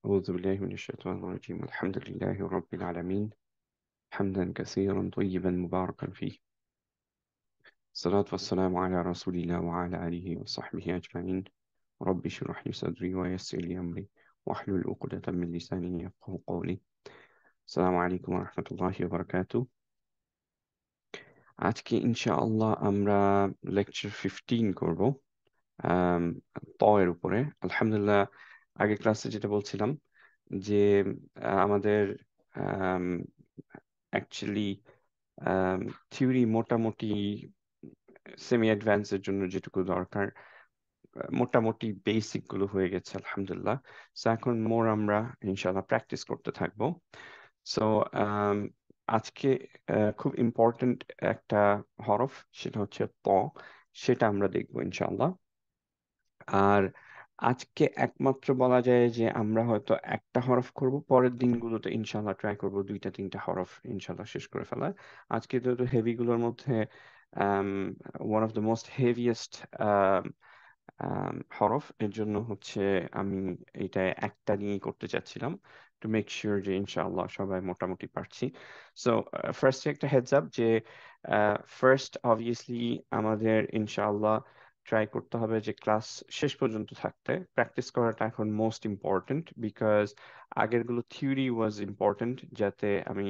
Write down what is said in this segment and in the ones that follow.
أعوذ بالله من الشيطان الرجيم. الحمد لله رب العالمين، حمدا كثيرا طيبا مباركا فيه. الصلاة والسلام على رسول الله وعلى آله وصحبه أجمعين. رب اشرح لي صدري ويسر لي أمري واحلل عقدة من لساني يفقهوا قولي. السلام عليكم ورحمة الله وبركاته. আজকে ইনশাআল্লাহ আমরা লেকচার 15 করব আম, ত এর উপরে। আলহামদুলিল্লাহ, আগের ক্লাসে যেটা বলছিলাম যে আমাদের অ্যাকচুয়ালি থিওরি মোটামুটি সেমি অ্যাডভান্সের জন্য যেটুকু দরকার মোটামুটি বেসিক গুলো হয়ে গেছে আলহামদুলিল্লাহ। সো এখন মোর আমরা ইনশাআল্লাহ প্র্যাকটিস করতে থাকবো। সো আজকে খুব ইম্পর্টেন্ট একটা হরফ, সেটা হচ্ছে ত। সেটা আমরা দেখবো ইনশাআল্লাহ। আর আজকে একমাত্র বলা যায় যে আমরা হয়তো একটা হরফ করব, পরের দিনগুলোতে ইনশাল্লাহ ট্রাই করব দুইটা তিনটা হরফ ইনশাল্লাহ শেষ করে ফেলার। আজকে তো হেভি গুলোর মধ্যে one of the most heaviest হরফ, এর জন্য হচ্ছে আমি এটা একটা নিয়েই করতে চাচ্ছিলাম, টু মেক শিওর যে ইনশাআল্লাহ সবাই মোটামুটি পারছি। সো ফার্স্টে একটা হেডস আপ যে ফার্স্ট অবভিয়াসলি আমাদের ইনশাআল্লাহ ট্রাই করতে হবে যে ক্লাস শেষ পর্যন্ত থাকতে। প্র্যাকটিস করাটা এখন মোস্ট ইম্পর্ট্যান্ট, বিকজ আগেরগুলো থিওরি ওয়াজ ইম্পর্ট্যান্ট যাতে আমি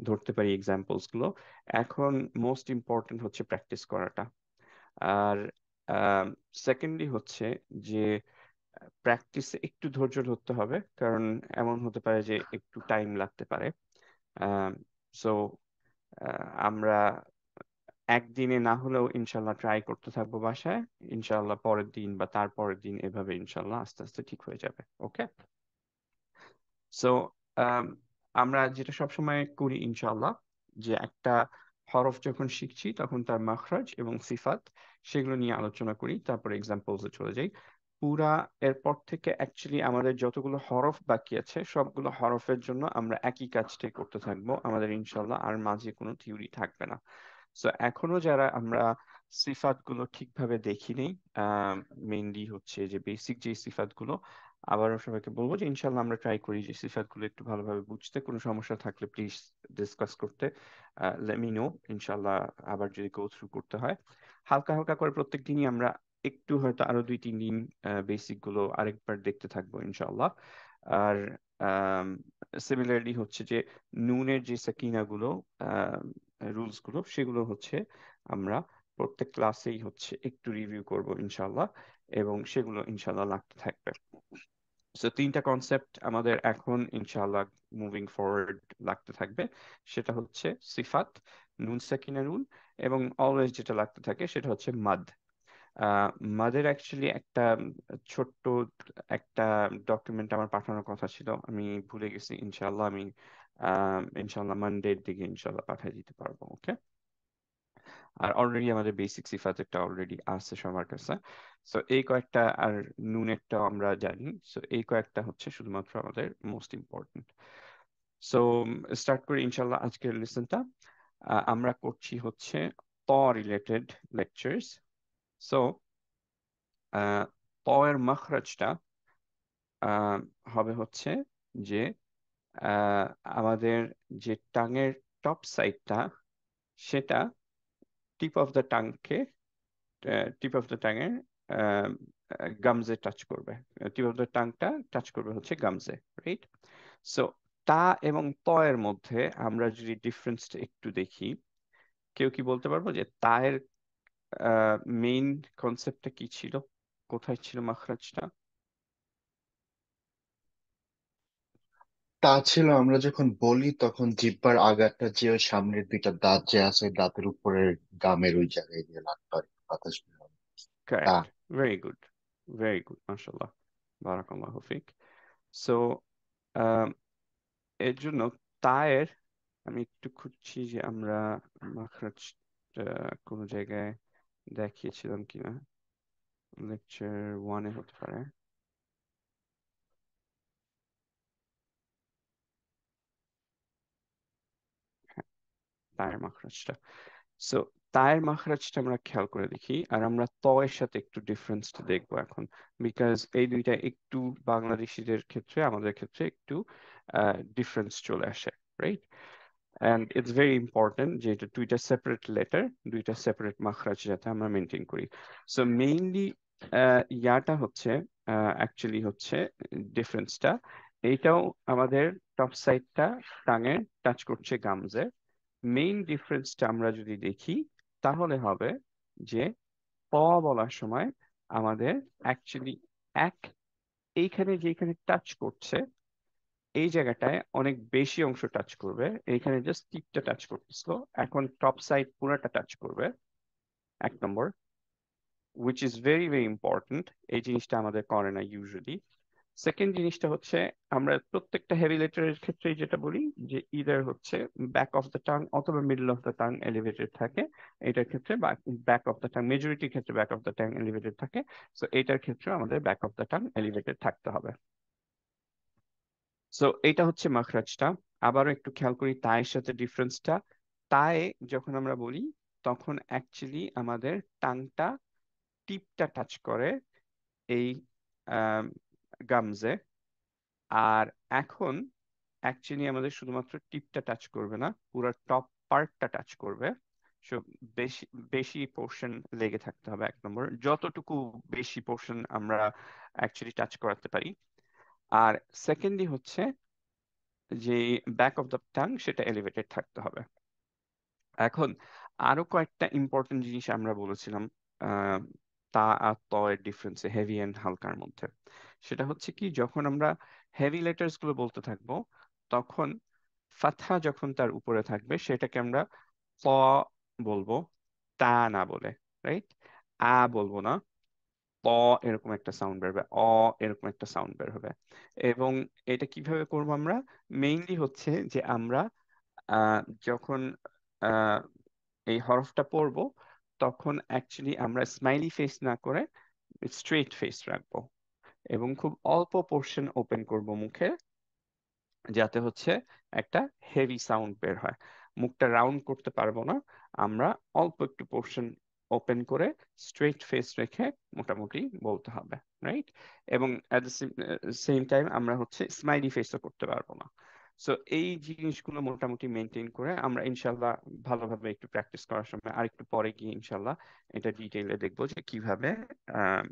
ধরতে পারি এক্সাম্পলস গুলো। এখন মোস্ট ইম্পর্ট্যান্ট হচ্ছে প্র্যাকটিস করাটা। আর সেকেন্ডলি হচ্ছে যে প্র্যাকটিসে একটু ধৈর্য ধরতে হবে, কারণ এমন হতে পারে যে একটু টাইম লাগতে পারে। সো আমরা একদিনে না হলেও ইনশাল্লাহ ট্রাই করতে থাকবো বাসায়। ইনশাল্লাহ পরের দিন বা তার পরের দিন এভাবে ইনশাল্লাহ আস্তে আস্তে ঠিক হয়ে যাবে। ওকে। সো আমরা যেটা সবসময় করি ইনশাল্লাহ, যে একটা হরফ যখন শিখছি তখন তার মাখরাজ এবং সিফাত সেগুলো নিয়ে আলোচনা করি, তারপরে এক্সাম্পলসে চলে যাই পুরা। এরপর থেকে অ্যাকচুয়ালি আমাদের যতগুলো হরফ বাকি আছে সবগুলো হরফের জন্য আমরা একই কাজটাই করতে থাকবো আমাদের ইনশাল্লাহ, আর মাঝে কোনো থিওরি থাকবে না। সো এখনো যারা আমরা সিফাত গুলো ঠিকভাবে দেখিনি, মেইনলি হচ্ছে যে বেসিক যে সিফাত গুলো, আবারও সবাইকে বলবো যে ইনশাল্লাহ আমরা ট্রাই করি যে সিফাত গুলো একটু ভালোভাবে বুঝতে। কোনো সমস্যা থাকলে প্লিজ ডিসকাস করতে লেট মি নো ইনশাল্লাহ। আবার যদি গো থ্রু করতে হয় হালকা হালকা করে প্রত্যেক দিনই আমরা একটু হয়তো আরো 2-3 দিন বেসিক গুলো আরেকবার দেখতে থাকবো ইনশাল্লাহ। আর সিমিলারলি হচ্ছে যে নুনের যে সাকিনা গুলো রুলস গুলো সেগুলো হচ্ছে আমরা প্রত্যেক ক্লাসেই হচ্ছে একটু রিভিউ করব ইনশাল্লাহ, এবং সেগুলো ইনশাল্লাহ লাগতে থাকবে। সো তিনটা কনসেপ্ট আমাদের এখন ইনশাআল্লাহ মুভিং ফরওয়ার্ড লাগতে থাকবে। সেটা হচ্ছে সিফাত, নুন সাকিনা নুন, এবং অলওয়েজ যেটা লাগতে থাকে সেটা হচ্ছে মাদ। মাদের অ্যাকচুয়ালি একটা ছোট্ট একটা ডকুমেন্ট আমার পাঠানোর কথা ছিল, আমি ভুলে গেছি। ইনশাআল্লাহ আমি ইনশাআল্লাহ মানডের দিকে ইনশাআল্লাহ পাঠিয়ে দিতে পারবো। ওকে। আর অলরেডি আমাদের বেসিক সিফাতেরটা অলরেডি আছে সবার কাছে। সো এই কয়েকটা, আর নুনেরটাও আমরা জানি। সো এই কয়েকটা হচ্ছে শুধুমাত্র আমাদের মোস্ট ইম্পর্টেন্ট। সো স্টার্ট করি ইনশাল্লাহ আজকের লেসনটা। আমরা করছি হচ্ছে ত রিলেটেড লেকচার্স। সো ত এর মাখরাজটা হবে হচ্ছে যে আহ, আমাদের যে টাঙের টপ সাইডটা, সেটা টিপ অফ দ্য টাংকে টিপ অফ দ্য টাঙের গামজে টাচ করবে। টিপ অফ দ্য টাংটা টাচ করবে হচ্ছে গামজে, রাইট? সো তা এবং ত এর মধ্যে আমরা যদি ডিফারেন্সটা একটু দেখি, কেউ কি বলতে পারবো যে তা এর মেইন কনসেপ্টটা কি ছিল, কোথায় ছিল মাখরাজটা? তা ছিল আমরা যখন বলি তখন জিহ্বার আগাটা যে ওই সামনের দুইটা দাঁত যে আছে দাঁতের উপরের গামের ওই জায়গায় দিয়ে লাগতো আর কি, বাতাস বের হবে। তা correct. Very good, very good, মাশাল্লাহ, বারাকাল্লাহু ফিক। সো এর জন্য তায়ের আমি একটু খুঁজছি যে আমরা মাখরাজ কোনো জায়গায় দেখিয়েছিলাম কিনা। লেকচার 1-এ হতে পারে। হ্যাঁ, তায়ের মাখরাজটা। সো তায়ের মাখরাজটা আমরা খেয়াল করে দেখি, আর আমরা ত এর সাথে একটু ডিফারেন্সটা দেখবো এখন, বিকজ এই দুইটা একটু বাংলাদেশিদের ক্ষেত্রে আমাদের ক্ষেত্রে একটু ডিফারেন্স চলে আসে, right? And it's very important যে এটা দুইটা সেপারেট লেটার, দুইটা সেপারেট মাখরাজ যাতে আমরা মেনটেন করি। সো মেইনলি ইয়াটা হচ্ছে অ্যাকচুয়ালি হচ্ছে ডিফারেন্সটা, এইটাও আমাদের টপ সাইডটা টাঙের টাচ করছে গামজে। মেইন ডিফারেন্সটা আমরা যদি দেখি তাহলে হবে যে প বলার সময় আমাদের অ্যাকচুয়ালি এক, এইখানে যেখানে টাচ করছে এই জায়গাটায় অনেক বেশি অংশ টাচ করবে, এইখানে জাস্ট টিপটা টাচ করতেছিল, এখন টপ সাইড পুরোটা টাচ করবে, এক নম্বর, which is very very important. এই জিনিসটা আমাদের করে না ইউজুয়ালি। সেকেন্ড জিনিসটা হচ্ছে আমরা প্রত্যেকটা হেভি লেটারের ক্ষেত্রে যেটা বলি যে ইদার হচ্ছে ব্যাক অফ দ্য টাং অথবা middle of the tongue elevated থাকে, এটার ক্ষেত্রে ব্যাক অফ দ্য টাং, মেজরিটির ক্ষেত্রে back of the tongue elevated থাকে। সো এটার ক্ষেত্রে আমাদের back of the tongue elevated থাকতে হবে। সো এটা হচ্ছে মাখরাজটা। আবারও একটু খেয়াল করি তায়ের সাথে ডিফারেন্সটা। তায়ে যখন আমরা বলি তখন অ্যাকচুয়ালি আমাদের টাংটা টিপটা টাচ করে এই গামজে, আর এখন অ্যাকচুয়ালি আমাদের শুধুমাত্র টিপটা টাচ করবে না, পুরো টপ পার্টটা টাচ করবে। সো বেশি বেশি পোর্শন লেগে থাকতে হবে, এক নম্বর, যতটুকু বেশি পোর্শন আমরা অ্যাকচুয়ালি টাচ করাতে পারি। আর সেকেন্ডলি হচ্ছে যে ব্যাক অফ দ্য টাং সেটা এলিভেটেড থাকতে হবে। এখন আরো কয়েকটা ইম্পর্টেন্ট জিনিস আমরা বলেছিলাম আহ, তা আর ত এর ডিফারেন্সে, হেভি এন্ড হালকার মধ্যে। সেটা হচ্ছে কি, যখন আমরা হেভি লেটার্স গুলো বলতে থাকবো তখন ফাতহা যখন তার উপরে থাকবে সেটাকে আমরা ত বলবো, তা না বলে, রাইট? আ বলবো না, ত এরকম একটা সাউন্ড বের হবে, অ এরকম একটা সাউন্ড বের হবে। এবং এটা কিভাবে করবো আমরা? মেইনলি হচ্ছে যে আমরা আহ, যখন আহ, এই হরফটা পড়বো তখন অ্যাকচুয়ালি আমরা স্মাইলি ফেস না করে স্ট্রেট ফেস রাখবো, এবং খুব অল্প পোর্শন ওপেন করব মুখে, যাতে হচ্ছে একটা হেভি সাউন্ড বের হয়। মুখটা রাউন্ড করতে পারবো না আমরা, অল্প একটু পোর্শন ওপেন করে স্ট্রেট ফেস রেখে মোটামুটি বলতে হবে, রাইট? এবং অ্যাট দ্য সেম টাইম আমরা হচ্ছে স্মাইলি ফেসও করতে পারবো না। সো এই জিনিসগুলো মোটামুটি মেনটেন করে আমরা ইনশাল্লাহ ভালোভাবে একটু প্র্যাকটিস করার সময় আর একটু পরে গিয়ে ইনশাল্লাহ এটা ডিটেইলে দেখবো যে কিভাবে আহ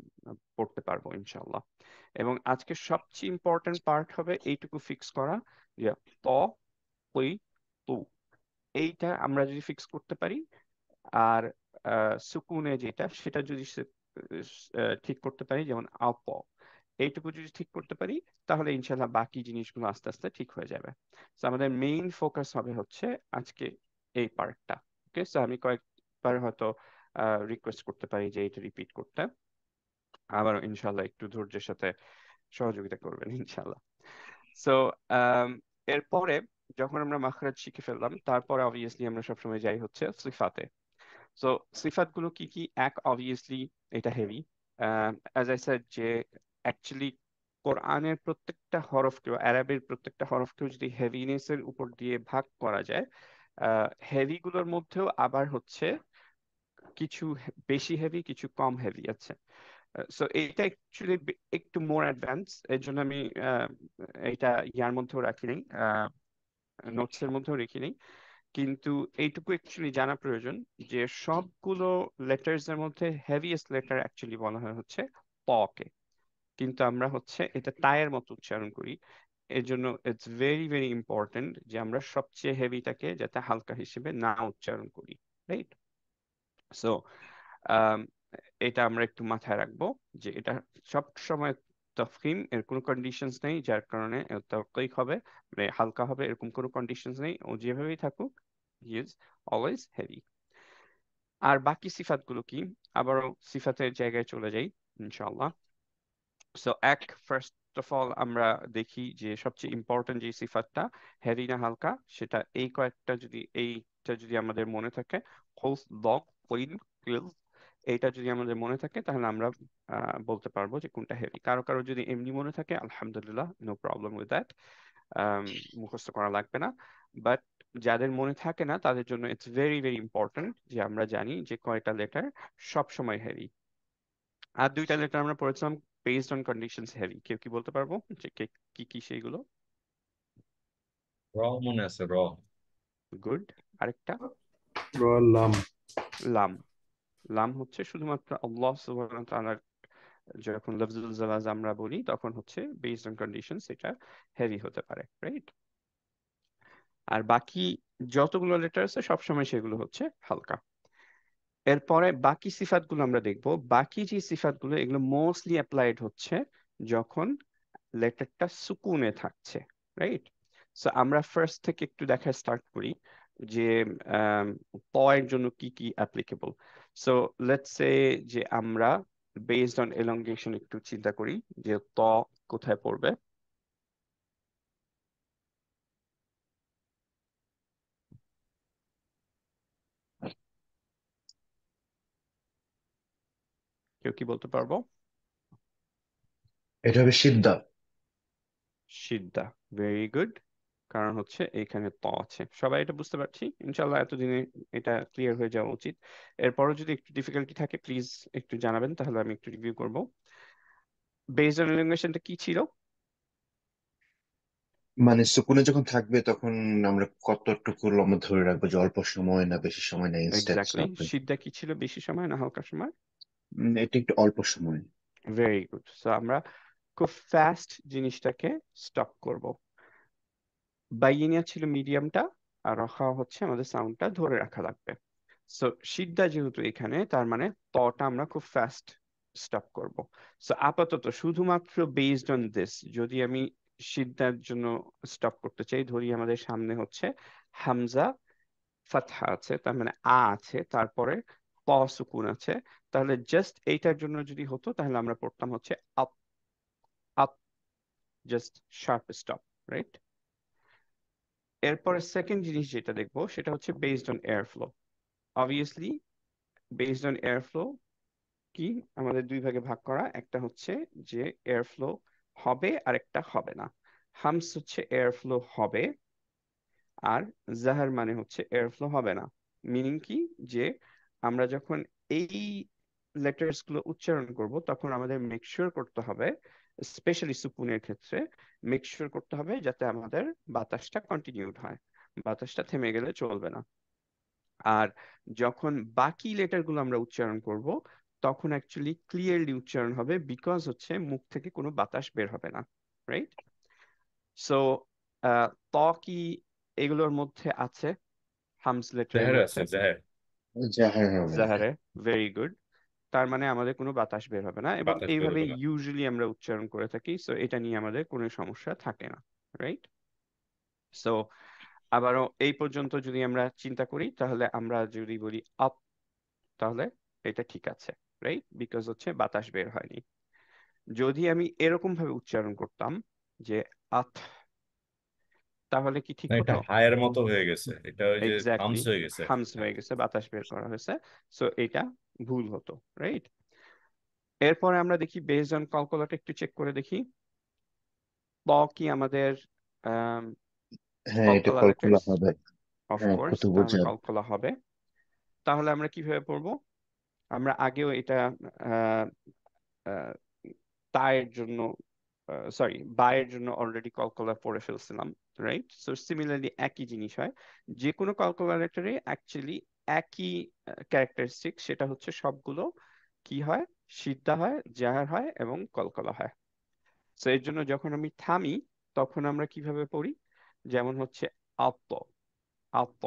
পড়তে পারবো ইনশাল্লাহ। এবং আজকে সবচেয়ে ইম্পর্টেন্ট পার্ট হবে এইটুকু ফিক্স করা, যে ত, ওই, তু, এইটা আমরা যদি ফিক্স করতে পারি, আর সুকুনে যেটা সেটা যদি ঠিক করতে পারি, যেমন আপ, এইটুকু যদি ঠিক করতে পারি তাহলে ইনশাল্লাহ বাকি জিনিসগুলো আস্তে আস্তে ঠিক হয়ে যাবে। তো আমাদের মেইন ফোকাস হবে হচ্ছে আজকে এই পার্টটা। ওকে, সো আমি কয়েকবার হয়তো রিকোয়েস্ট করতে পারি যে এটা রিপিট করতে, আবার ইনশাল্লাহ একটু ধৈর্যের সাথে সহযোগিতা করবেন ইনশাল্লাহ। সো এরপরে যখন আমরা মাখরাজ শিখে ফেললাম, তারপরে অবভিয়াসলি আমরা সবসময় যাই হচ্ছে সিফাতে। সো সিফাত গুলো কি কি? এক, অবভিয়াসলি এটা হেভি। অ্যাজ আই সেড যে অ্যাকচুয়ালি কোরআনের প্রত্যেকটা হরফকেও, আরবের প্রত্যেকটা হরফকেও যদি হেভিনেস এর উপর দিয়ে ভাগ করা যায়, হেভি গুলোর মধ্যেও আবার হচ্ছে কিছু বেশি হেভি, কিছু কম হেভি আছে। সো এইটা অ্যাকচুয়ালি একটু মোর অ্যাডভান্স, এর জন্য আমি এটা ইয়ার মধ্যেও রাখি নাই, নোটস এর মধ্যেও রেখি নাই। কিন্তু এইটুকু অ্যাকচুয়ালি জানা প্রয়োজন যে সবগুলো লেটার্স এর মধ্যে হেভিয়েস্ট লেটার অ্যাকচুয়ালি বলা হয় হচ্ছে ত কে, কিন্তু আমরা হচ্ছে এটা তায়ের মতো উচ্চারণ করি। এর জন্য ইটস ভেরি ভেরি ইম্পর্টেন্ট যে আমরা সবচেয়ে হেভিটাকে যাতে হালকা হিসেবে না উচ্চারণ করি, রাইট? সো এটা আমরা একটু মাথায় রাখবো যে এটা সব সময় তফখিম এর কোনো কন্ডিশনস নেই, যার কারণে তারকিক হবে, মানে হালকা হবে, এরকম কোনো কন্ডিশনস নেই। ও যেভাবেই থাকুক, হি ইজ অলওয়েজ হেভি। আর বাকি সিফাতগুলো কি? আবারও সিফাতের জায়গায় চলে যাই ইনশাআল্লাহ। সো এক, ফার্স্ট অফ অল আমরা দেখি যে সবচেয়ে ইম্পর্টেন্ট যে সিফাতটা, হেভি না হালকা, সেটা এই কয়েকটা যদি, এইটা যদি আমাদের মনে থাকে, হোস, লক, কুইন, কিল, এইটা যদি আমাদের মনে থাকে তাহলে আমরা বলতে পারবো যে কোনটা হেভি। কারো কারো যদি এমনি মনে থাকে, আলহামদুলিল্লাহ, নো প্রবলেম উইথ দ্যাট, মুখস্থ করা লাগবে না। বাট যাদের মনে থাকে না তাদের জন্য ইটস ভেরি ভেরি ইম্পর্ট্যান্ট যে আমরা জানি যে কয়টা লেটার সব সময় হেভি। আর দুইটা লেটার আমরা পড়েছিলাম বেসড অন কন্ডিশনস হেভি। কেউ কি বলতে পারবো যে কি কি সেইগুলো? র মনে আছে, র। গুড। আরেকটা? লাম। লাম। লাম হচ্ছে শুধুমাত্র আল্লাহ সুবহানাহু ওয়া তাআলার যখন লফজুল জালাল আমরা বলি তখন হচ্ছে বেসড অন কন্ডিশনস এটা হেভি হতে পারে, রাইট? আর বাকি যতগুলো লেটার আছে সবসময় সেগুলো হচ্ছে হালকা। এরপরে বাকি সিফাতগুলো আমরা দেখব। বাকি যে সিফাতগুলো এগুলো মোস্টলি অ্যাপ্লাইড হচ্ছে যখন লেটারটা সুকুনে থাকছে, রাইট? সো আমরা ফার্স্ট থেকে একটু দেখা স্টার্ট করি যে ত এর জন্য কি কি অ্যাপ্লিকেবল। সো লেটস সে যে আমরা বেসড অন এলংগেশন একটু চিন্তা করি যে ত কোথায় পড়বে। কেউ কি বলতে পারবো? এটা হবে সিদ্ধা। সিদ্ধা। Very good. কারণ হচ্ছে এইখানে ত আছে। সবাই এটা বুঝতে পারছি ইনশাল্লাহ, এতদিনে এটা ক্লিয়ার হয়ে যাওয়া উচিত। এরপরও যদি একটু ডিফিকাল্টি থাকে প্লিজ একটু জানাবেন, তাহলে আমি একটু রিভিউ করব। বেসড অন এলিমিনেশনটা কি ছিল? মানে সুকুনে যখন থাকবে তখন আমরা কতটুকু আমরা ধরে রাখবো, যে অল্প সময় না বেশি সময় না ইনস্ট্যান্ট এক্স্যাক্টলি। স্টপ? সিদ্ধা কি ছিল? বেশি সময় না হালকা সময়? এটা একটু অল্প সময়। Very good. সো আমরা খুব ফাস্ট জিনিসটাকে স্টপ করব। বাইয়িনিয়া ছিল মিডিয়ামটা, আর রখা হচ্ছে আমাদের সাউন্ডটা ধরে রাখা লাগবে। সো সিদ্ধা যেহেতু এখানে, তার মানে তটা আমরা খুব ফাস্ট স্টপ করব। সো আপাতত শুধুমাত্র বেসড অন দিস, যদি আমি সিদ্ধার জন্য স্টপ করতে চাই, ধরি আমাদের সামনে হচ্ছে হামজা ফাতহা আছে, তার মানে আছে, তারপরে ত সুকুন আছে, তাহলে জাস্ট এইটার জন্য যদি হতো তাহলে আমরা পড়তাম হচ্ছে up. Up. Just sharp stop, right? এরপরে সেকেন্ড জিনিস যেটা দেখবো সেটা হচ্ছে based on air flow. Obviously based on air flow কি আমাদের দুই ভাগে ভাগ করা, একটা হচ্ছে যে এয়ার ফ্লো হবে আর একটা হবে না। হামস হচ্ছে এয়ার ফ্লো হবে, আর জাহার মানে হচ্ছে এয়ার ফ্লো হবে না। মিনিং কি, যে আমরা যখন এই লেটার্স গুলো উচ্চারণ করব তখন আমাদের মেক শিওর করতে হবে, স্পেশালি সুকুনের ক্ষেত্রে মেক শিওর করতে হবে যাতে আমাদের বাতাসটা কন্টিনিউড হয়, বাতাসটা থেমে গেলে চলবে না। আর যখন বাকি লেটার গুলো আমরা উচ্চারণ করব তখন অ্যাকচুয়ালি ক্লিয়ারলি উচ্চারণ হবে, বিকজ হচ্ছে মুখ থেকে কোনো বাতাস বের হবে না, রাইট? সো ত কি এগুলোর মধ্যে আছে? হামস লেটারের জাহের মধ্যে? আছে, জাহের। জাহার হবে, হ্যাঁ। জাহারে। Very good. তার মানে আমাদের কোনো বাতাস বের হবে না, এবং বাতাস এইভাবে বেরোবে না। ইউজুয়ালি আমরা উচ্চারণ করে থাকি, সো এটা নিয়ে আমাদের কোনো সমস্যা থাকে না, রাইট? সো আবারও এই পর্যন্ত যদি আমরা চিন্তা করি তাহলে আমরা যদি বলি আপ, তাহলে এটা ঠিক আছে, রাইট? বিকজ হচ্ছে বাতাস বের হয়নি। যদি আমি এরকম ভাবে উচ্চারণ করতাম যে আথ, তাহলে কি ঠিক না, এটা হতো? হায়ের মতো হয়ে গেছে, এটা ওই যে এক্স্যাক্টলি। থামস হয়ে গেছে আর কি। হামস হ্যাঁ। হয়ে গেছে, বাতাস বের করা হয়েছে, সো এটা ভুল হতো, রাইট? এরপরে আমরা দেখি বেসড অন কলকলাটা একটু চেক করে দেখি। ত কি আমাদের হ্যাঁ, এটা কলকলা কলকলা লেটার্স? হবে। হ্যাঁ, অফকোর্স, কত তাহলে বোঝার। কলকলা হবে। তাহলে আমরা কিভাবে পড়বো? আমরা আগেও এটা আহ, আহ, তায়ের জন্য, সরি বায়ের জন্য অলরেডি কলকলা পড়ে ফেলছিলাম, রাইট? সো সিমিলারলি একই জিনিস হয়, যে কোনো কলকলা লেটারে অ্যাকচুয়ালি একই ক্যারেক্টারিস্টিক, সেটা হচ্ছে সবগুলো কি হয়, সিদ্ধা হয়, জাহার হয় এবং কলকলা হয়। তো এর জন্য যখন আমি থামি তখন আমরা কিভাবে পড়ি? যেমন হচ্ছে আপ, আপ,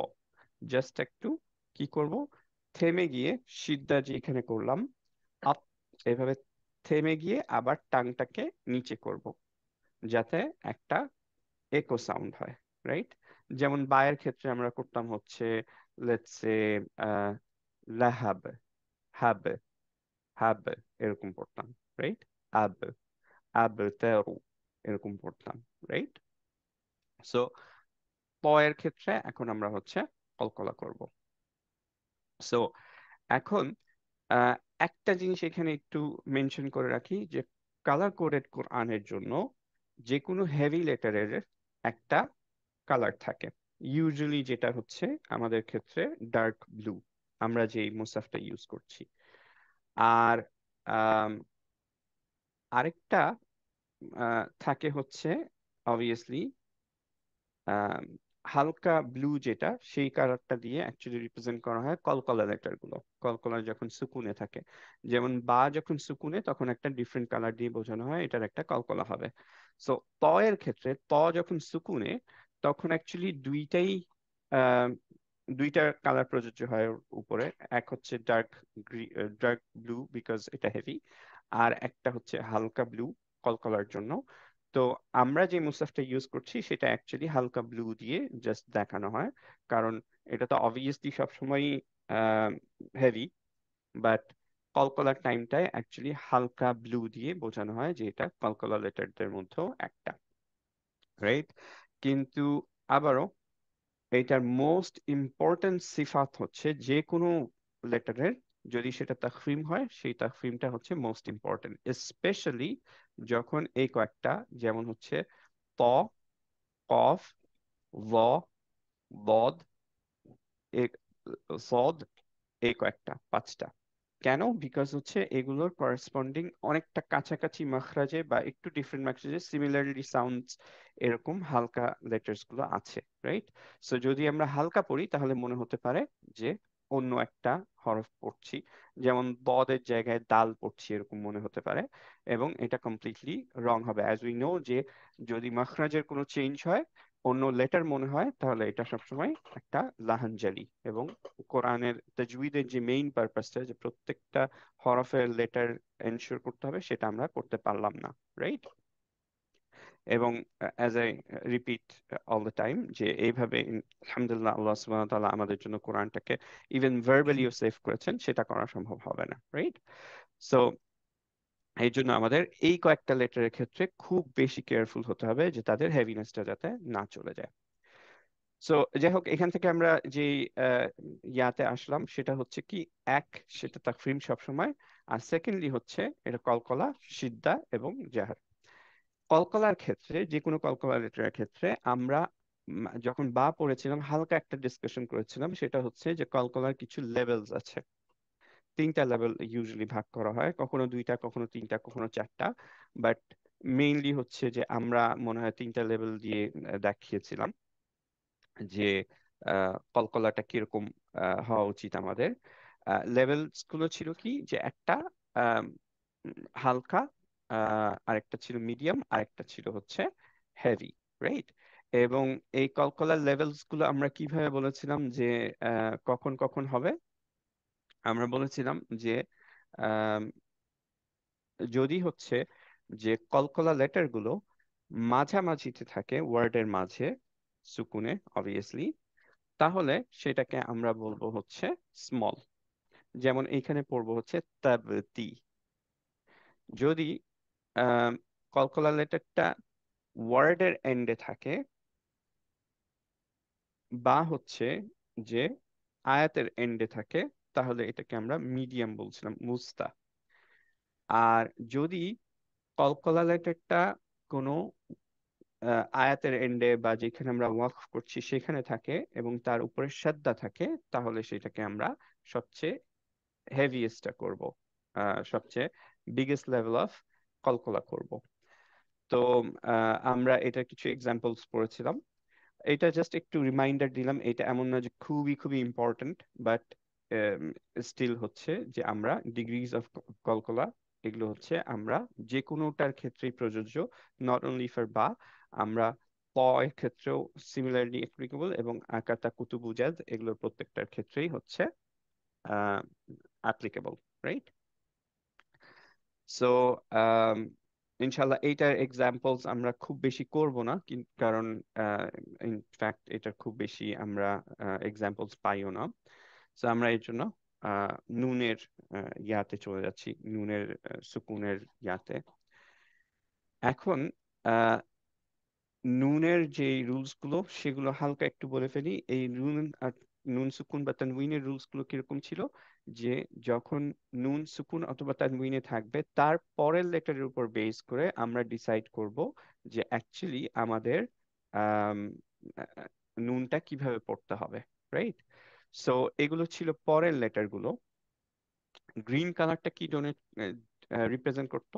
জাস্ট একটু কি করব, থেমে গিয়ে সিদ্ধা যে এখানে করলাম আপ, এভাবে থেমে গিয়ে আবার টাংটাকে নিচে করব, যাতে একটা একো সাউন্ড হয়, রাইট? যেমন বায়ের ক্ষেত্রে আমরা করতাম হচ্ছে let's say Lahab, hub, hub, এরকম পড়তাম, রাইট? আব, আব তেরু, এরকম পড়তাম, রাইট? সো প এর ক্ষেত্রে এখন আমরা হচ্ছে কলকলা করব। সো এখন আহ, একটা জিনিস এখানে একটু মেনশন করে রাখি যে কালার কোডেড কোরআনের জন্য যে কোনো হেভি লেটারের একটা কালার থাকে। ইউজুয়ালি যেটা হচ্ছে আমাদের ক্ষেত্রে ডার্ক ব্লু, আমরা যে মুসাফটা ইউজ করছি। আর আম, আরেকটা থাকে হচ্ছে অবভিয়াসলি হালকা ব্লু, যেটা সেই কালারটা দিয়ে অ্যাকচুয়ালি রিপ্রেজেন্ট করা হয় কলকলা লেটার গুলো। কলকলা যখন সুকুনে থাকে, যেমন বা যখন সুকুনে, তখন একটা ডিফারেন্ট কালার দিয়ে বোঝানো হয় এটার একটা কলকলা হবে। সো ত এর ক্ষেত্রে ত যখন সুকুনে, তখন অ্যাকচুয়ালি আহ, দুইটা কালার প্রযোজ্য হয় ওর উপরে। এক হচ্ছে ডার্ক ব্লু বিকজ এটা হেভি, আর একটা হচ্ছে হালকা ব্লু কলকলার জন্য। তো আমরা যে মুসাফটা ইউজ করছি সেটা অ্যাকচুয়ালি হালকা ব্লু দিয়ে জাস্ট দেখানো হয়, কারণ এটা তো অবভিয়াসলি সবসময় হেভি, বাট কলকলার টাইমটায় অ্যাকচুয়ালি হালকা ব্লু দিয়ে বোঝানো হয় যে এটা কলকলা লেটারদের মধ্যেও একটা, রাইট? কিন্তু আবারও এইটার মোস্ট ইম্পর্টেন্ট সিফাত হচ্ছে যে কোনো লেটারের যদি সেটা তাকফিম হয়, সেই তাকফিমটা হচ্ছে মোস্ট ইম্পর্টেন্ট, স্পেশালি যখন এই কয়েকটা, যেমন হচ্ছে ত, কফ, ল, বদ, এ- সদ, এই কয়েকটা পাঁচটা। কেন? বিকজ হচ্ছে এগুলোর করেসপন্ডিং অনেকটা কাছাকাছি মাখরাজে বা একটু ডিফারেন্ট মাখরাজে সিমিলারলি সাউন্ডস এরকম হালকা লেটার্স গুলো আছে, রাইট? সো যদি আমরা হালকা পড়ি তাহলে মনে হতে পারে যে অন্য একটা হরফ পড়ছি, যেমন বদের জায়গায় দাল পড়ছি এরকম মনে হতে পারে, এবং এটা কমপ্লিটলি রং হবে। অ্যাজ উই নো যে যদি মাখরাজের কোনো চেঞ্জ হয়, অন্য লেটার মনে হয়, তাহলে এটা সবসময় একটা লাহানজালি। এবং কোরআনের তাজউইদের যে মেইন পারপাসটা, যে প্রত্যেকটা হরফের লেটার এনশিওর করতে হবে, সেটা আমরা করতে পারলাম না, রাইট? এবং as I repeat all the time, যে এইভাবে আলহামদুলিল্লাহ আল্লাহ সুবহানাহু ওয়া তাআলা আমাদের জন্য কোরআনটাকে ইভেন ভার্বালিও সেভ করেছেন, সেটা করা সম্ভব হবে না, রাইট? সো এই জন্য আমাদের এই কয়েকটা লেটারের ক্ষেত্রে খুব বেশি কেয়ারফুল হতে হবে যে তাদের হেভিনেসটা যাতে না চলে যায়। সো যাই হোক, এখান থেকে আমরা যে ইয়াতে আসলাম সেটা হচ্ছে কি, এক, সেটা তাকফিম সবসময়। আর সেকেন্ডলি হচ্ছে এটা কলকলা, সিদ্ধা এবং জাহার। কলকলার ক্ষেত্রে, যে কোনো কলকলা লেটারের ক্ষেত্রে আমরা যখন বা পড়েছিলাম হালকা একটা ডিসকাশন করেছিলাম, সেটা হচ্ছে যে কলকলার কিছু লেভেলস আছে। তিনটা লেভেল ইউজুয়ালি ভাগ করা হয়, কখনো দুইটা, কখনো তিনটা, কখনো চারটা, বাট মেইনলি হচ্ছে যে আমরা মনে হয় তিনটা লেভেল দিয়ে দেখিয়েছিলাম যে কলকলাটা কিরকম হওয়া উচিত আমাদের। লেভেলস গুলো ছিল কি, যে একটা আম, হালকা, আরেকটা ছিল মিডিয়াম, আরেকটা ছিল হচ্ছে হেভি, রাইট? এবং এই কলকলার লেভেলস গুলো আমরা কিভাবে বলেছিলাম যে কখন কখন হবে? আমরা বলেছিলাম যে আম, যদি হচ্ছে যে কলকলা লেটার গুলো মাঝামাঝিতে থাকে ওয়ার্ডের মাঝে, সুকুনে অবভিয়াসলি, তাহলে সেটাকে আমরা বলবো হচ্ছে স্মল। যেমন এইখানে পড়বো হচ্ছে তাবতি। যদি আহ কলকলা লেটারটা ওয়ার্ডের এন্ডে থাকে, বা হচ্ছে যে আয়াতের এন্ডে থাকে, তাহলে এটাকে আমরা মিডিয়াম বলছিলাম, মুস্তা। আর যদি কলকলা লেটারটা কোনো আয়াতের এন্ডে বা যেখানে আমরা ওয়াকফ করছি সেখানে থাকে এবং তার উপরে সাদ্দা থাকে, তাহলে সেটাকে আমরা সবচেয়ে হেভিয়েস্টটা করব, সবচেয়ে বিগেস্ট লেভেল অফ কলকলা করব। তো আমরা এটার কিছু এক্সাম্পলস পড়েছিলাম। এটা জাস্ট একটু রিমাইন্ডার দিলাম, এটা এমন না যে খুবই খুবই ইম্পর্ট্যান্ট, বাট স্টিল হচ্ছে যে আমরা ডিগ্রিজ অফ কলকলা, এগুলো হচ্ছে আমরা যে কোনোটার ক্ষেত্রেই প্রযোজ্য, নট অনলি ফর বা। আমরা প এর ক্ষেত্রেও সিমিলারলি অ্যাপ্লিকেবল, এবং আকাতা কুতুবুজাদ এগুলোর প্রত্যেকটার ক্ষেত্রেই হচ্ছে অ্যাপ্লিকেবল, রাইট? সো ইনশাল্লাহ এইটার এক্সাম্পলস আমরা খুব বেশি করব না, কারণ ইনফ্যাক্ট এটার খুব বেশি আমরা এক্সাম্পলস পাইও না। সো আমরা এর জন্য আহ, নুনের ইয়াতে চলে যাচ্ছি, নুনের সুকুনের ইয়াতে। এখন আহ, নুনের যে রুলস গুলো সেগুলো হালকা একটু বলে ফেলি। এই নুন আর নুন সুকুন বা তানউইনের রুলস গুলো কিরকম ছিল, যে যখন নুন সুকুন অথবা তানউইনে থাকবে, তার পরের লেটারের উপর বেস করে আমরা ডিসাইড করব যে অ্যাকচুয়ালি আমাদের আম, নুনটা কিভাবে পড়তে হবে, রাইট? সো এগুলো ছিল পরের লেটার গুলো। গ্রিন কালারটা কি ডোনেট রিপ্রেজেন্ট করতো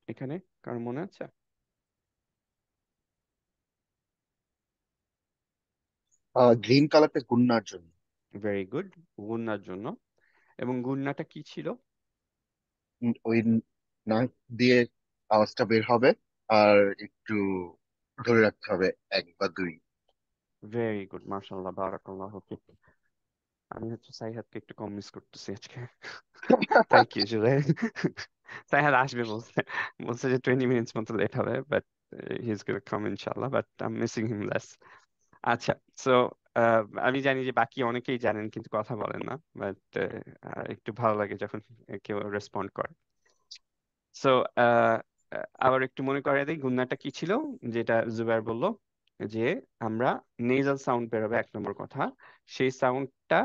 এখানে, কার মনে আছে? গ্রিন কালারটা গুন্নার জন্য। ভেরি গুড, গুন্নার জন্য। এবং গুন্নাটা কি ছিল? ওই নাক দিয়ে আওয়াজটা বের হবে, আর একটু ধরে রাখতে হবে 1 বা 2। ভেরি গুড, মাশাআল্লাহ, বারাকাল্লাহ ফিক। আমি হচ্ছে সাইহাদকে একটু কম মিস করতেছি আজকে। থ্যাংক ইউ জুবাই। সাইহাদ আসবে বলছে, বলছে যে 20 মিনিটস মতো লেট হবে, বাট হি ইজ গোনা কাম ইনশাআল্লাহ, but I am missing him less. আচ্ছা, সো আমি জানি যে বাকি অনেকেই জানেন কিন্তু কথা বলেন না, বাট একটু ভালো লাগে যখন কেউ রেসপন্ড করে। সো আবার একটু মনে করে দিই গুন্নাটা কি ছিল, যেটা জুবাইর বলল যে আমরা নেজাল সাউন্ড বেরোবে 1 নম্বর কথা। সেই সাউন্ডটা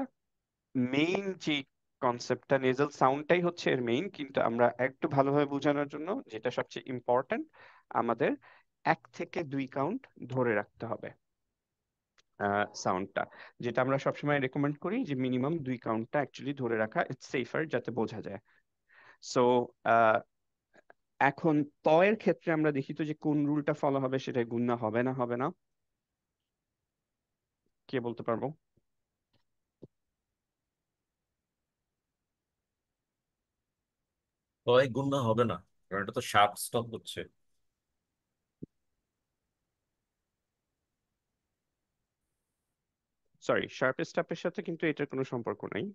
মেইন যে কনসেপ্টটা, নেজাল সাউন্ডটাই হচ্ছে এর মেইন, কিন্তু আমরা একটু ভালোভাবে বোঝানোর জন্য যেটা সবচেয়ে ইম্পর্ট্যান্ট, আমাদের 1 থেকে 2 কাউন্ট ধরে রাখতে হবে সাউন্ডটা। যেটা আমরা সবসময় রেকমেন্ড করি যে মিনিমাম 2 কাউন্টটা অ্যাকচুয়ালি ধরে রাখা, ইটস সেফার, যাতে বোঝা যায়। সো এখন ত এর ক্ষেত্রে আমরা দেখি তো যে কোন রুলটা ফলো হবে, সেটা গুণনা হবে না হবে না, কে বলতে পারবো? তয় গুণ হবে না, কারণ এটা তো শার্প স্টপ হচ্ছে। সরি, শার্প স্টপের সাথে কিন্তু এটার কোনো সম্পর্ক নাই।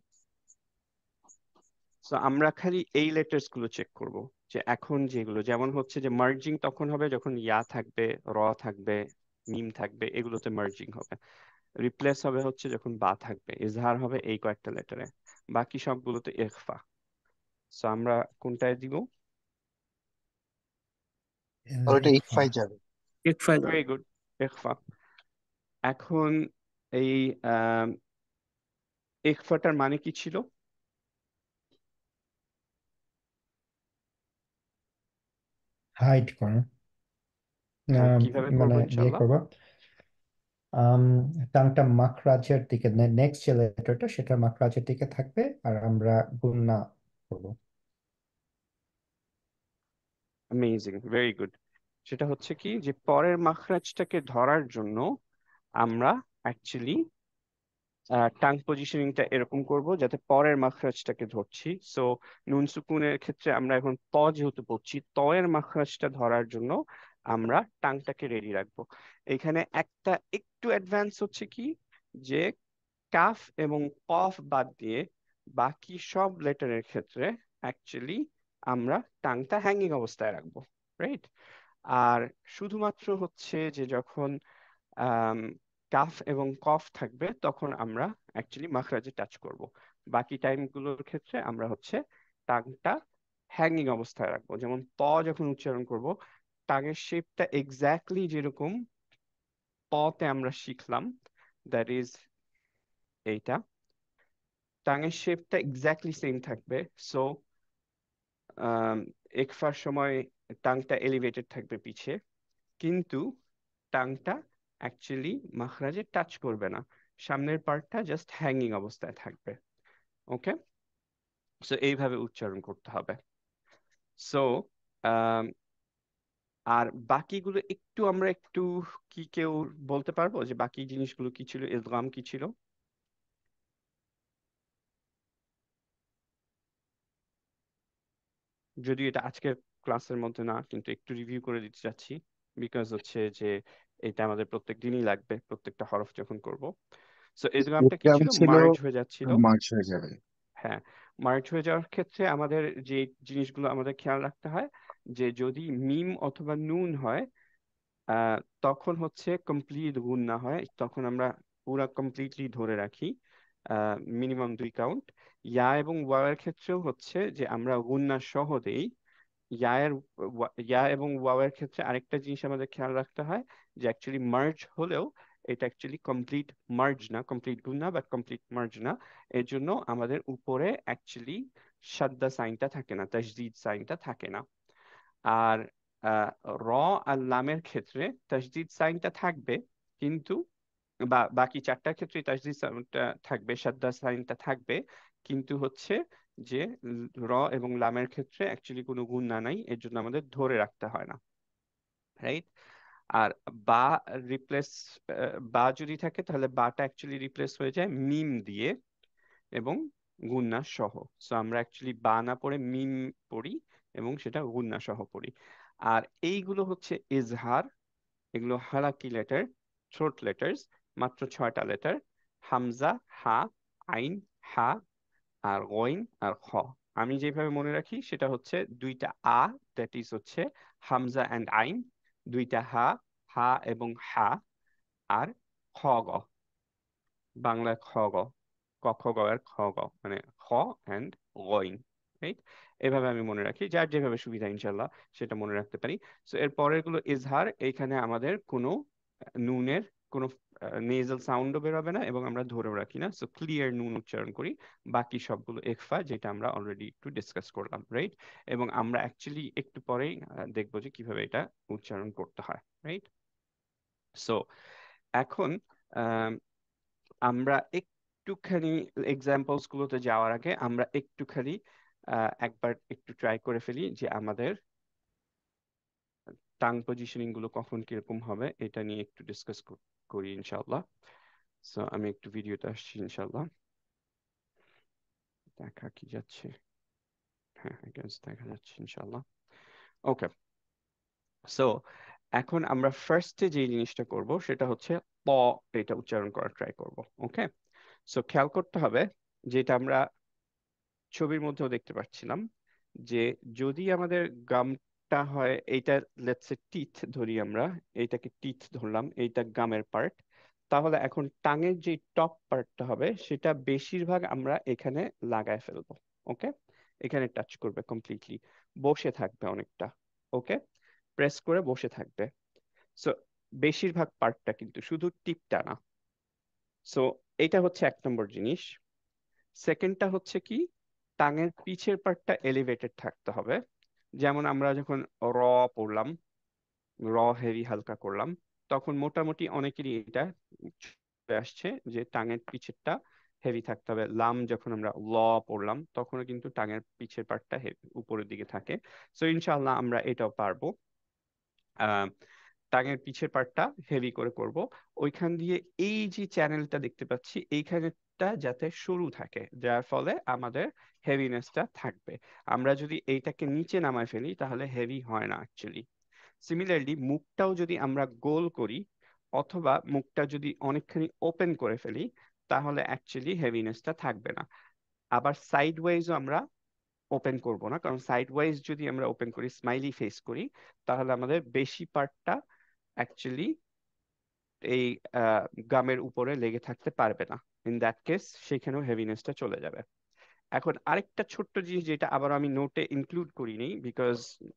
তো আমরা খালি এই লেটার্স গুলো চেক করব, যে এখন যেগুলো যেমন হচ্ছে যে মার্জিং তখন হবে যখন ইয়া থাকবে, র থাকবে, মিম থাকবে, এগুলোতে মার্জিং হবে। রিপ্লেস হবে হচ্ছে যখন বা থাকবে, ইজহার হবে এই কয়েকটা লেটারে, বাকি সবগুলোতে ইখফা। সো আমরা কোনটায় দিব? তাহলে এটা ইকফা। ইকফাই যাবে। ইকফাই দাও। ভেরি গুড, ইখফা। এখন এই আহ ইখফাটার মানে কি ছিল? হাইড করো। হ্যাঁ, আম, কিভাবে মানে করবো ইয়ে ইনশাল্লাহ? করবো, আম, টাংটা মাখরাজের দিকে, নেক্সট যে লেটারটা সেটা মাখরাজের দিকে থাকবে, আর আমরা গুণনা করবো। Amazing, very good. সেটা হচ্ছে কি যে পরের মাখরাজটাকে ধরার জন্য আমরা অ্যাকচুয়ালি টাং পজিশনিংটা এরকম করব যাতে পরের মাখরাজটাকে ধরছি। সো নুন সুকুনের ক্ষেত্রে আমরা এখন ত যেহেতু পড়ছি, ত এর মাখরাজটা ধরার জন্য আমরা টাংটাকে রেডি রাখবো। এখানে একটা একটু অ্যাডভান্স হচ্ছে কি, যে কাফ এবং কফ বাদ দিয়ে বাকি সব লেটারের ক্ষেত্রে অ্যাকচুয়ালি আমরা টাংটা হ্যাঙ্গিং অবস্থায় রাখবো, রাইট? আর শুধুমাত্র হচ্ছে যে যখন আম, কাফ এবং কফ থাকবে তখন আমরা অ্যাকচুয়ালি মাখরাজে টাচ করব। বাকি টাইমগুলোর ক্ষেত্রে আমরা হচ্ছে টাংটা হ্যাঙ্গিং অবস্থায় রাখবো। যেমন ত যখন উচ্চারণ করব, টাঙের শেপটা এক্স্যাক্টলি যেরকম তে আমরা শিখলাম, দ্যাট ইজ এইটা, টাঙের শেপটা এক্স্যাক্টলি সেম থাকবে। সো একফার সময় টাংটা এলিভেটেড থাকবে পিছে, কিন্তু টাংটা অ্যাকচুয়ালি মাখরাজে টাচ করবে না, সামনের পার্টটা জাস্ট হ্যাঙ্গিং অবস্থায় থাকবে। ওকে, সো এইভাবে উচ্চারণ করতে হবে। সো আর বাকিগুলো একটু আমরা একটু কি কেউ বলতে পারবো যে বাকি জিনিসগুলো কি ছিল, ইদগাম কি ছিল? যদিও এটা আজকের ক্লাসের মধ্যে না, কিন্তু একটু রিভিউ করে দিতে চাচ্ছি, বিকজ হচ্ছে যে এটা আমাদের প্রত্যেক দিনই লাগবে প্রত্যেকটা হরফ যখন করব। সো ইদগামটা কি ইকরাম ছিল? ছিল, মার্জ হয়ে যাচ্ছিল। মার্চ হয়ে যাবে। হ্যাঁ, মার্জ হয়ে যাওয়ার ক্ষেত্রে আমাদের যে জিনিসগুলো আমাদের খেয়াল রাখতে হয়, যে যদি মিম অথবা নুন হয়, আহ, তখন হচ্ছে কমপ্লিট গুণ না হয়, তখন আমরা পুরা কমপ্লিটলি ধরে রাখি মিনিমাম 2 কাউন্ট। ইয়া এবং ওয়াওয়ের ক্ষেত্রেও হচ্ছে যে আমরা গুণনা সহ দেই। ইয়া এবং ওয়াওয়ের ক্ষেত্রে আরেকটা জিনিস আমাদের খেয়াল রাখতে হয়, যে অ্যাকচুয়ালি মার্জ হলেও এটা অ্যাকচুয়ালি কমপ্লিট মার্জ না, কমপ্লিট গুণ না, বাট কমপ্লিট মার্জ না। এর জন্য আমাদের উপরে অ্যাকচুয়ালি সাদ্দা সাইনটা থাকে না, তাজদিদ সাইনটা থাকে না। আর আহ, র আর লামের ক্ষেত্রে তাজদিদ সাইনটা থাকবে, কিন্তু বা বাকি চারটার ক্ষেত্রে তাসদিদ সাউন্ডটা থাকবে, সাদ্দা সাইনটা থাকবে, কিন্তু হচ্ছে যে র এবং লামের ক্ষেত্রে অ্যাকচুয়ালি কোনো গুণা নাই, এর জন্য আমাদের ধরে রাখতে হয় না, রাইট? আর বা রিপ্লেস, বা যদি থাকে তাহলে বাটা অ্যাকচুয়ালি রিপ্লেস হয়ে যায় মিম দিয়ে এবং গুণনা সহ। সো আমরা অ্যাকচুয়ালি বা না পড়ে মিম পড়ি এবং সেটা গুণনা সহ পড়ি। আর এইগুলো হচ্ছে ইজহার, এগুলো হালাকি লেটার, থ্রোট লেটার্স, মাত্র 6টা লেটার: হামজা, হা, আইন, হা, আর গইন আর খ। আমি যেভাবে মনে রাখি সেটা হচ্ছে দুইটা আ, দ্যাট ইজ হচ্ছে হামজা অ্যান্ড আইন, দুইটা হা, হা এবং হা, আর খ গ, বাংলা খ গ, ক খ গ এর খ গ, মানে খ অ্যান্ড গইন, রাইট? এভাবে আমি মনে রাখি, যার যেভাবে সুবিধা ইনশাল্লাহ সেটা মনে রাখতে পারি। সো এর পরের গুলো ইজহার, এইখানে আমাদের কোনো নুনের কোনো নেজাল সাউন্ডও বেরোবে না এবং আমরা ধরেও রাখি না, সো ক্লিয়ার নুন উচ্চারণ করি। বাকি সবগুলো ইখফা, যেটা আমরা অলরেডি একটু ডিসকাস করলাম, রাইট? এবং আমরা অ্যাকচুয়ালি একটু পরেই দেখবো যে কিভাবে এটা উচ্চারণ করতে হয়, রাইট? সো এখন আহ, আমরা একটুখানি এক্সাম্পলস গুলোতে যাওয়ার আগে আমরা একটুখানি একবার একটু ট্রাই করে ফেলি যে আমাদের টাং পজিশনিং গুলো কখন কিরকম হবে, এটা নিয়ে একটু ডিসকাস করি ইনশাআল্লাহ। সো আমি একটু ভিডিওতে আসছি ইনশাআল্লাহ। দেখা কি যাচ্ছে? হ্যাঁ, দেখা যাচ্ছে ইনশাআল্লাহ। ওকে, সো এখন আমরা ফার্স্টে যে জিনিসটা করব সেটা হচ্ছে প, এটা উচ্চারণ করার ট্রাই করব। ওকে, সো খেয়াল করতে হবে, যেটা আমরা ছবির মধ্যেও দেখতে পাচ্ছিলাম, যে যদি আমাদের গামটা হয় এইটা, লেটস সে টিথ ধরি আমরা, এইটাকে টিথ ধরলাম, এইটা গামের পার্ট, তাহলে এখন টাঙের যে টপ পার্টটা হবে সেটা বেশিরভাগ আমরা এখানে লাগায় ফেলবো। ওকে, এখানে টাচ করবে কমপ্লিটলি, বসে থাকবে অনেকটা। ওকে, প্রেস করে বসে থাকবে। সো বেশিরভাগ পার্টটা, কিন্তু শুধু টিপটা না। সো এটা হচ্ছে 1 নম্বর জিনিস। সেকেন্ডটা হচ্ছে কি, টাঙের পিছের পার্টটা এলিভেটেড থাকতে হবে। যেমন আমরা যখন র পড়লাম, র হেভি হালকা করলাম, তখন মোটামুটি অনেকেরই এটা চলে আসছে যে টাঙের পিছেরটা হেভি থাকতে হবে। লাম যখন আমরা ল পড়লাম তখনও কিন্তু টাঙের পিছের পার্টটা উপরের দিকে থাকে। সো ইনশাআল্লাহ আমরা এটাও পারবো। আহ টাঙের পিছের পার্টটা হেভি করে করব। ওইখান দিয়ে এই যে চ্যানেলটা দেখতে পাচ্ছি, এইখানেটা যাতে সরু থাকে, যার ফলে আমাদের হেভিনেসটা থাকবে। আমরা যদি এইটাকে নিচে নামায় ফেলি তাহলে হেভি হয় না অ্যাকচুয়ালি। সিমিলারলি মুখটাও যদি আমরা গোল করি অথবা মুখটা যদি অনেকখানি ওপেন করে ফেলি তাহলে অ্যাকচুয়ালি হেভিনেসটা থাকবে না। আবার সাইড ওয়াইজও আমরা ওপেন করব না, কারণ সাইড ওয়াইজ যদি আমরা ওপেন করি, স্মাইলি ফেস করি, তাহলে আমাদের বেশি পার্টটা অ্যাকচুয়ালি এই গামের উপরে লেগে থাকতে পারবে না। ইন দ্যাট কেস সেখানেও হেভিনেসটা চলে যাবে। এখন আরেকটা ছোট্ট জিনিস যেটা আবার আমি নোটে ইনক্লুড করিনি, বিকজ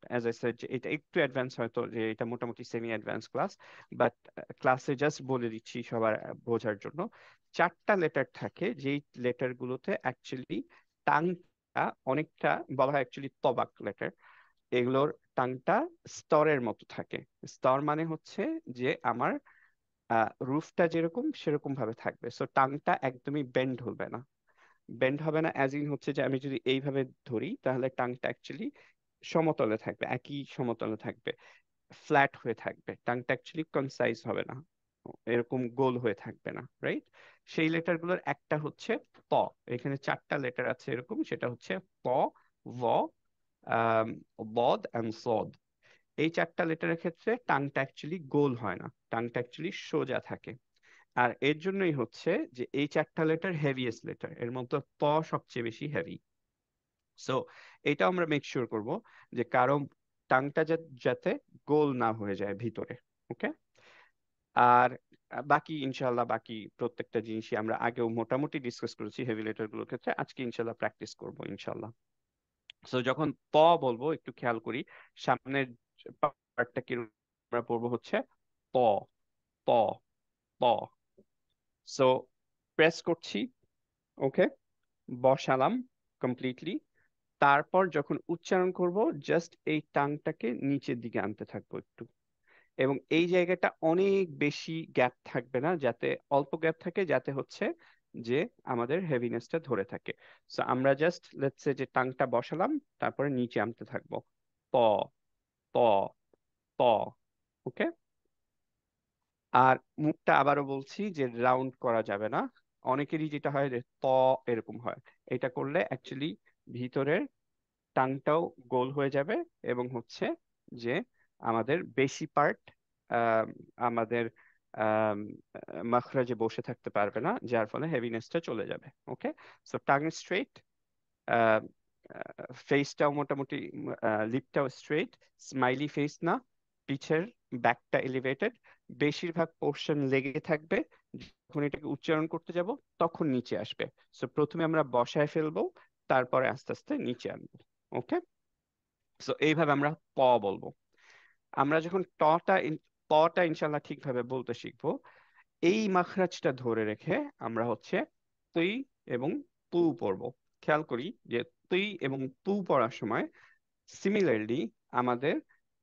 অ্যাজ আই সেড এটা একটু অ্যাডভান্স, হয়তো যে এটা মোটামুটি সেমি অ্যাডভান্স ক্লাস, বাট ক্লাসে জাস্ট বলে দিচ্ছি সবার বোঝার জন্য। 4টা লেটার থাকে, যেই লেটার গুলোতে অ্যাকচুয়ালি টাংটা অনেকটা বলা হয় অ্যাকচুয়ালি তবাক লেটার। এগুলোর টাংটা স্তরের মতো থাকে। স্তর মানে হচ্ছে যে আমার রুফটা যেরকম সেরকম ভাবে থাকবে, সো টাংটা একদমই বেন্ড হবে না। বেন্ড হবে না অ্যাজ ইন হচ্ছে যে আমি যদি এইভাবে ধরি তাহলে টাংটা অ্যাকচুয়ালি সমতলে থাকবে, একই সমতলে থাকবে, ফ্ল্যাট হয়ে থাকবে। টাংটা অ্যাকচুয়ালি কনসাইজ হবে না, এরকম গোল হয়ে থাকবে না, রাইট? সেই লেটার গুলোর একটা হচ্ছে ত। এখানে 4টা লেটার আছে এরকম, সেটা হচ্ছে ত, ভ, আম, বদ এন্ড সদ। এই 4টা লেটারের ক্ষেত্রে টাংটা অ্যাকচুয়ালি গোল হয় না, টাংটা অ্যাকচুয়ালি সোজা থাকে। আর এর জন্যই হচ্ছে যে এই 4টা লেটার হেভিয়েস্ট লেটার, এর মধ্যে ত সবচেয়ে বেশি হেভি। সো এটা আমরা মেক শিওর করব যে কারো টাংটা যাতে গোল না হয়ে যায় ভিতরে। ওকে, আর বাকি ইনশাল্লাহ বাকি প্রত্যেকটা জিনিসই আমরা আগেও মোটামুটি ডিসকাস করেছি হেভি লেটার গুলোর ক্ষেত্রে, আজকে ইনশাল্লাহ প্র্যাকটিস করব ইনশাল্লাহ। সো যখন ত বলবো একটু খেয়াল করি, সামনের পার্টটা কি আমরা পড়বো হচ্ছে ত, ত, ত। সো প্রেস করছি, ওকে, বসালাম কমপ্লিটলি। তারপর যখন উচ্চারণ করব জাস্ট এই টাংটাকে নিচের দিকে আনতে থাকবো একটু, এবং এই জায়গাটা অনেক বেশি গ্যাপ থাকবে না, যাতে অল্প গ্যাপ থাকে, যাতে হচ্ছে যে আমাদের হেভিনেসটা ধরে থাকে। সো আমরা জাস্ট লেটস সে যে টাংটা বসালাম, তারপরে নিচে আনতে থাকবো। প প প। ওকে। আর মুখটা আবারও বলছি যে রাউন্ড করা যাবে না। অনেকেরই যেটা হয় যে ত এরকম হয়, এটা করলে অ্যাকচুয়ালি ভিতরের টাংটাও গোল হয়ে যাবে, এবং হচ্ছে যে আমাদের বেশি পার্ট আমাদের মাখরাজে বসে থাকতে পারবে না, যার ফলে হেভিনেসটা চলে যাবে। ওকে। সো টাং স্ট্রেট, ফেসটাও মোটামুটি, লিপটাও স্ট্রেট, স্মাইলি ফেস না, পিছের ব্যাকটা এলিভেটেড, বেশিরভাগ পোর্শন লেগে থাকবে। যখন এটাকে উচ্চারণ করতে যাব তখন নিচে আসবে। সো প্রথমে আমরা বসায় ফেলবো, তারপরে আস্তে আস্তে নিচে আনবো। ওকে। সো এইভাবে আমরা প বলবো। আমরা যখন পটা ইনশাল্লাহ ঠিকভাবে বলতে শিখবো, এই মাখরাজটা ধরে রেখে আমরা হচ্ছে তুই এবং পু পড়বো। খেয়াল করি যে তুই এবং পু পড়ার সময় সিমিলারলি আমাদের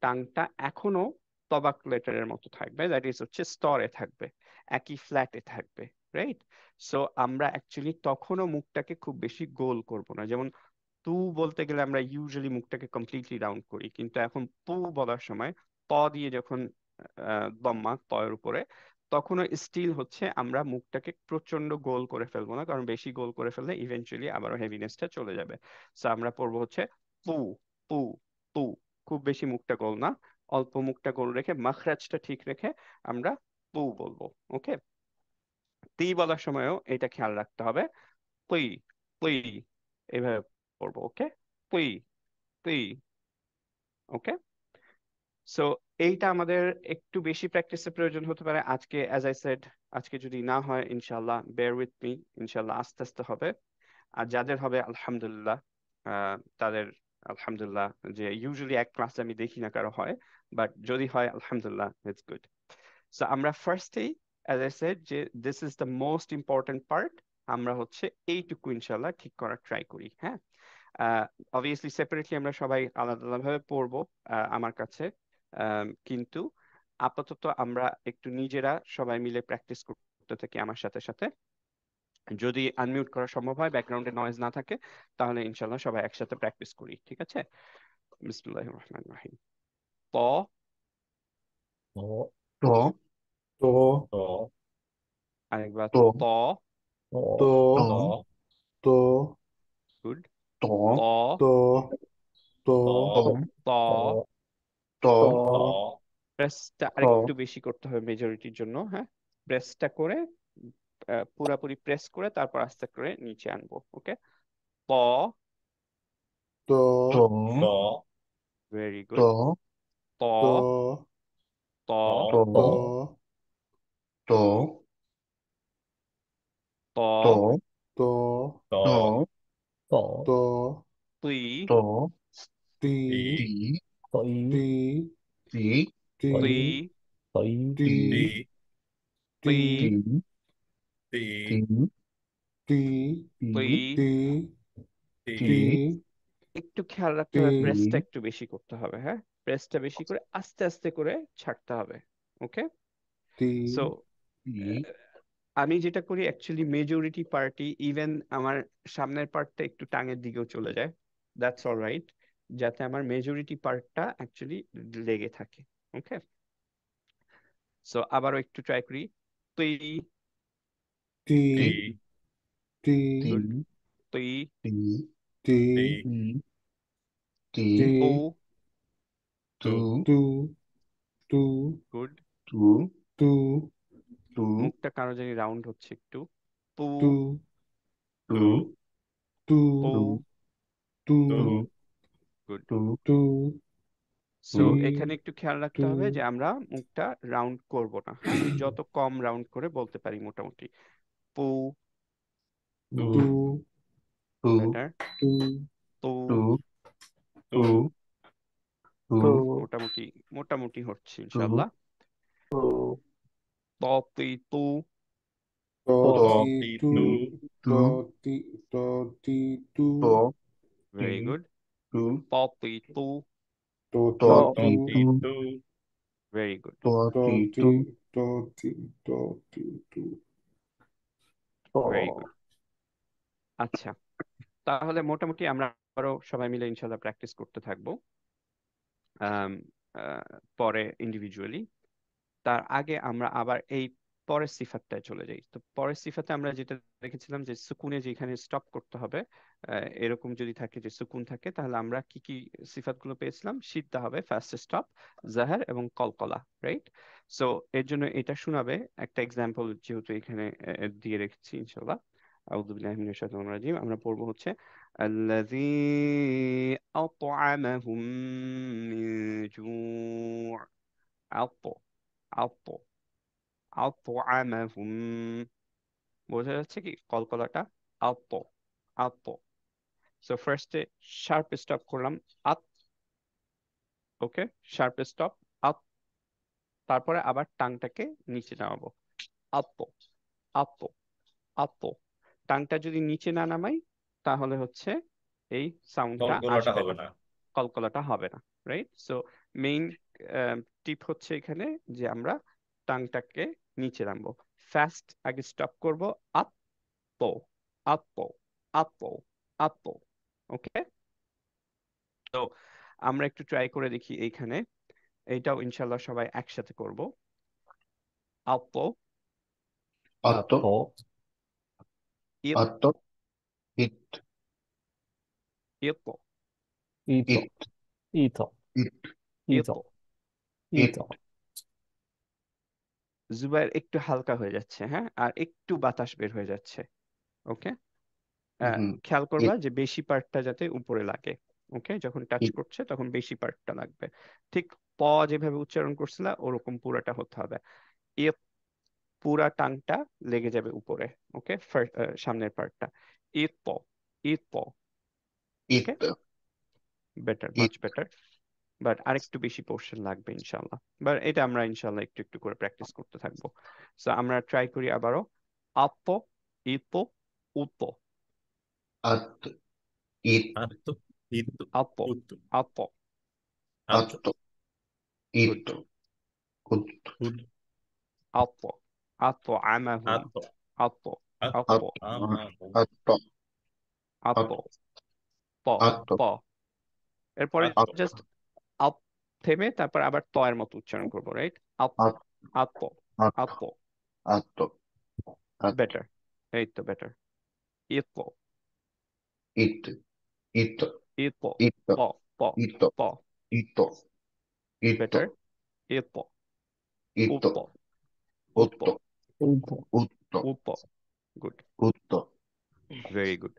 টাংটা এখনো তবাক লেটারের মতো থাকবে, দ্যাট ইজ হচ্ছে স্তরে থাকবে, একই ফ্ল্যাটে থাকবে। রাইট। সো আমরা অ্যাকচুয়ালি তখনও মুখটাকে খুব বেশি গোল করব না। যেমন তু বলতে গেলে আমরা ইউজুয়ালি মুখটাকে কমপ্লিটলি রাউন্ড করি, কিন্তু এখন পু বলার সময় প দিয়ে যখন দম্মা পয়ের উপরে, তখনও স্টিল হচ্ছে আমরা মুখটাকে প্রচন্ড গোল করে ফেলবো না, কারণ বেশি গোল করে ফেললে ইভেন্চুয়ালি আবারও হেভিনেসটা চলে যাবে। সো আমরা পড়বো হচ্ছে পু পু পু। খুব বেশি মুখটা গোল না, অল্প মুখটা গোল রেখে মাখরাজটা ঠিক রেখে আমরা পু বলবো। ওকে। তি বলার সময়ও এটা খেয়াল রাখতে হবে। পুই পুই, এভাবে পড়বো। ওকে। পুই পুই। ওকে। সো এইটা আমাদের একটু বেশি প্র্যাকটিসের প্রয়োজন হতে পারে আজকে, অ্যাজ আই সেড। আজকে যদি না হয় ইনশাল্লাহ বেয়ার উইথ মি, ইনশাল্লাহ আস্তে আস্তে হবে। আর যাদের হবে আলহামদুলিল্লাহ, তাদের আলহামদুলিল্লাহ, যে ইউজুয়ালি এক ক্লাসে আমি দেখি না কারো হয়, বাট যদি হয় আলহামদুলিল্লাহ, ইটস গুড। সো আমরা ফার্স্টেই, অ্যাজ আই সেড, যে this is the most important part, আমরা হচ্ছে এইটুকু ইনশাল্লাহ ঠিক করার ট্রাই করি। হ্যাঁ। অবভিয়াসলি সেপারেটলি আমরা সবাই আলাদা আলাদাভাবে পড়বো আমার কাছে, কিন্তু আপাতত আমরা একটু নিজেরা সবাই মিলে প্র্যাকটিস করতে থাকি আমার সাথে সাথে। যদি আনমিউট করা সম্ভব হয়, ব্যাকগ্রাউন্ডে নয়েজ না থাকে, তাহলে ইনশাল্লাহ সবাই একসাথে প্র্যাকটিস করি। ঠিক আছে। বিসমিল্লাহির রহমানির রহিম। ত ত ট তো ত আরেকবার ট ত। ত তো ট ত তো গুড। ট ত তো তো ত ট ত। ট তো ত প্রেসটা ট আরেকটু বেশি করতে হবে মেজরিটির জন্য। হ্যাঁ। প্রেসটা করে, পুরাপুরি প্রেস করে তারপর আস্তে করে নিচে আনবো। ওকে। প। তো ট ত ভেরি ট গুড। ত তো ত ত ট তো ট ত ট তো ত ট ত তো তুই ট তি তি তি তই তি তি তি তুই তই তি তি তি তি তুই তি তি তি তি তি তুই। তি তি তি তি একটু খেয়াল রাখতে তি হবে, তি প্রেসটা একটু বেশি করতে হবে। হ্যাঁ। প্রেসটা বেশি করে আস্তে আস্তে করে ছাড়তে হবে। ওকে। তি সো তি আমি যেটা করি অ্যাকচুয়ালি মেজরিটি পার্টি, ইভেন আমার সামনের পার্টটা একটু টাঙের দিকেও চলে যায়, দ্যাটস অল রাইট, যাতে আমার মেজরিটি পার্টটা অ্যাকচুয়ালি লেগে থাকে। ওকে। সো আবারও একটু ট্রাই করি। তুই। তি তি তি তি গুড। তুই। তি তি তি তি তি তি পু। তু তু টু টু গুড। তু টু তু মুখটা কারো জানি রাউন্ড হচ্ছে একটু। পু টু তু তু টু পু। তু টু তু তু গুড। তু টু সো তু থ্রি এখানে একটু খেয়াল রাখতে টু হবে যে আমরা মুখটা রাউন্ড করব না। হ্যাঁ। যত কম রাউন্ড করে বলতে পারি মোটামুটি। পু। তু টু তু বেটার। টু তু। তু তু তু তু তো মোটামুটি মোটামুটি হচ্ছে তু ইনশাল্লাহ। তো ত তুই তু। তো ত তি তি টু তু তু তো তি তো তি টু ত তি ভেরি গুড। তু ত তুই তু। তো ত তি ত টু তি তি তু তু very good. Toti, Toti, Toti, Toti. Very good. আচ্ছা, তাহলে মোটামুটি আমরা আরো সবাই মিলে ইনশাল্লাহ প্র্যাকটিস করতে থাকবো আম, পরে ইন্ডিভিজুয়ালি। তার আগে আমরা আবার এই পরের সিফাতটায় চলে যাই। তো পরের সিফাতে আমরা যেটা দেখেছিলাম যে সুকুনে যেখানে স্টপ করতে হবে, এরকম যদি থাকে যে সুকুন থাকে, তাহলে আমরা কি কি সিফাতগুলো পেয়েছিলাম? সিদ্ধা হবে, ফার্স্ট স্টপ, জাহার এবং কলকলা, রাইট? সো এর জন্য এটা শোনাবে একটা এক্সাম্পল, যেহেতু এখানে দিয়ে রেখেছি ইনশাল্লাহ। আউযু বিল্লাহি মিনাশ শাইতানির রাজিম। আমরা পড়বো হচ্ছে আল্লাযী আত'আমাহুম মিন জু'। আত আত আত'আমাহুম, বোঝা যাচ্ছে কি কলকলাটা? আত আত। সো ফার্স্টে শার্প স্টপ করলাম, আত। ওকে, শার্প স্টপ, আত। তারপরে আবার টাংটাকে নিচে নামাবো, আত আত আত। টাংটা যদি নিচে না নামাই, তাহলে হচ্ছে এই সাউন্ডটা কলকলাটা আসবে হবে না, না। কলকলাটা হবে না, রাইট? সো মেইন টিপ হচ্ছে এখানে যে আমরা টাংটাকে নিচে নামবো। ফার্স্ট আগে স্টপ করব, আত্তো আত্তো আত্তো আত্তো। ওকে, তো আমরা একটু ট্রাই করে দেখি এইখানে। এইটাও ইনশাল্লাহ সবাই একসাথে করব। আত্তো, Atto, it atto, it, ইত্তো Ito, it, ito, it, ইত্তো। ito, it. ito. Jubair একটু হালকা হয়ে যাচ্ছে, হ্যাঁ, আর একটু বাতাস বের হয়ে যাচ্ছে। ওকে, Mhm. খেয়াল করবা It, যে বেশি পার্টটা যাতে উপরে লাগে। ওকে, যখন টাচ it, করছে তখন বেশি পার্টটা লাগবে। ঠিক প যেভাবে উচ্চারণ করছিলা ওরকম পুরাটা হতে হবে। এ পুরা টাংটা লেগে যাবে উপরে। ওকে, সামনের পার্টটা। ঈদ প, ঈদ প। ওকে, it, better, it. Much better. But আরেকটু বেশি পোর্শন লাগবে ইনশাল্লাহ। বাট এটা আমরা ইনশাল্লাহ একটু একটু করে প্র্যাকটিস করতে থাকবো। সো আমরা ট্রাই করি আবারও। আপ, ঈদ, উপ, At, it, আত্ম ইত্তু আপ, উত্তু আপ। আত্ম atto, গুড। it, ut, উদ আপ, আপ আমাহুম, আত্ম আপ, আপ, at, আমাহুম atto, আপ, at, প, atto, প। এরপরে আত্ম atto, জাস্ট আপ থেমে তারপর আবার ত এর মতো উচ্চারণ করবো, right? Up, at, up, up. atto, atto, at, better, এই তো better. It, it, it, it, it, প, প, it, প। it, it, better, it, it, উপ, উপ, utto, Ito. utto, উপ। Good, utto. Very good.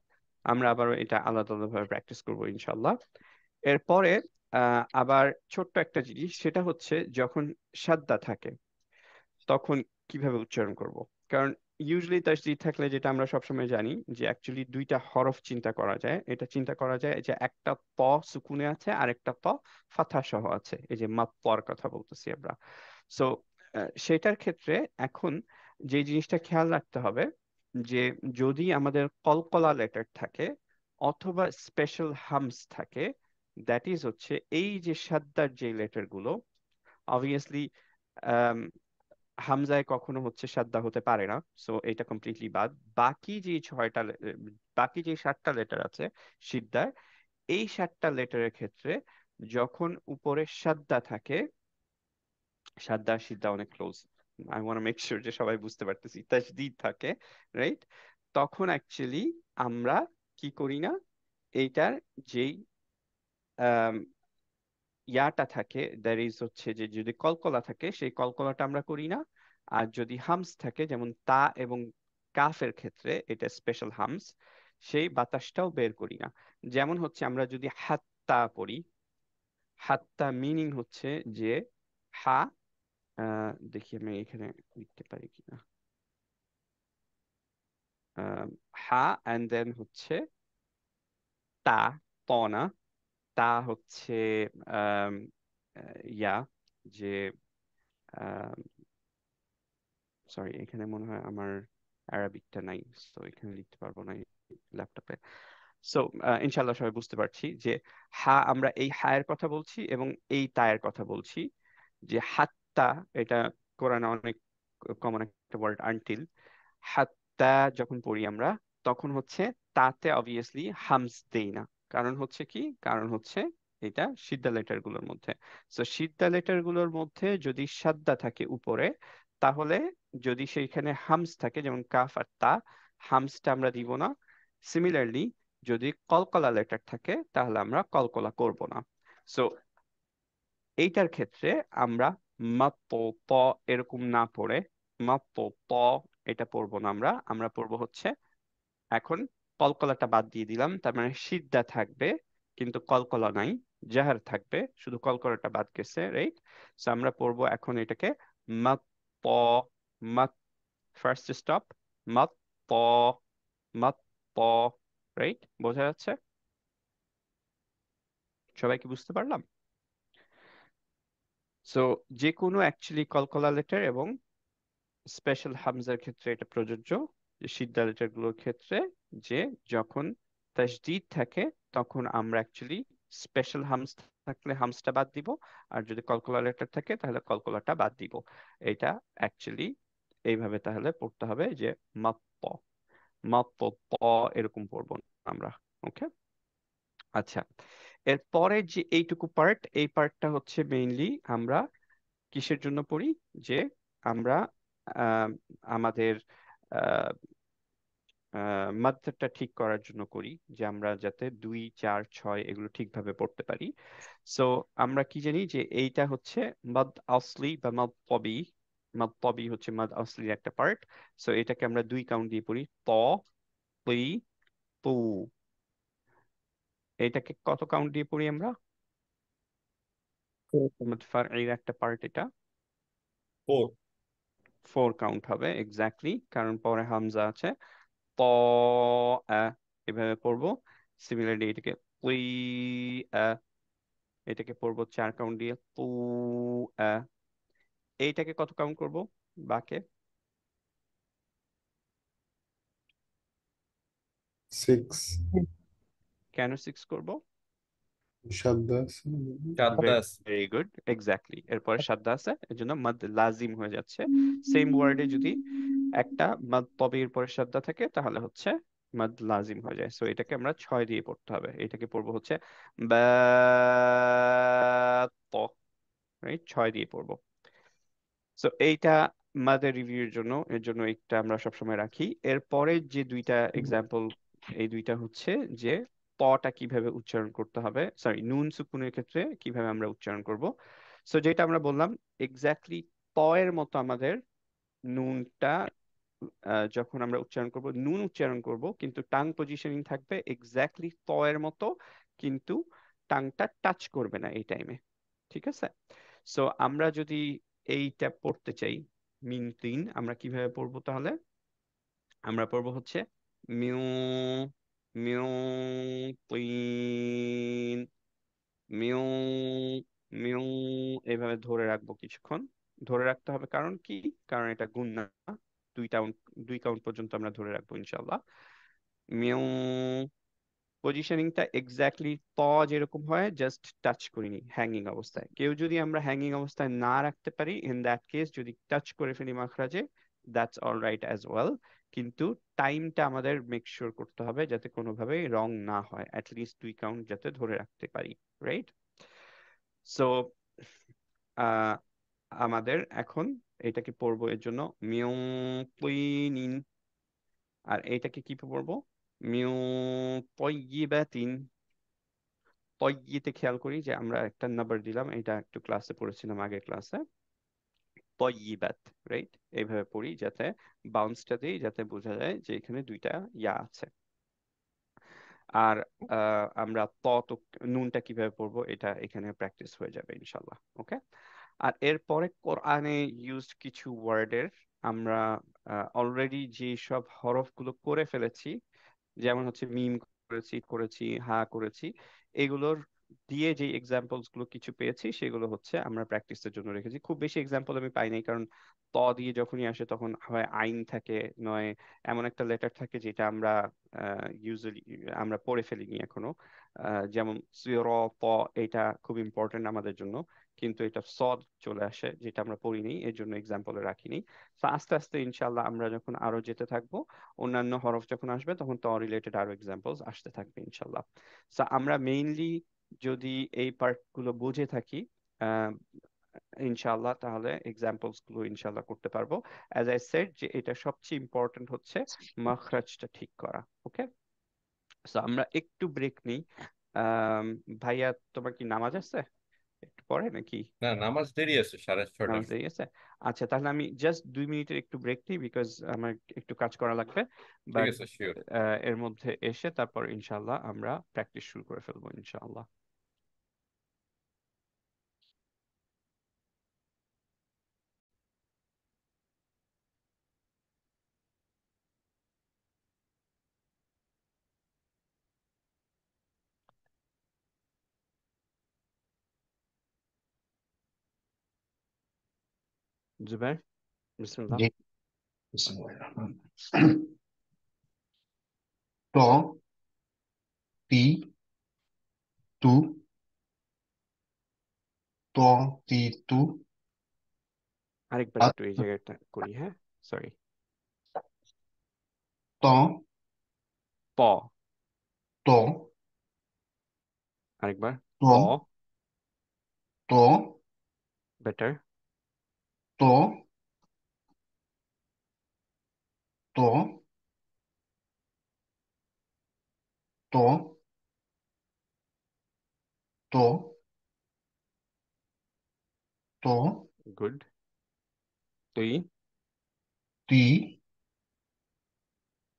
আমরা আবার এটা আলাদা আলাদাভাবে প্র্যাকটিস করবো ইনশাল্লাহ। এরপরে আবার ছোট্ট একটা জিনিস, সেটা হচ্ছে যখন সাদ্দা থাকে তখন কিভাবে উচ্চারণ করব। কারণ ইউজুয়ালি তাসদিদ থাকলে যেটা আমরা সবসময় জানি যে অ্যাকচুয়ালি দুইটা হরফ চিন্তা করা যায়। এটা চিন্তা করা যায় যে একটা প সুকুনে আছে আর একটা প ফাথা সহ আছে, এই যে মাপ্পর কথা বলতেছি আমরা। সো সেটার ক্ষেত্রে এখন যে জিনিসটা খেয়াল রাখতে হবে যে যদি আমাদের কলকলা লেটার থাকে অথবা স্পেশাল হামস থাকে, দ্যাট ইজ হচ্ছে এই যে সাদ্দার যে লেটার গুলো, অবভিয়াসলি হামজায় কখনো হচ্ছে সাদ্দা হতে পারে না, সো এটা কমপ্লিটলি বাদ। বাকি যে ছয়টা বাকি যে 7টা লেটার আছে সিদ্ধার, এই 7টা লেটারের ক্ষেত্রে যখন উপরে সাদ্দা থাকে, সাদ্দা আর সিদ্ধা অনেক close, I want make sure যে সবাই বুঝতে পারতেছি, তাসদিদ থাকে, রাইট? তখন অ্যাকচুয়ালি আমরা কি করি না, এইটার যেই ইয়াটা থাকে, দ্যাট ইজ হচ্ছে যে যদি কলকলা থাকে সেই কলকলাটা আমরা করি না। আর যদি হামস থাকে, যেমন তা এবং কাফের ক্ষেত্রে এটা স্পেশাল হামস, সেই বাতাসটাও বের করি না। যেমন হচ্ছে আমরা যদি হাত্তা পড়ি, হাত্তা মিনিং হচ্ছে যে হা, দেখি আমি এখানে লিখতে পারি কিনা, হা অ্যান্ড দেন হচ্ছে তা, ত না, তা হচ্ছে আম, ইয়া, যে সরি এখানে মনে হয় আমার আরবিকটা নাই, তো এখানে লিখতে পারবো না ল্যাপটপে। সো ইনশাল্লাহ সবাই বুঝতে পারছি যে হা, আমরা এই হায়ের কথা বলছি এবং এই তায়ের কথা বলছি, যে হাত্তা, এটা কোরআনে অনেক কমন একটা ওয়ার্ড, আনটিল। হাত্তা যখন পড়ি আমরা, তখন হচ্ছে তাতে অবভিয়াসলি হামস দেই না। কারণ হচ্ছে কি, কারণ হচ্ছে এটা সিদ্ধা লেটার গুলোর মধ্যে। তো সিদ্ধা লেটার গুলোর মধ্যে যদি সাদ্দা থাকে উপরে, তাহলে যদি সেইখানে হামস থাকে, যেমন কাফ আর তা, হামসটা আমরা দিব না। সিমিলারলি যদি কলকলা লেটার থাকে, তাহলে আমরা কলকলা করব না। সো এইটার ক্ষেত্রে আমরা মাত্ত প এরকম না পড়ে, মাত্ত প এটা পড়বো না, আমরা আমরা পড়বো হচ্ছে, এখন কলকলাটা বাদ দিয়ে দিলাম, তার মানে সিদ্ধা থাকবে কিন্তু কলকলা নাই, জাহার থাকবে, শুধু কলকলাটা বাদ গেছে, রাইট? সো আমরা পড়বো এখন এটাকে মাত প, মাত, ফার্স্ট স্টপ, মাত প, মাত প, রাইট? বোঝা যাচ্ছে? সবাই কি বুঝতে পারলাম? সো যে কোনো অ্যাকচুয়ালি কলকলা লেটার এবং স্পেশাল হামজার ক্ষেত্রে এটা প্রযোজ্য, যে সিদ্ধা লেটার গুলোর ক্ষেত্রে, যে যখন তাসদিদ থাকে তখন আমরা অ্যাকচুয়ালি স্পেশাল হামস থাকলে হামসটা বাদ দিব, আর যদি কলকলা লেটার থাকে তাহলে কলকলাটা বাদ দিব। এটা অ্যাকচুয়ালি এইভাবে তাহলে পড়তে হবে যে মাপ্প, মাপ্প প, এরকম পড়বো আমরা। ওকে, আচ্ছা। এরপরে যে এইটুকু পার্ট, এই পার্টটা হচ্ছে মেইনলি আমরা কিসের জন্য পড়ি, যে আমরা আহ, আমাদের মাত্রাটা ঠিক করার জন্য করি, যে আমরা যাতে 2, 4, 6 এগুলো ঠিকভাবে পড়তে পারি। সো আমরা কি জানি যে এইটা হচ্ছে মাদ আসলি বা মাদ তবি। মাদ তবি হচ্ছে মাদ আসলির একটা পার্ট। সো এটাকে আমরা 2 কাউন্ট দিয়ে পড়ি, ত, তি, তু। এটাকে কত কাউন্ট দিয়ে পড়ি আমরা? মাদ ফারঈর একটা পার্ট এটা, 4। 4 কাউন্ট হবে এক্স্যাক্টলি, কারণ পরে হামজা আছে। ত, আ, এভাবে পড়বো। সিমিলারলি এটাকে উই, আ, এটাকে পড়বো 4 কাউন্ট দিয়ে, পু, আ। এইটাকে কত কাউন্ট করব বাকে? 6 কেন 6 করব? সাদ্দা আছে। সাদ্দা আছে। Very good, exactly. এরপরে সাদ্দা আছে, এর জন্য মাদ লাজিম হয়ে যাচ্ছে। সেম ওয়ার্ডে যদি একটা মাদ তবের পরে সাদ্দা থাকে, তাহলে হচ্ছে মাদ লাজিম হয়ে যায়। সো এটাকে আমরা 6 দিয়ে পড়তে হবে। এটাকে পড়বো হচ্ছে বা, ত, রাইট? 6 দিয়ে পড়বো। সো এইটা মাদের রিভিউর জন্য, এর জন্য একটা আমরা সবসময় রাখি। এরপরে যে দুইটা এক্সাম্পল, এই দুইটা হচ্ছে যে পটা কিভাবে উচ্চারণ করতে হবে, সরি নুন সুকুনের ক্ষেত্রে কিভাবে আমরা উচ্চারণ করব। সো যেটা আমরা বললাম, এক্স্যাক্টলি ত এর মতো আমাদের নুনটা যখন আমরা উচ্চারণ করব, নুন উচ্চারণ করব, কিন্তু টাং পজিশনিং থাকবে এক্স্যাক্টলি ত এর মতো, কিন্তু টাংটা টাচ করবে না এই টাইমে। ঠিক আছে? সো আমরা যদি এইটা পড়তে চাই, মিন তিন, আমরা কিভাবে পড়বো তাহলে? আমরা পড়বো হচ্ছে মিউ, মিউ, তিন, মিউ, মিউ, এইভাবে ধরে রাখবো কিছুক্ষণ। ধরে রাখতে হবে কারণ কি? কারণ এটা গুণ না, 2 কাউন্ট, 2 কাউন্ট পর্যন্ত আমরা ধরে রাখবো ইনশাল্লাহ। মিউ, পজিশনিংটা এক্স্যাক্টলি ত যেরকম হয়, জাস্ট টাচ করিনি হ্যাঙ্গিং অবস্থায়। কেউ যদি আমরা হ্যাঙ্গিং অবস্থায় না রাখতে পারি, ইন দ্যাট কেস যদি টাচ করে ফেলি মাখরাজে, that's all right as well. কিন্তু টাইমটা আমাদের মেক শিওর করতে হবে যাতে কোনোভাবেই রং না হয়, অ্যাটলিস্ট 2 কাউন্ট যাতে ধরে রাখতে পারি, রাইট? সো আমাদের এখন এটাকে পড়বো, এর জন্য মিউ কুইনিন, আর এটাকে কি পড়বো? মিউ পয়িবাতিন। তয়িতে খেয়াল করি যে আমরা একটা নাম্বার দিলাম, এটা একটু ক্লাসে পড়েছিলাম আগের ক্লাসে, তয়িবাত, রাইট? এইভাবে পড়ি যাতে বাউন্সটা দিই, যাতে বোঝা যায় যে এখানে দুইটা ইয়া আছে। আর আমরা তো নুনটা কিভাবে পড়বো এটা এখানে প্র্যাকটিস হয়ে যাবে ইনশাল্লাহ। ওকে, আর এরপরে কোরআনে ইউজড কিছু ওয়ার্ডের আমরা অলরেডি যে সব হরফগুলো করে ফেলেছি, যেমন হচ্ছে মিম করেছি, হা করেছি, এগুলোর দিয়ে যে এক্সাম্পলস গুলো কিছু পেয়েছি সেগুলো হচ্ছে আমরা প্র্যাকটিসের জন্য রেখেছি। খুব বেশি এক্সাম্পল আমি পাই নাই, কারণ ত দিয়ে যখনই আসে তখন হয় আইন থাকে, নয় এমন একটা লেটার থাকে যেটা আমরা ইউজুয়ালি আমরা পড়ে ফেলিনি এখনো। যেমন সির প, এটা খুব ইম্পর্টেন্ট আমাদের জন্য, কিন্তু এটা সদ চলে আসে যেটা আমরা পড়িনি, এর জন্য এক্সাম্পলে রাখিনি। তো আস্তে আস্তে ইনশাল্লাহ আমরা যখন আরো যেতে থাকবো, অন্যান্য হরফ যখন আসবে তখন ত রিলেটেড আরো এক্সাম্পলস আসতে থাকবে ইনশাল্লাহ। তো আমরা মেইনলি যদি এই পার্ট গুলো বুঝে থাকি আহ ইনশাল্লাহ, তাহলে এক্সাম্পলস গুলো ইনশাল্লাহ করতে পারবো। অ্যাজ আই সেড যে এটা সবচেয়ে ইম্পর্টেন্ট হচ্ছে মাখরাজটা ঠিক করা। ওকে, তো আমরা একটু ব্রেক নিই। আহ ভাইয়া, তোমার কি নামাজ আছে একটু পরে নাকি? না, নামাজ দেরি আছে, 6:30টার নামাজ হয়ে গেছে? আচ্ছা, তাহলে আমি জাস্ট 2 মিনিটের একটু ব্রেক নিই, বিকজ আমার একটু কাজ করা লাগবে। ঠিক বাট আছে, শিওর। এর মধ্যে এসে তারপর ইনশাল্লাহ আমরা প্র্যাকটিস শুরু করে ফেলবো ইনশাল্লাহ। জুবাইর, বিসমিল্লাহ। জি, বিসমিল্লাহির রহমানির রহিম। ত, তি, তু, ত, তি, তু, আরেকবার আত, একটু এই জায়গাটা করি, হ্যাঁ, সরি। ত, প, ত, আরেকবার। ত, প, ত, বেটার। ত, ত, ত, ত, ত, গুড। তুই। তি,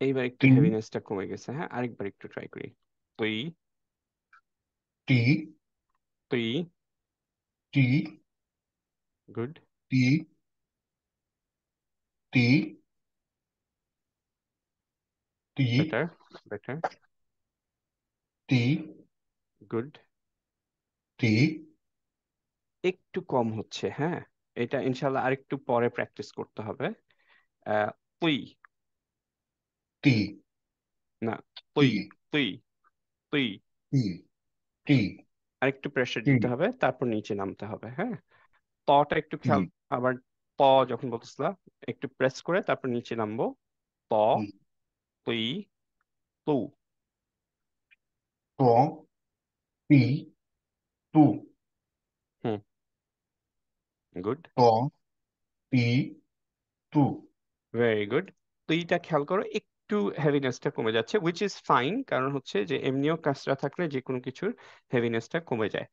এইবার একটু তি, হেভিনেসটা কমে গেছে, হ্যাঁ, আরেকবার একটু ট্রাই করি। তুই। তি, তুই। তি, গুড। তি, তি, তি, বেটার, বেটার। তি, গুড। তি, একটু কম হচ্ছে, হ্যাঁ, এটা ইনশাল্লাহ আরেকটু পরে প্র্যাকটিস করতে হবে। তুই। তি, না, তি, তুই। তুই। তুই। তি, তি, আরেকটু প্রেশার তি, দিতে হবে, তারপর নিচে নামতে হবে, হ্যাঁ। তটা একটু তি, খেয়াল। আবার ত যখন বলতেছিলাম একটু প্রেস করে তারপর নিচে নামবো। ত, হুম, তুই, তু। ত, তি, তু, হুম, গুড। ত, তি, তু। Very good. তুইটা খেয়াল করো, একটু হেভিনেসটা কমে যাচ্ছে, উইচ ইজ ফাইন, কারণ হচ্ছে যে এমনিও কাসরা থাকলে যে কোনো কিছুর হেভিনেসটা কমে যায়।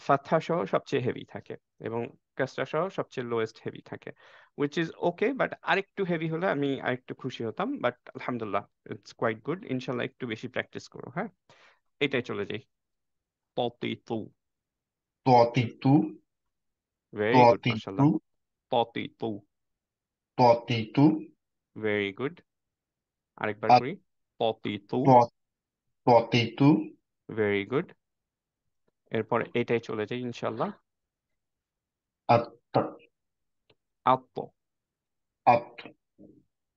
ফাতহা সহ সবচেয়ে হেভি থাকে এবং কাসরা সহ সবচেয়ে লোয়েস্ট হেভি থাকে, উইচ ইজ ওকে। বাট আরেকটু হেভি হলে আমি আরেকটু খুশি হতাম, বাট আলহামদুলিল্লাহ, ইটস কোয়াইট গুড। ইনশাল্লাহ একটু বেশি প্র্যাকটিস করো, হ্যাঁ। এটাই চলে যাই। ততি তু। ত, তি, তু, ত, ভেরি গুড, তি, তু, মাশাল্লাহ। ততি তু। ত, তি, তু, ভেরি গুড। আরেকবার আত, করি। ততি তু। ত, ত, তি, তু, ভেরি গুড। এরপর এটাই চলে যাই ইনশাল্লাহ। আত, আত্ম। আত,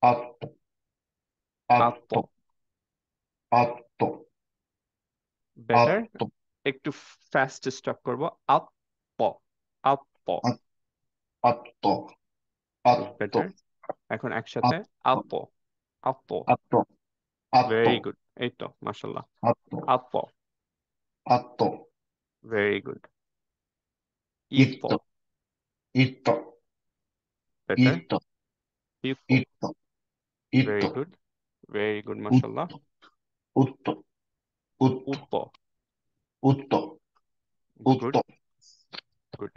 আত, আত, আত্ম। আত, বেটার। আত, একটু ফাস্ট স্টপ করব। আত্ম। আত্ম। আত, আত, আত, বেটার। এখন একসাথে। আত, আত্ম। আত্ম। আত, আত, ভেরি গুড, এই তো মাশাল্লাহ। আত, আত্ম। আত, ভেরি গুড। ইত্ত। ইত, ইত, বেটার। ইত, ইত্ত। ইত, ইত, ভেরি গুড। ভেরি গুড, উত, মাশাল্লাহ। উত, উত, উত্ত। উত, উত, গুড। গুড।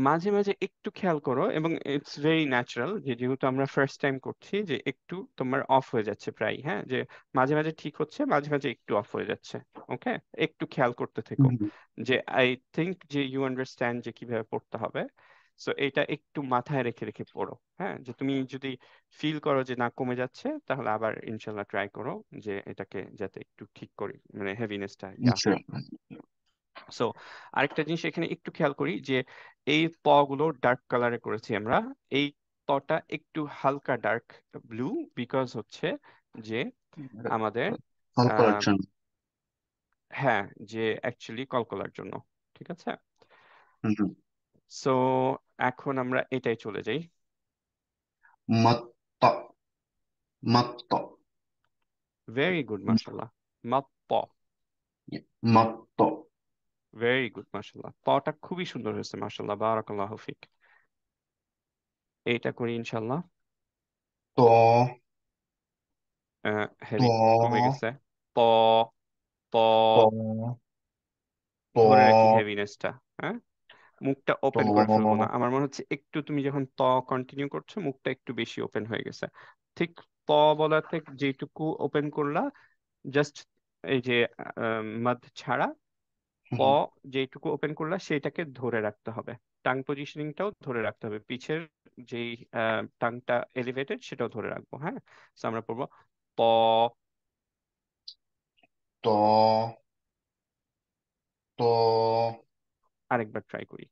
মাঝে মাঝে একটু খেয়াল করো, এবং ইটস ভেরি ন্যাচারাল যে যেহেতু আমরা ফার্স্ট টাইম করছি, যে একটু তোমার অফ হয়ে যাচ্ছে প্রায়, হ্যাঁ, যে মাঝে মাঝে ঠিক হচ্ছে, মাঝে মাঝে একটু অফ হয়ে যাচ্ছে। ওকে, একটু খেয়াল করতে থেকো, হুম, যে আই থিঙ্ক যে ইউ আন্ডারস্ট্যান্ড যে কিভাবে পড়তে হবে। সো এটা একটু মাথায় রেখে রেখে পড়ো, হ্যাঁ। যে তুমি যদি ফিল করো যে না কমে যাচ্ছে, তাহলে আবার ইনশাল্লাহ ট্রাই করো যে এটাকে যাতে একটু ঠিক করি, মানে হেভিনেসটা ইয়া হয়। ইনশাআল্লাহ। সো আরেকটা জিনিস এখানে একটু খেয়াল করি যে এই প গুলো ডার্ক কালারে করেছি আমরা। এই তটা একটু হালকা ডার্ক ব্লু, বিকজ হচ্ছে যে আমাদের কল করার আহ জন্য। হ্যাঁ, যে অ্যাকচুয়ালি কলকলার জন্য। ঠিক আছে, হুম হুম। সো এখন আমরা এটাই চলে যাই। মাত্ত মাত্ত ভেরি গুড মাশাল্লাহ। মাত্ত, মাত্ত ভেরি গুড মাশাল্লাহ। পটা খুবই সুন্দর হয়েছে মাশাল্লাহ, বারাকাল্লাহু ফিক। এইটা করি ইনশাল্লাহ। ত হেভি কমে ত গেছে। প প ত ধরে রাখি ত হেভিনেসটা। হ্যাঁ, মুখটা ওপেন করে ফেলবো না। ত আমার মনে হচ্ছে একটু তুমি যখন ত কন্টিনিউ করছো মুখটা একটু বেশি ওপেন হয়ে গেছে। ঠিক প বলাতে যেটুকু ওপেন করলা, জাস্ট এই যে মদ ছাড়া প হুম, যেটুকু ওপেন করলা সেটাকে ধরে রাখতে হবে। টাং পজিশনিংটাও ধরে রাখতে হবে, পিছের যেই টাংটা এলিভেটেড সেটাও ধরে রাখবো। হ্যাঁ, তো আমরা পড়বো প। ত ত আরেকবার ট্রাই করি,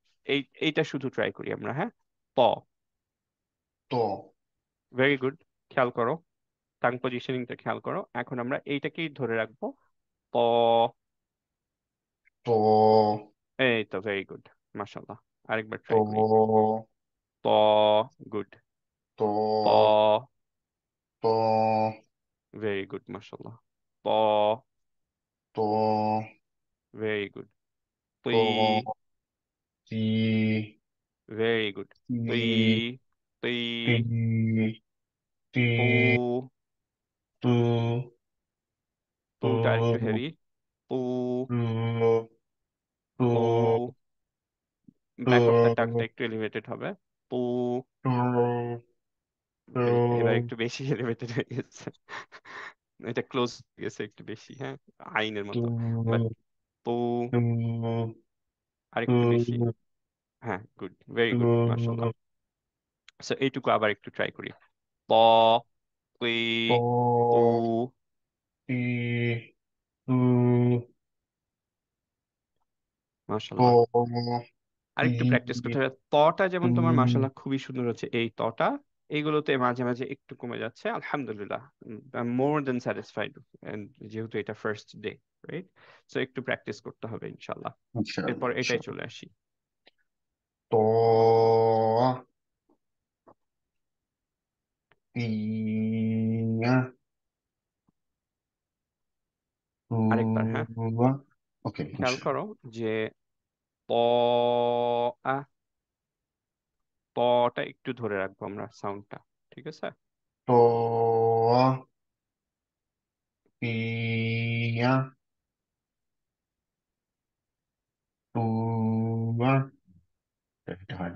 এইটা শুধু ট্রাই করি আমরা। হ্যাঁ, প। ত ভেরি গুড, খেয়াল করো টাং পজিশনিংটা খেয়াল করো। এখন আমরা এইটাকেই ধরে রাখবো, প। ত এই তো, ভেরি গুড মাশাল্লাহ। আরেকবার ত ট্রাই করি, প। গুড, ত প। ত ভেরি গুড মাশাল্লাহ, প। ত ভেরি গুড, ত তুই। তি ভেরি গুড, তুই তি তুই। তি তি পু, তু তু পুটা আরেকটু হেভি। পু তু তু পু, ব্যাক অফ দ্য টাংটা একটু এলিভেটেড হবে। পু। এবার একটু বেশি এলিভেটেড হয়ে গেছে, এটা ক্লোজ গেছে একটু বেশি। হ্যাঁ, আইনের মতো। বাট পু আরেকটু বেশি। হ্যাঁ, গুড, ভেরি গুড মাশাল্লাহ। সো এইটুকু আবার একটু ট্রাই করি, প কুই পু। মাশাল্লাহ, আরেকটু প্র্যাকটিস করতে হবে। তটা যেমন তোমার মাশাল্লাহ খুবই সুন্দর হচ্ছে, এই তটা এইগুলোতে মাঝে মাঝে একটু কমে যাচ্ছে। আলহামদুলিল্লাহ, মোর দেন স্যাটিসফাইড, যেহেতু এটা ফার্স্ট ডে, রাইট? সো একটু প্র্যাকটিস করতে হবে ইনশাল্লাহ। এরপর এটাই চলে আসি। ত তি আরেকবার, হ্যাঁ, ওকে খেয়াল করো যে প আ, পটা একটু ধরে রাখবো আমরা সাউন্ডটা। ঠিক আছে, ত তিয়া তু এটা হয়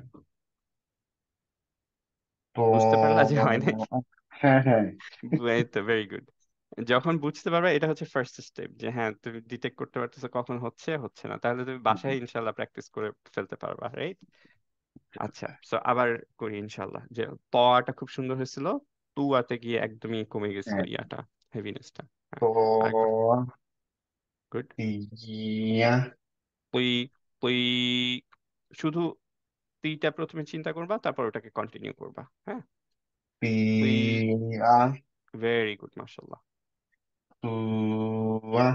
তো বুঝতে পারলা যে হয় নাই? হ্যাঁ হ্যাঁ এই তো, ভেরি গুড। যখন বুঝতে পারবে এটা হচ্ছে ফার্স্ট স্টেপ, যে হ্যাঁ তুমি ডিটেক্ট করতে পারতেছো কখন হচ্ছে হচ্ছে না, তাহলে তুমি বাসায় ইনশাল্লাহ প্র্যাকটিস করে ফেলতে পারবা, রাইট? আচ্ছা, সো আবার করি ইনশাল্লাহ। যে পটা খুব সুন্দর হয়েছিল, টু আতে গিয়ে একদমই কমে গেছিল হ্যাঁ ইয়াটা, হেভিনেসটা। হ্যাঁ, তো আরেকবার, গুড। তিয়া তুই তুই শুধু তুইটা প্রথমে চিন্তা করবা, তারপর ওটাকে কন্টিনিউ করবা। হ্যাঁ, তুই, তিয়া ভেরি গুড মাশাল্লাহ, তুয়া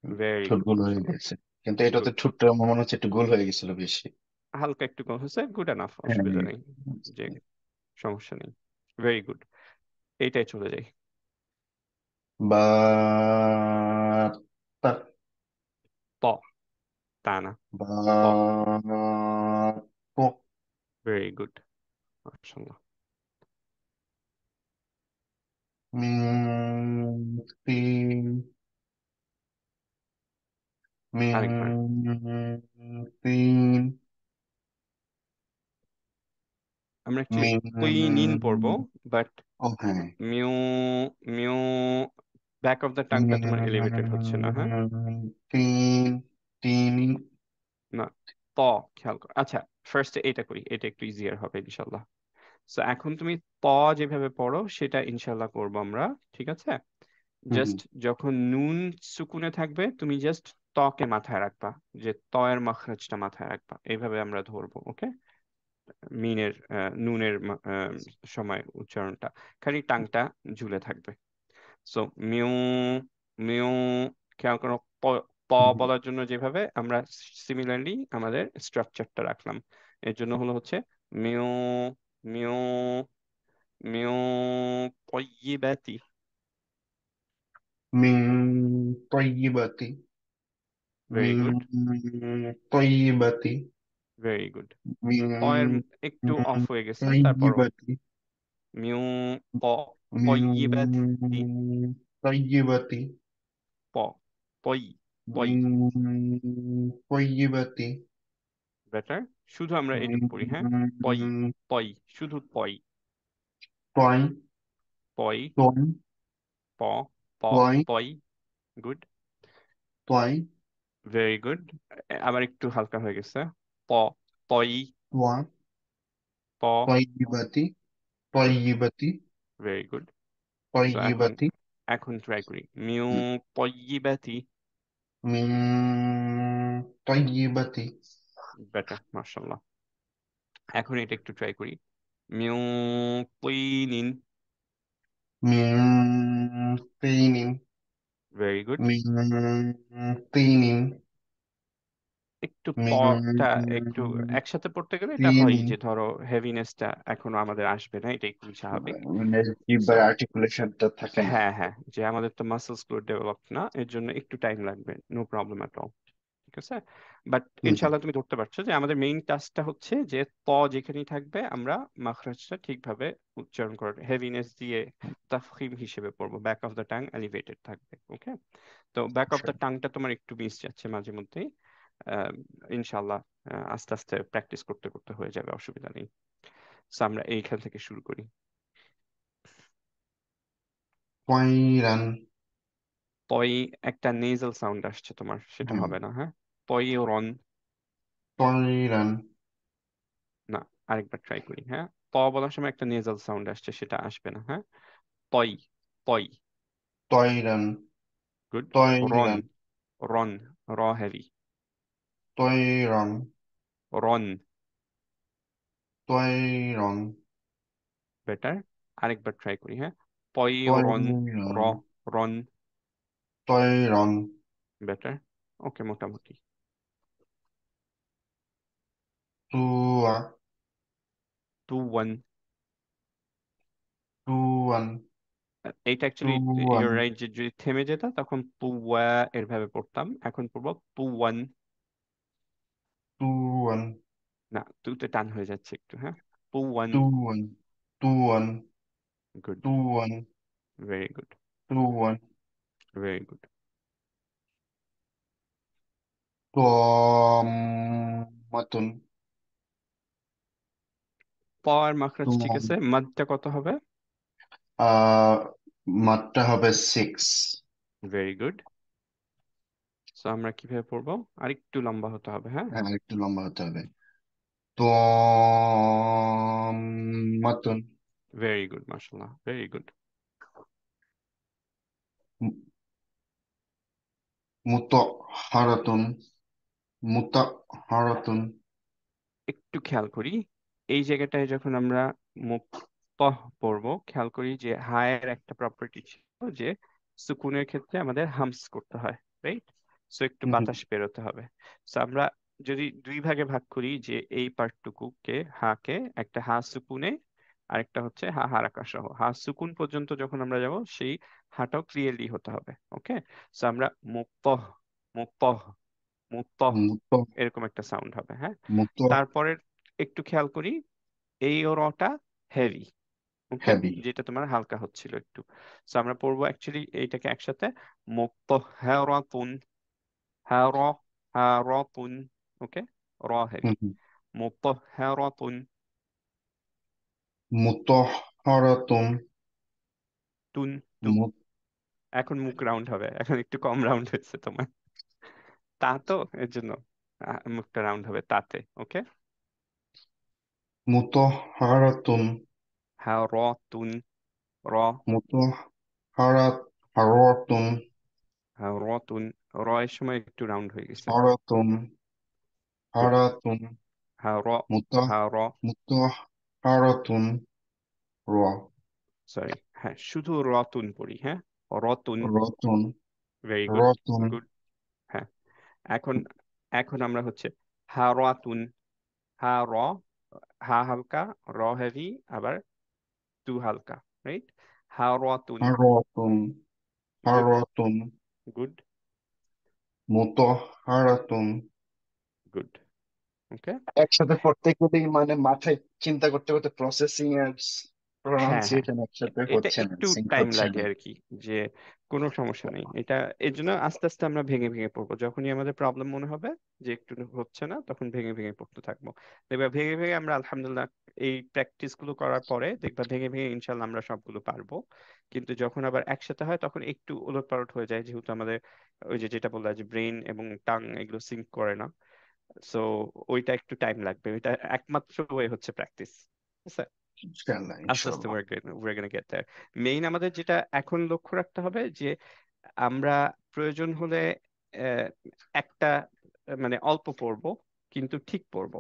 ভেরি ঠোঁট গুড গোল হয়ে মাশাল্লাহ, গেছে, কিন্তু এটাতে গুড। ঠোঁটটা আমার মনে হচ্ছে একটু গোল হয়ে গেছিল বেশি। হালকা একটু কম হয়েছে, গুড এনাফ, হ্যাঁ অসুবিধা নেই, যে সমস্যা নেই। ভেরি গুড, এইটাই চলে যাই। বা প, তা না, প। বা ভেরি গুড মাশাল্লাহ। মিং তিন মিং আরেকবার, তিন আমরা অ্যাকচুয়ালি মিং তুই নিন পড়বো, বাট ও হ্যাঁ মিউ, মিউ, ব্যাক অফ দ্য টাংটা তোমার এলিভেটেড হচ্ছে না। হ্যাঁ, তিন তিন না, ত, খেয়াল করো। আচ্ছা, ফার্স্টে এটা করি, এটা একটু ইজিয়ার হবে ইনশাল্লাহ। সো এখন তুমি প যেভাবে পড়ো সেটা ইনশাল্লাহ করবো আমরা। ঠিক আছে, হুম জাস্ট যখন নুন সুকুনে থাকবে তুমি জাস্ট ত তকে মাথায় রাখবা, যে তয়ের মাখরাজটা মাথায় রাখবা, এইভাবে আমরা ধরবো। ওকে, মিনের নুনের সময় উচ্চারণটা খালি টাংটা ঝুলে থাকবে। সো মিউ, মিউ, খেয়াল করো প বলার জন্য যেভাবে আমরা সিমিলারলি আমাদের স্ট্রাকচারটা রাখলাম, এর জন্য হচ্ছে মিউ, মিউ, মিউ পয়িবাতি। من طيبات ভেরি من গুড, طيبات ভেরি গুড। তয়ের من একটু অফ হয়ে গেছে, তারপরও طيبات মিউ প পয়িবাতি, من طيبات প পই পই। من طيبات বেটার, শুধু আমরা এটুক পড়ি, হ্যাঁ, পই, من পই, শুধু পই, طي পই, طي প, প, طي পই। Good, طي very good. আবার একটু হালকা হয়ে গেছে, প, পই, طي প। طيبات طيبات ভেরি গুড। তো এখন طيبات এখন ট্রাই করি, মিউ পয়িবাতি। من طيبات বেটার, মার্শাল্লাহ। এখন এটা একটু ট্রাই করি, মিউ তিনিন। من طين very good. من طين একটু পটা একটু من একসাথে পড়তে গেলে এটা হয় طين যে ধরো হেভিনেসটা এখনো আমাদের আসবে না, এটাই খুবই স্বাভাবিক। মানে সো জিহ্বার আর্টিকুলেশনটা থাকে না। হ্যাঁ, হ্যাঁ, যে আমাদের তো মাসেলস গুলো ডেভেলপ না, এর জন্য একটু টাইম লাগবে, নো প্রবলেম এট অল। ঠিক আছে, বাট হুম, ইনশাল্লাহ তুমি ধরতে পারছো যে আমাদের মেইন টাস্কটা হচ্ছে যে ত যেখানেই থাকবে আমরা মাখরাজটা ঠিকভাবে উচ্চারণ করে হেভিনেস দিয়ে তাফখিম হিসেবে পড়বো, back of the tongue elevated থাকবে। ওকে, তো ব্যাক অফ দ্য টাংটা তোমার একটু মিস যাচ্ছে মাঝে মধ্যেই। আহ, ইনশাল্লাহ আস্তে আস্তে প্র্যাকটিস করতে করতে হয়ে যাবে, অসুবিধা নেই। So, আমরা এইখান থেকে শুরু করি। طيران পই, একটা নেজাল সাউন্ড আসছে তোমার, সেটা হুম, হবে না, হ্যাঁ। পই রন, طيران না, আরেকবার ট্রাই করি, হ্যাঁ। প বলার সময় একটা নেজাল সাউন্ড আসছে, সেটা আসবে না, হ্যাঁ। পই, পই। طيران গুড। রন, طيران রন, র হেভি, طيران রন। طيران বেটার, আরেকবার ট্রাই করি, হ্যাঁ। পই রন, র, طيران রন। طيران বেটার, ওকে, মোটামুটি। طوع টু ওয়ান। طوعا এইটা অ্যাকচুয়ালি طوعا ইউর রাইট, যে যদি থেমে যেত তখন পুয়া এর ভাবে পড়তাম, এখন পড়বো টু ওয়ান। طوعا না, তুতে টান হয়ে যাচ্ছে একটু, হ্যাঁ। টু ওয়ান। طوعا طوعا good, طوعا very good, طوعا very good. طامة প আর মাখরাজ ঠিক طام আছে, মাদটা কত হবে? আহ মাত্রা হবে 6। Very good. সো আমরা কিভাবে পড়বো, আর একটু লম্বা হতে হবে, হ্যাঁ। হ্যাঁ একটু লম্বা হতে হবে। طامة ভেরি গুড, মাশাআল্লাহ, ভেরি গুড। مطهرة مطهرة একটু খেয়াল করি, এই জায়গাটায় যখন আমরা মুক্তহ পড়বো, খেয়াল করি যে হায়ের একটা প্রপার্টি ছিল যে সুকুনের ক্ষেত্রে আমাদের হামস করতে হয়, রাইট? সো একটু বাতাস বেরোতে হবে। সো আমরা যদি দুই ভাগে ভাগ করি, যে এই পার্টটুকুকে হাকে একটা হা সুকুনে, আরেকটা হচ্ছে হা হারাকা সহ, হা সুকুন পর্যন্ত যখন আমরা যাব সেই হাটাও ক্লিয়ারলি হতে হবে। ওকে, সো আমরা মুক্তহ, মুক্তহ, মুক্তহ, مط- এরকম একটা সাউন্ড হবে, হ্যাঁ। مط- তারপরে একটু খেয়াল করি, এই ও রটা হেভি, ওকে, heavy যেটা তোমার হালকা হচ্ছিল একটু। সো আমরা পড়বো অ্যাকচুয়ালি এইটাকে একসাথে, মুত্তাহহারাতুন, হার, হারাতুন। ওকে, র হেভি, মুত্তাহহারাতুন। مطهرة তুন, তু। مط- এখন মুখ রাউন্ড হবে, এখন একটু কম রাউন্ড হয়েছে তোমার, তা তো এর জন্য মুখটা রাউন্ড হবে তাতে। ওকে, مطهرة হারাতুন, র, مطهرة حرة হারাতুন। র এর সময় একটু রাউন্ড হয়ে গেছে। হারাতুন গুড। হারাতুন হ্যাঁ র, মুতা হ্যাঁ র, মুতাহারাতুন র সরি, হ্যাঁ শুধু রতুন পড়ি, হ্যাঁ রতুন। রতুন ভেরি গুড, রতুন গুড। হ্যাঁ, এখন এখন আমরা হচ্ছে হারাতুন, হা র, হা হালকা, র হেভি, আবার টু হালকা, রাইট? হারাতুন। হারাতুন গুড, হারাতুন গুড, মুতাহারাতুন। গুড। ওকে। একসাথে পড়তে গেলেই মানে মাথায় চিন্তা করতে করতে প্রসেসিং আর হ্যাঁ হ্যাঁ, প্রনাউন্সিয়েশন একসাথে এটা হচ্ছে না, একটু সিঙ্ক টাইম হচ্ছে লাগে না। আর কি, যে কোনো সমস্যা নেই এটা। এর জন্য আস্তে আস্তে আমরা ভেঙে ভেঙে পড়বো, যখনই আমাদের প্রবলেম মনে হবে যে একটু হচ্ছে না, তখন ভেঙে ভেঙে পড়তে থাকবো। দেখবা ভেঙে ভেঙে আমরা আলহামদুলিল্লাহ এই প্র্যাকটিস গুলো করার পরে দেখবা ভেঙে ভেঙে ইনশাল্লাহ আমরা সবগুলো পারবো। কিন্তু যখন আবার একসাথে হয় তখন একটু ওলটপালট হয়ে যায়, যেহেতু আমাদের ওই যে যেটা বললা যে ব্রেন এবং টাং এগুলো সিঙ্ক করে না। সো ওইটা একটু টাইম লাগবে, ওইটা একমাত্র ওয়ে হচ্ছে প্র্যাকটিস। ইনশাআল্লাহ আস্তে আস্তে ইনশাআল্লাহ। we're gonna get there. Main আমাদের যেটা এখন লক্ষ্য রাখতে হবে যে আমরা প্রয়োজন হলে আহ, একটা মানে অল্প পড়বো, কিন্তু ঠিক পড়বো।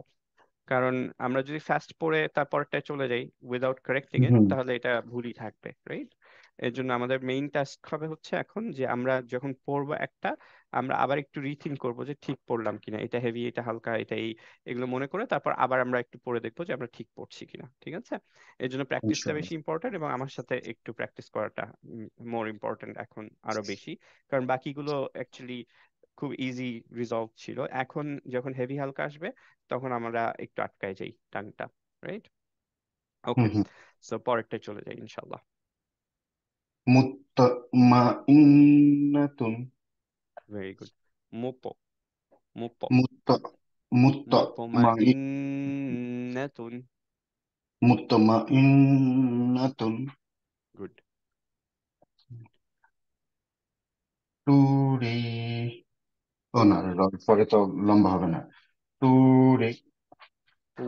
কারণ আমরা যদি ফাস্ট পড়ে তারপরটায় চলে যাই উইদাউট কারেক্টিং ইট, হুম তাহলে এটা ভুলই থাকবে, রাইট? এর জন্য আমাদের মেইন টাস্ক হবে হচ্ছে এখন যে আমরা যখন পড়বো একটা, আমরা আবার একটু রিথিঙ্ক করবো যে ঠিক পড়লাম কিনা, এটা হেভি, এটা হালকা, এটা এই, এগুলো মনে করে তারপর আবার আমরা একটু পড়ে দেখবো যে আমরা ঠিক পড়ছি কিনা, ঠিক আছে? এর জন্য প্র্যাকটিসটা ইনশাআল্লাহ। বেশি ইম্পর্টেন্ট, এবং আমার সাথে একটু প্র্যাকটিস করাটা মোর ইম্পর্টেন্ট এখন আরো বেশি। কারণ বাকিগুলো অ্যাকচুয়ালি খুব ইজি রিজলভ ছিল, এখন যখন হেভি হালকা আসবে তখন আমরা একটু আটকায় যাই টাংটা, রাইট? হুম ওকে, হুম। সো পরেরটায় চলে যাই ইনশাল্লাহ। মুত্তামাইন্নাতুন ভেরি গুড। মুপো, মুপো, মুত্তা মুপো মা মুত্তামাইন ইন্নাতুন। মুত্তামাইন্নাতুন গুড। টুরি। ও না, পরে তো লম্বা হবে না। টুরি পু,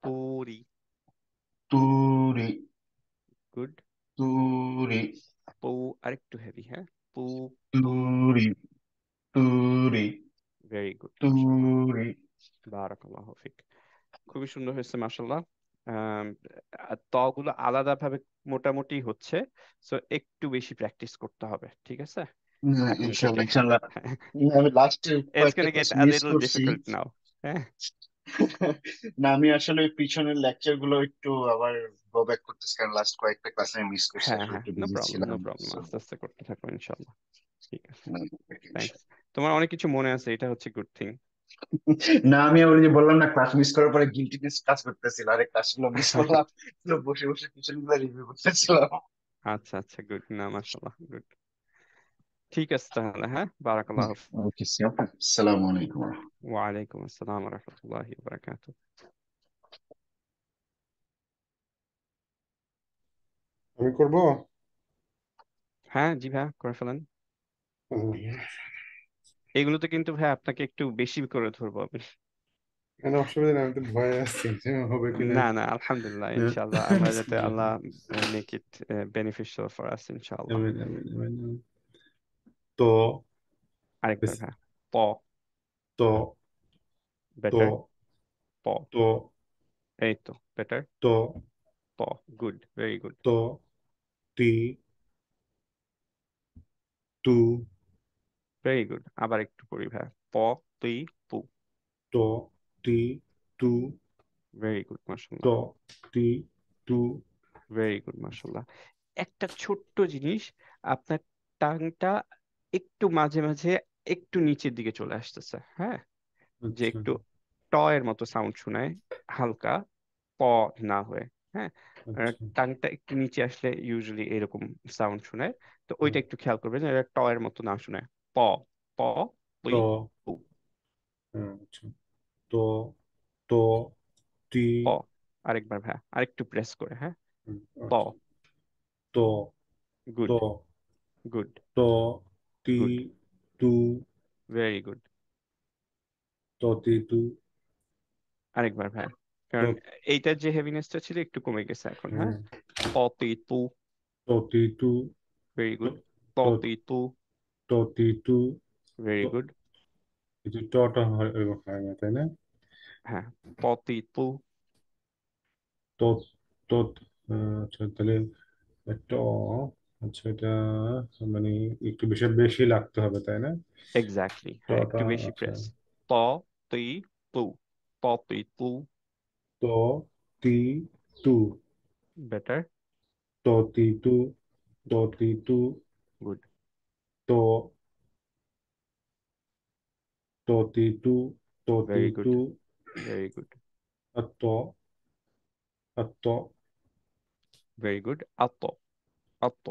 পুরি। টুরি গুড। টুরি পু আরেকটু হেভি, হ্যাঁ পু, পু। টুরি টুরি ভেরি গুড মাশাআল্লাহ, টুরি। বারাকাল্লাহু ফিক। খুবই সুন্দর হয়েছে মাশাআল্লাহ। তগুলো আলাদাভাবে মোটামুটি হচ্ছে, সো একটু বেশি প্র্যাকটিস করতে হবে, ঠিক আছে? এখন থেকে ইনশাল্লাহ ইনশাল্লাহ। আমি লাস্টে it's কয়েকটা gonna class get a miss little করছি। difficult now. হ্যাঁ না, আমি আসলে ওই পিছনের লেকচার গুলো একটু আবার গো ব্যাক করতেছি, কারণ লাস্ট কয়েকটা ক্লাস আমি মিস করছি, হ্যাঁ আসলে হ্যাঁ, একটু নো বিজি প্রবলেম, নো ছিলাম। প্রবলেম, So, আস্তে আস্তে করতে থাকো ইনশাল্লাহ। ঠিক আছে, ইনশাল্লাহ। থ্যাঙ্কস। তোমার অনেক কিছু মনে আছে, এটা হচ্ছে গুড থিং। না, আমি আবার ওই যে বললাম না, ক্লাস মিস করার পরে গিল্টিনেস কাজ করতেছিল, আরে ক্লাসগুলো মিস করলাম, তো বসে বসে পিছন গুলো রিভিউ করতেছিলাম। আচ্ছা আচ্ছা, গুড, না মাশাআল্লাহ, গুড। ঠিক আছে তাহলে, হ্যাঁ বারাকাল্লাহ। ওকে স্যার, আসসালামু আলাইকুম। ওয়ালাইকুম আসসালাম ওয়া রাহমাতুল্লাহি ওয়া বারাকাতুহু। আমি করব। হ্যাঁ জি ভাই, করে ফেলেন। এগুলোতে কিন্তু ভাই আপনাকে একটু বেশি করে ধরবো আমি। কেন, অসুবিধা নেই, আমি তো ভয়ে আসছি যে হবে কিনা। না না, আলহামদুলিল্লাহ, ইনশাআল্লাহ আমরা যাতে আল্লাহ make it beneficial for us ইনশাআল্লাহ। আমিন, আমিন, আমিন, আমিন। তো আরেকবার বেশ- ভাই, প, তো তো বেটার, প, তো এই তো বেটার, তো প, গুড, ভেরি গুড, তো তি তু ভেরি গুড। আবার একটু পড়ি ভাই, প, তুই, পু। তো তি তু ভেরি গুড মাশাআল্লাহ, তো তি তু। ভেরি গুড মাশাআল্লাহ। একটা ছোট্ট জিনিস, আপনার টাংটা একটু মাঝে মাঝে একটু নিচের দিকে চলে আসতেছে, হ্যাঁ? যে আচ্ছা একটু ট এর মতো সাউন্ড শোনায়, হালকা, প না হয়ে, হ্যাঁ? আচ্ছা। টাংটা একটু নিচে আসলে ইউজুয়ালি এরকম সাউন্ড শোনায়, তো ওইটা হুম, একটু খেয়াল করবেন, এটা ট এর মতো না শোনায়। প, প, পুই, তো পু, আচ্ছা। তো তো তি। প। আরেকবার ভাই, আরেকটু প্রেস করে, হ্যাঁ? প, আচ্ছা। তো গুড, তো গুড, তো তি গুড, তু ভেরি গুড। তো তি তু। আরেকবার ভাই, তো কারণ এইটার যে হেভিনেসটা ছিল একটু কমে গেছে এখন, হ্যাঁ? হ্যাঁ, প, পি, পু, তো তি তু। ভেরি তো গুড, ততিতু ততিতু ভেরি ত- গুড কিন্তু টটা হয় না তাই না? হ্যাঁ ততিতু তত তত আচ্ছা তাহলে ট আচ্ছা এটা মানে একটু বেশি বেশি লাগতে হবে তাই না? এক্স্যাক্টলি হ্যাঁ টটা একটু বেশি আচ্ছা প্রেস ত তি তু ততিতু ত তি তু বেটার ততিতু ততিতু গুড ত ততিতু ভেরি গুড ততিতু ভেরি গুড আত্ত আত্ত ভেরি গুড আত্ত আত্ত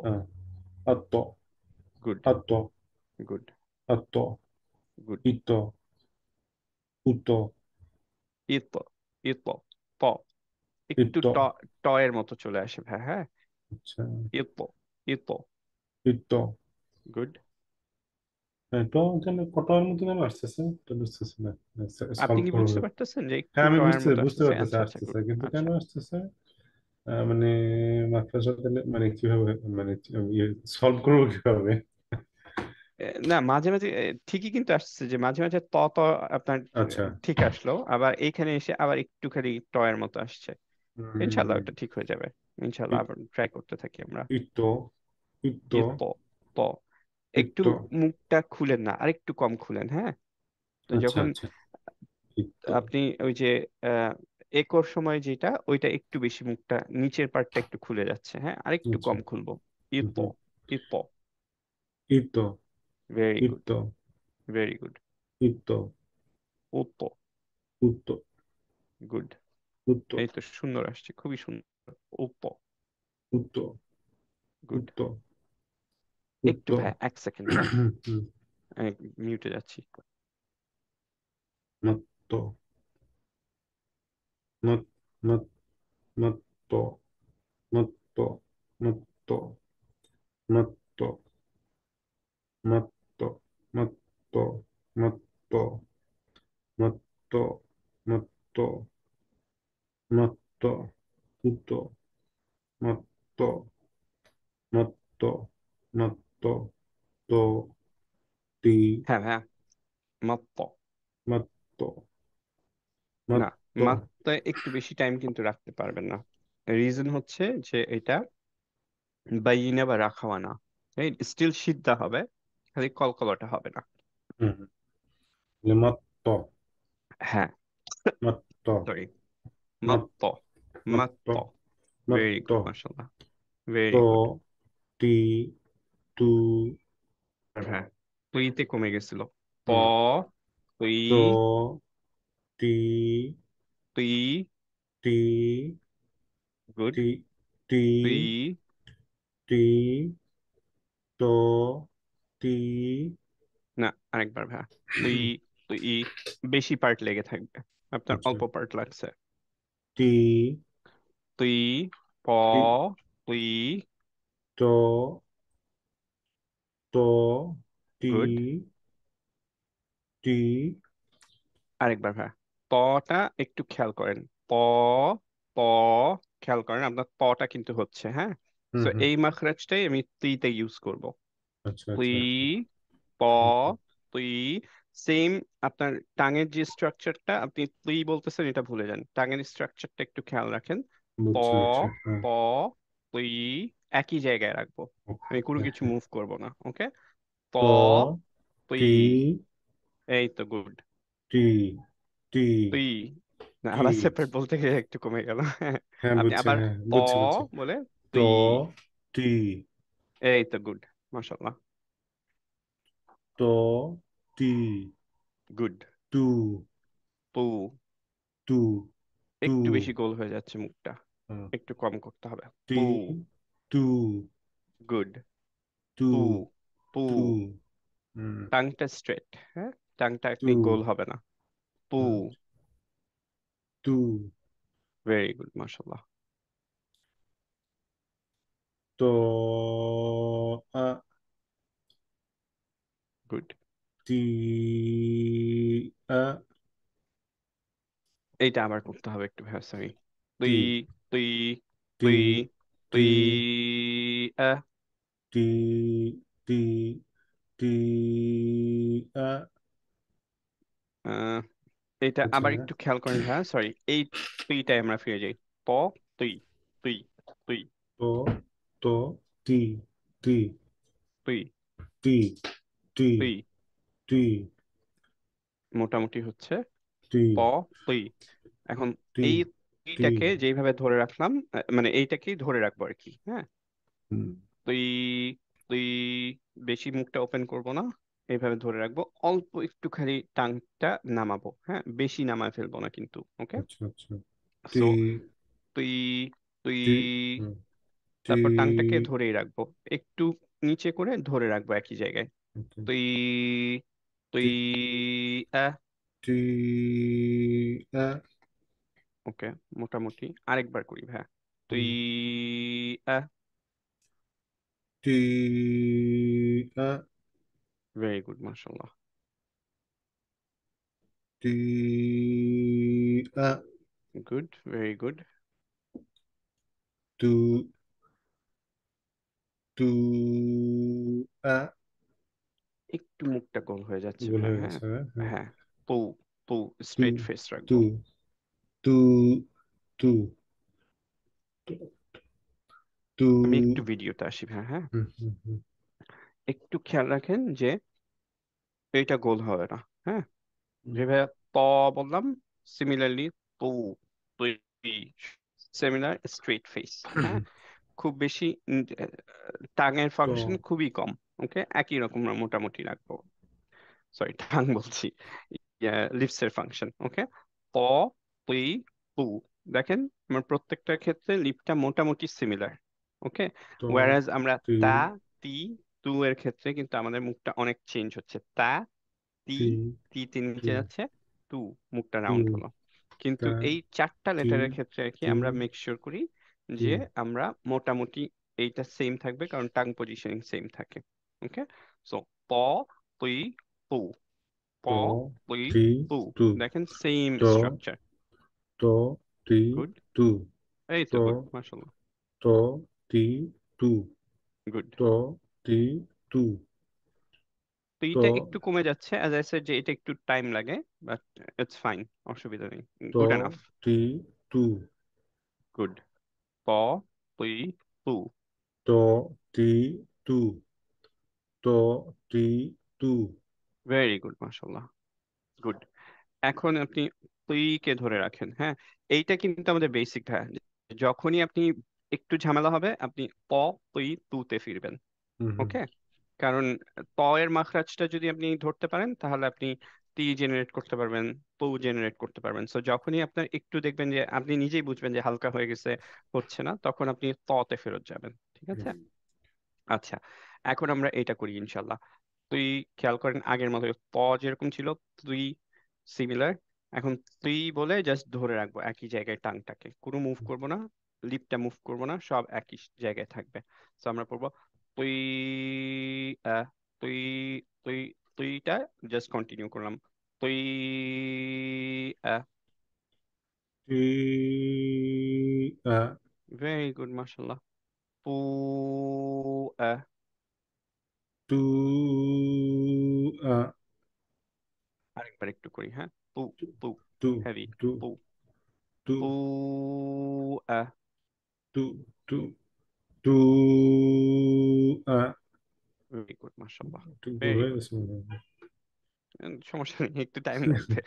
আত্ত গুড আত্ত গুড আত্ত গুড ইত্ত উত্ত ইত ইত ত একটু ইত্ত ট এর মতো চলে আসে ভাই হ্যাঁ আচ্ছা ইত ইত ইত্ত গুড এটা তাহলে কটার মতো কেন আসতেছে তো বুঝতেছি না আপনি সলভ কি বুঝতে করবো। পারতেছেন যে একটু হ্যাঁ আমি ট এর বুঝতে মতো বুঝতে আসতেছে পারতেছি আচ্ছা আচ্ছা আসতেছে গুড কিন্তু কেন আচ্ছা আসতেছে মানে মাত্রা সাথে মানে কিভাবে মানে সলভ করবো কিভাবে? না মাঝে মাঝে ঠিকই কিন্তু আসছে যে মাঝে মাঝে ত আপনার আচ্ছা ঠিক আসলো আবার এইখানে এসে আবার একটুখানি ট এর মতো আসছে ইনশাল্লাহ ওটা ঠিক হয়ে যাবে ইনশাল্লাহ আবার ট্রাই করতে থাকি আমরা ইত্ত ইত্ত ই ত ত একটু ইত্ত মুখটা খুলেন না আরেকটু কম খুলেন হ্যাঁ তো আচ্ছা যখন আচ্ছা ইত্ত আপনি ওই যে আহ, একর সময় যেটা ওইটা একটু বেশি মুখটা নিচের পার্টটা একটু খুলে যাচ্ছে হ্যাঁ আরেকটু আচ্ছা কম খুলবো ইত হুম, ইত ইত্ত ভেরি গুড ইত্ত ভেরি গুড ইত্ত উত্ত উত্ত গুড উত্ত এই তো সুন্দর আসছে খুবই সুন্দর উত্ত উত্ত গুড উত্ত একটু উত্ত ভাই এক সেকেন্ড হ্যাঁ হুম, মিউটে যাচ্ছি মত্ত মত মত মত্ত মত্ত মত্ত মত্ত মত্ত মত্ত মত্ত মত্ত মত্ত মত্ত উত্ত মত্ত মত্ত মত্ত তো তি হ্যাঁ হ্যাঁ মাত্ত মত্ত না মত্ত মাত্তে একটু বেশি টাইম কিন্তু রাখতে পারবেন না রিজন হচ্ছে যে এটা বাইনা বা রাখাওয়া না স্টিল সিদ্ধা হবে খালি কলকলাটা হবে না হুম, মত্ত হ্যাঁ মত্ত সরি মত মাত্ত মত্ত মাত্ত ভেরি মত্ত গুড মাশাআল্লাহ ভেরি তো গুড তি তু হ্যাঁ তুইতে কমে গেছিল ত হুম, তুই তো তি তুই তি গুড তি তি তুই তি তো তি না আরেকবার ভাই তুই তুই বেশি পার্ট লেগে থাকবে আপনার আচ্ছা অল্প পার্ট লাগছে তি তুই প তি তুই তো তো তি গুড তি আরেকবার ভাই পটা একটু খেয়াল করেন প প খেয়াল করেন আপনার পটা কিন্তু হচ্ছে হ্যাঁ হুম তো হুম এই মাখরাজটাই আমি তুইতে ইউজ করব আচ্ছা তুই আচ্ছা আচ্ছা প আচ্ছা তুই সেম আপনার টাঙের যে স্ট্রাকচারটা আপনি তুই বলতেছেন এটা ভুলে যান টাঙের স্ট্রাকচারটা একটু খেয়াল রাখেন প বুঝছি বুঝছি হ্যাঁ প তুই একই জায়গায় রাখবো আমি কোনো হ্যাঁ কিছু হ্যাঁ মুভ করব না ওকে প তো তুই তি এই তো গুড তি তি তুই না তি আবার সেপারেট বলতে গিয়ে একটু কমে গেল হ্যাঁ আপনি বুঝছি আবার হ্যাঁ প বুঝছি বুঝছি বলে তো তুই তি এই তো গুড মাশাআল্লাহ তো তি গুড তু তু তু তু একটু বেশি গোল হয়ে যাচ্ছে মুখটা হ্যাঁ, একটু কম করতে হবে তি তু তু গুড তু তু তু তু হুম, টাংটা স্ট্রেট হ্যাঁ টাংটা তু আপনি গোল হবে না তু হ্যাঁ, তু ভেরি গুড মাশাআল্লাহ তো আ গুড তি আ এইটা আবার করতে হবে একটু ভাই সরি তুই তি তুই তি তুই তি তুই আহ তি টি টি আ আহ, এটা হচ্ছে আবার না একটু খেয়াল করেন ভাইয়া, সরি, এই তুইটাই আমরা ফিরে যাই। প, তুই, তুই, তুই, তো তো টি টি তুই, টি টি তুই, টি মোটামুটি হচ্ছে টি প, তুই। এখন টি এই টি তুইটাকে যেইভাবে ধরে রাখলাম, মানে এইটাকেই ধরে রাখবো আর কি, হ্যাঁ। হুম, তুই, তুই, বেশি মুখটা ওপেন করব না, এইভাবে ধরে রাখবো, অল্প একটুখানি টাংটা নামাবো, হ্যাঁ, বেশি নামায় ফেলবো না কিন্তু, ওকে। আচ্ছা আচ্ছা টি সো তুই, তুই, টি হুম, টি তারপর টাংটাকে ধরেই রাখবো, একটু নিচে করে ধরে রাখবো একই জায়গায়। ওকে তুই, তুই, টি আহ, টি আ ওকে, মোটামুটি আরেকবার করি ভাইয়া। তুই, হুম, আহ, টি আ ভেরি গুড, মাশাল্লাহ। টি আ গুড, ভেরি গুড। টু টু আ একটু মুখটা গোল হয়ে যাচ্ছে গোল ভাইয়া, হয়ে হ্যাঁ। গেছে হ্যাঁ হ্যাঁ, পু, পু, টু স্ট্রেট ফেস টু রাখবো। টু টু টু আমি একটু ভিডিওতে আসি ভাইয়া, হ্যাঁ। হুম, হুম, হুম, একটু খেয়াল রাখেন যে এইটা গোল হবে না, হ্যাঁ। হুম, যেভাবে প বললাম, সিমিলারলি তু, তুই, সিমিলার স্ট্রেট ফেস, হ্যাঁ। খুব বেশি টাঙের তো ফাংশন খুবই কম, ওকে, একই রকম মোটামুটি রাখবো। সরি, টাং বলছি, লিপসের ফাংশন, ওকে। প, তুই, পু, দেখেন আমার প্রত্যেকটার ক্ষেত্রে লিপটা মোটামুটি সিমিলার, ওকে। তো ওয়ারাজ আমরা টি তা, তি, তু এর ক্ষেত্রে কিন্তু আমাদের মুখটা অনেক চেঞ্জ হচ্ছে। তা, তি, টি তি টি নিচে যাচ্ছে, টু, মুখটা টু রাউন্ড হলো। কিন্তু তা এই চারটা টি লেটারের ক্ষেত্রে আর কি টি আমরা মেক শিওর করি টি যে আমরা মোটামুটি এইটা সেম থাকবে, কারণ টাং পজিশনিং সেম থাকে, ওকে। সো প, তুই, পু, প, তো তুই, টি পু, টু দেখেন সেম তো স্ট্রাকচার। তো টি গুড, টু এই তো তো গুড, মাশাআল্লাহ। তো টি টু গুড। তো টি টু তো তো এইটা একটু কমে যাচ্ছে, অ্যাজ আই সেড যে এটা একটু টাইম লাগে, বাট ইটস ফাইন, অসুবিধা নেই, তো গুড এনাফ। টি টু গুড। প, তুই, পু, তো টি টু তো টি টু ভেরি গুড, মাশাআল্লাহ। গুড। এখন আপনি তুই কে ধরে রাখেন, হ্যাঁ। এইটা কিন্তু আমাদের বেসিক, হ্যাঁ। যখনই আপনি একটু ঝামেলা হবে, আপনি প, তুই, তুতে ফিরবেন, হুম হুম ওকে। কারণ ত এর মাখরাজটা যদি আপনি ধরতে পারেন, তাহলে আপনি টি জেনারেট করতে পারবেন, পু জেনারেট করতে পারবেন। সো যখনই আপনার একটু দেখবেন যে আপনি নিজেই বুঝবেন যে হালকা হয়ে গেছে, হচ্ছে না, তখন আপনি ততে ফেরত যাবেন, ঠিক আছে। হুম। আচ্ছা, এখন আমরা এটা করি ইনশাল্লাহ। তুই, খেয়াল করেন আগের মতো প যেরকম ছিল, তুই সিমিলার। এখন তুই বলে জাস্ট ধরে রাখবো একই জায়গায় টাংটাকে, কোনো মুভ করব না, লিপটা মুভ করব না, সব একই জায়গায় থাকবে। তো আমরা পড়বো তুই, আহ, তুই, তুই, তুইটা জাস্ট কন্টিনিউ করলাম। তুই, আহ, টি আ ভেরি গুড, মাশাল্লাহ। পু, আহ, টু আ আরেকবার একটু করি, হ্যাঁ। পু, পু, টু হেভি, টু পু, টু পু, আহ, টু টু টু আ ভেরি গুড, মাশাল্লাহ। একটু ভুল ভেরি হয়ে গুড। গেছে মনে হয়। সমস্যা নেই, একটু টাইম লাগবে।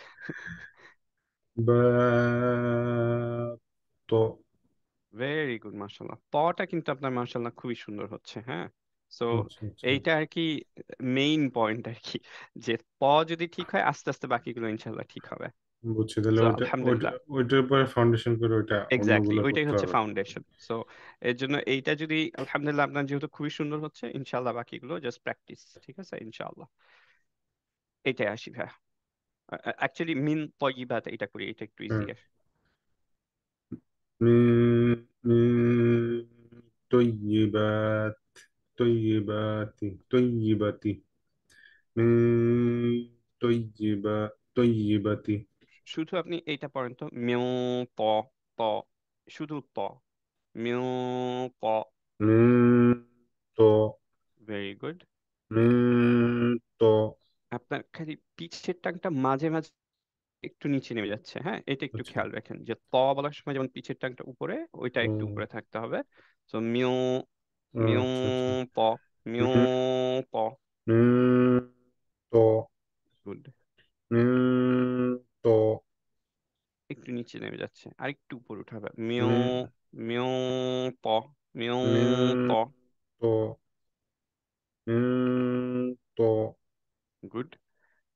বা তো ভেরি গুড, মাশাল্লাহ। পটা কিন্তু আপনার মাশাল্লাহ খুবই সুন্দর হচ্ছে, হ্যাঁ। সো আচ্ছা আচ্ছা এইটা আর কি মেইন পয়েন্ট আর কি, যে প যদি ঠিক হয়, আস্তে আস্তে বাকিগুলো ইনশাল্লাহ ঠিক হবে। বুঝছি তাহলে সো ওইটা ওইটা আলহামদুলিল্লাহ, ওইটার উপরে ফাউন্ডেশন করে ওইটা এক্স্যাক্টলি অন্যগুলো ওইটাই করতে হচ্ছে হবে ফাউন্ডেশন। সো এর জন্য এইটা যদি আলহামদুলিল্লাহ আপনার যেহেতু খুবই সুন্দর হচ্ছে, ইনশাল্লাহ বাকিগুলো জাস্ট প্র্যাকটিস, ঠিক আছে ইনশাল্লাহ। এটাই আসি ভাই, অ্যাকচুয়ালি মিন তয়িবাত এটা করি, এটা একটু হ্যাঁ ইজিয়ার। من من طيبات طيبات من طيبات শুধু আপনি এইটা পড়েন তো, মেও, প, প, শুধু প, মেও, প, من ভেরি গুড। তো আপনার খালি পিছের টাংটা মাঝে মাঝে একটু নিচে নেমে যাচ্ছে, হ্যাঁ, এটা একটু আচ্ছা খেয়াল রাখেন যে ত বলার সময় যেমন পিছের টাংটা উপরে, ওইটা একটু ও উপরে থাকতে হবে। তো মিউ, মিউ আচ্ছা আচ্ছা প, মিউ প। উম, তো গুড। তো একটু নিচে নেমে যাচ্ছে, আর একটু উপরে উঠাবে। মিউ, উম, মিউ প, মিউ প। তো তো গুড।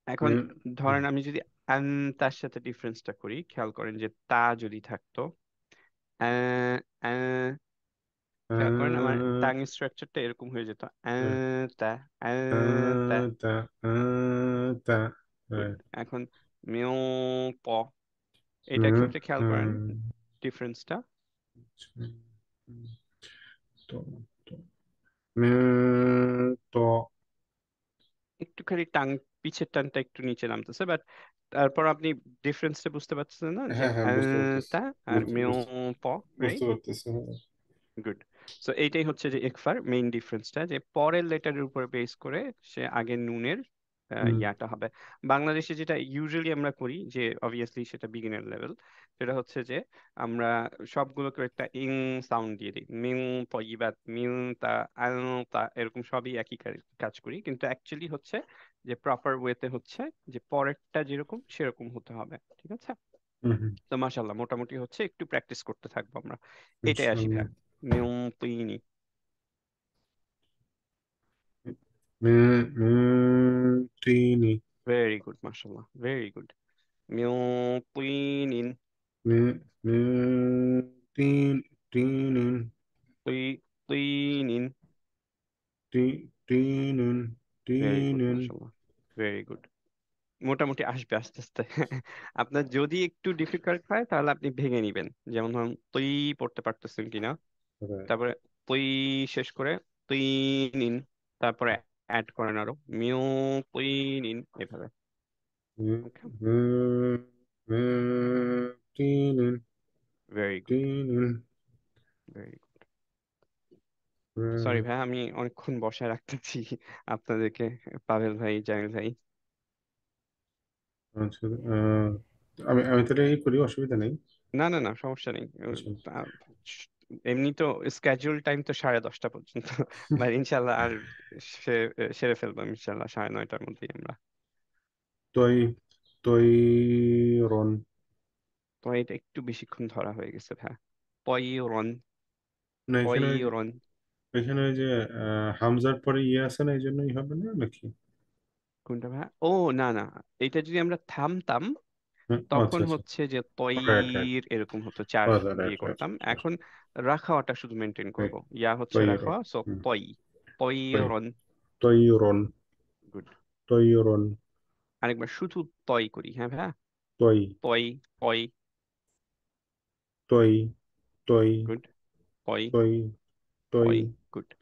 এখন ধরেন আমি যদি আন তার সাথে ডিফারেন্সটা করি, খেয়াল করেন যে তা যদি থাকতো, আহ, আহ, খেয়াল করেন আমার টাং স্ট্রাকচারটা এরকম হয়ে যেত, তা, তা। তা তা গুড। right. এখন মিউ প, এটার ক্ষেত্রে খেয়াল করেন ডিফারেন্সটা। তো তো তো একটুখানি টাং, পিছের টানটা একটু নিচে নামতেছে, বাট তারপর আপনি ডিফারেন্সটা বুঝতে পারছেন না, যে হ্যাঁ হ্যাঁ বুঝতে পারতেছি তা আর বুঝতে মিউ বুঝতে প, বুঝতে রাইট? পারতেছি হ্যাঁ গুড। সো এইটাই হচ্ছে যে ইকফার মেইন ডিফারেন্সটা, যে পরের লেটারের উপর বেস করে সে আগে নুনের হুম ইয়াটা হবে। বাংলাদেশে যেটা ইউজুয়ালি আমরা করি, যে অবভিয়াসলি সেটা বিগিনার লেভেল, সেটা হচ্ছে যে আমরা সবগুলোকে একটা ইং সাউন্ড দিয়ে দিই, মিং পয়িবাত, মিং তা, আল তা, এরকম সবই একই কাজ করি, কিন্তু অ্যাকচুয়ালি হচ্ছে যে প্রপার ওয়েতে হচ্ছে যে পরেরটা যেরকম সেরকম হতে হবে, ঠিক আছে? হুম হুম, তো মাশাল্লাহ, মোটামুটি হচ্ছে, একটু প্র্যাকটিস করতে থাকবো আমরা। এটাই আসি ইনশাআল্লাহ ভাইয়া। মিউতিনি। তিনি ভেরি গুড, মাশাল্লাহ, ভেরি গুড। মিউতিনিন। তিন তিন তুই, তুইনিন। তিন ভেরি তিন গুড, মাশাল্লাহ, ভেরি গুড। মোটামুটি আসবে আস্তে আস্তে। আপনার যদি একটু ডিফিকাল্ট হয় তাহলে আপনি ভেঙে নিবেন, যেমন ধরুন তুই পড়তে পারতেছেন কিনা, তারপরে তুই শেষ করে তুই নিন, তারপরে অ্যাড করেন আরো মিউ, তুই নিন, এভাবে। ওকে। তিন ভেরি গুড, তিন ভেরি গুড। সরি ভাই, আমি অনেকক্ষণ বসায় রাখতেছি আপনাদেরকে, পাভেল ভাই, জামিল ভাই। আচ্ছা আমি আমি তাহলে এই করি অসুবিধা নেই না না না, সমস্যা নেই। আচ্ছা আহ, এমনি তো স্কেডিউল টাইম তো 10:30 পর্যন্ত, বা ইনশাল্লাহ আর সেরে ফেলবো ইনশাল্লাহ 9:30টার মধ্যেই আমরা। তৈ তৈরন তো এটা একটু বেশিক্ষণ ধরা হয়ে গেছে ভাই। পয়রন, না এখানে পয়রন। এখানে ওই যে হামজার পরে ইয়ে আছে না এই জন্যই হবে না নাকি কোনটা ভাই? ও, না না, এটা যদি আমরা থামতাম আচ্ছা তখন আচ্ছা হচ্ছে যে রাইট রাইট তৈর এরকম হতো, চার রাইট দিয়ে রাইট করতাম। রাইট এখন রাখাওয়াটা শুধু মেনটেন করব, রাইট ইয়া হচ্ছে তৈরন রাখাওয়া, সো পই, পয়রন। তৈরন গুড। তৈরন আরেকবার শুধু তয় করি, হ্যাঁ ভাইয়া। তৈ তয়, পয়। তৈ তৈ গুড। পয়, তৈ তৈ পয়। গুড।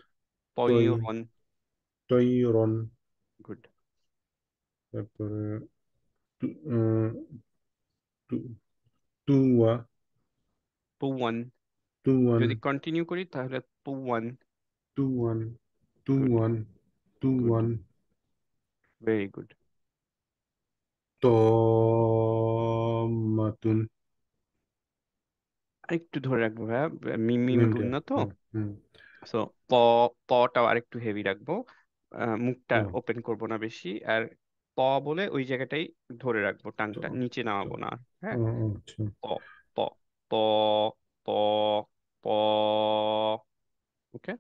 তৈ পয়রন। তৈরন গুড। তারপরে টু- টুয়া পুওয়ান। টুয়ান যদি কন্টিনিউ করি তাহলে পুওয়ান। টুয়ান গুড, টুয়ান গুড, টুয়ান ভেরি গুড। তমাতুন আরেকটু ধরে রাখবো ভাইয়া, মিম মিম মিমটা গুণ তো, হুম হুম সো প, পটাও আরেকটু হেভি রাখবো। মুখটা ও ওপেন করব না বেশি, আর প বলে ওই জায়গাটাই ধরে রাখবো, তো টাংটা নিচে তো নামাবো না। হ্যাঁ। আচ্ছা প, প, প, প, প। ওকে।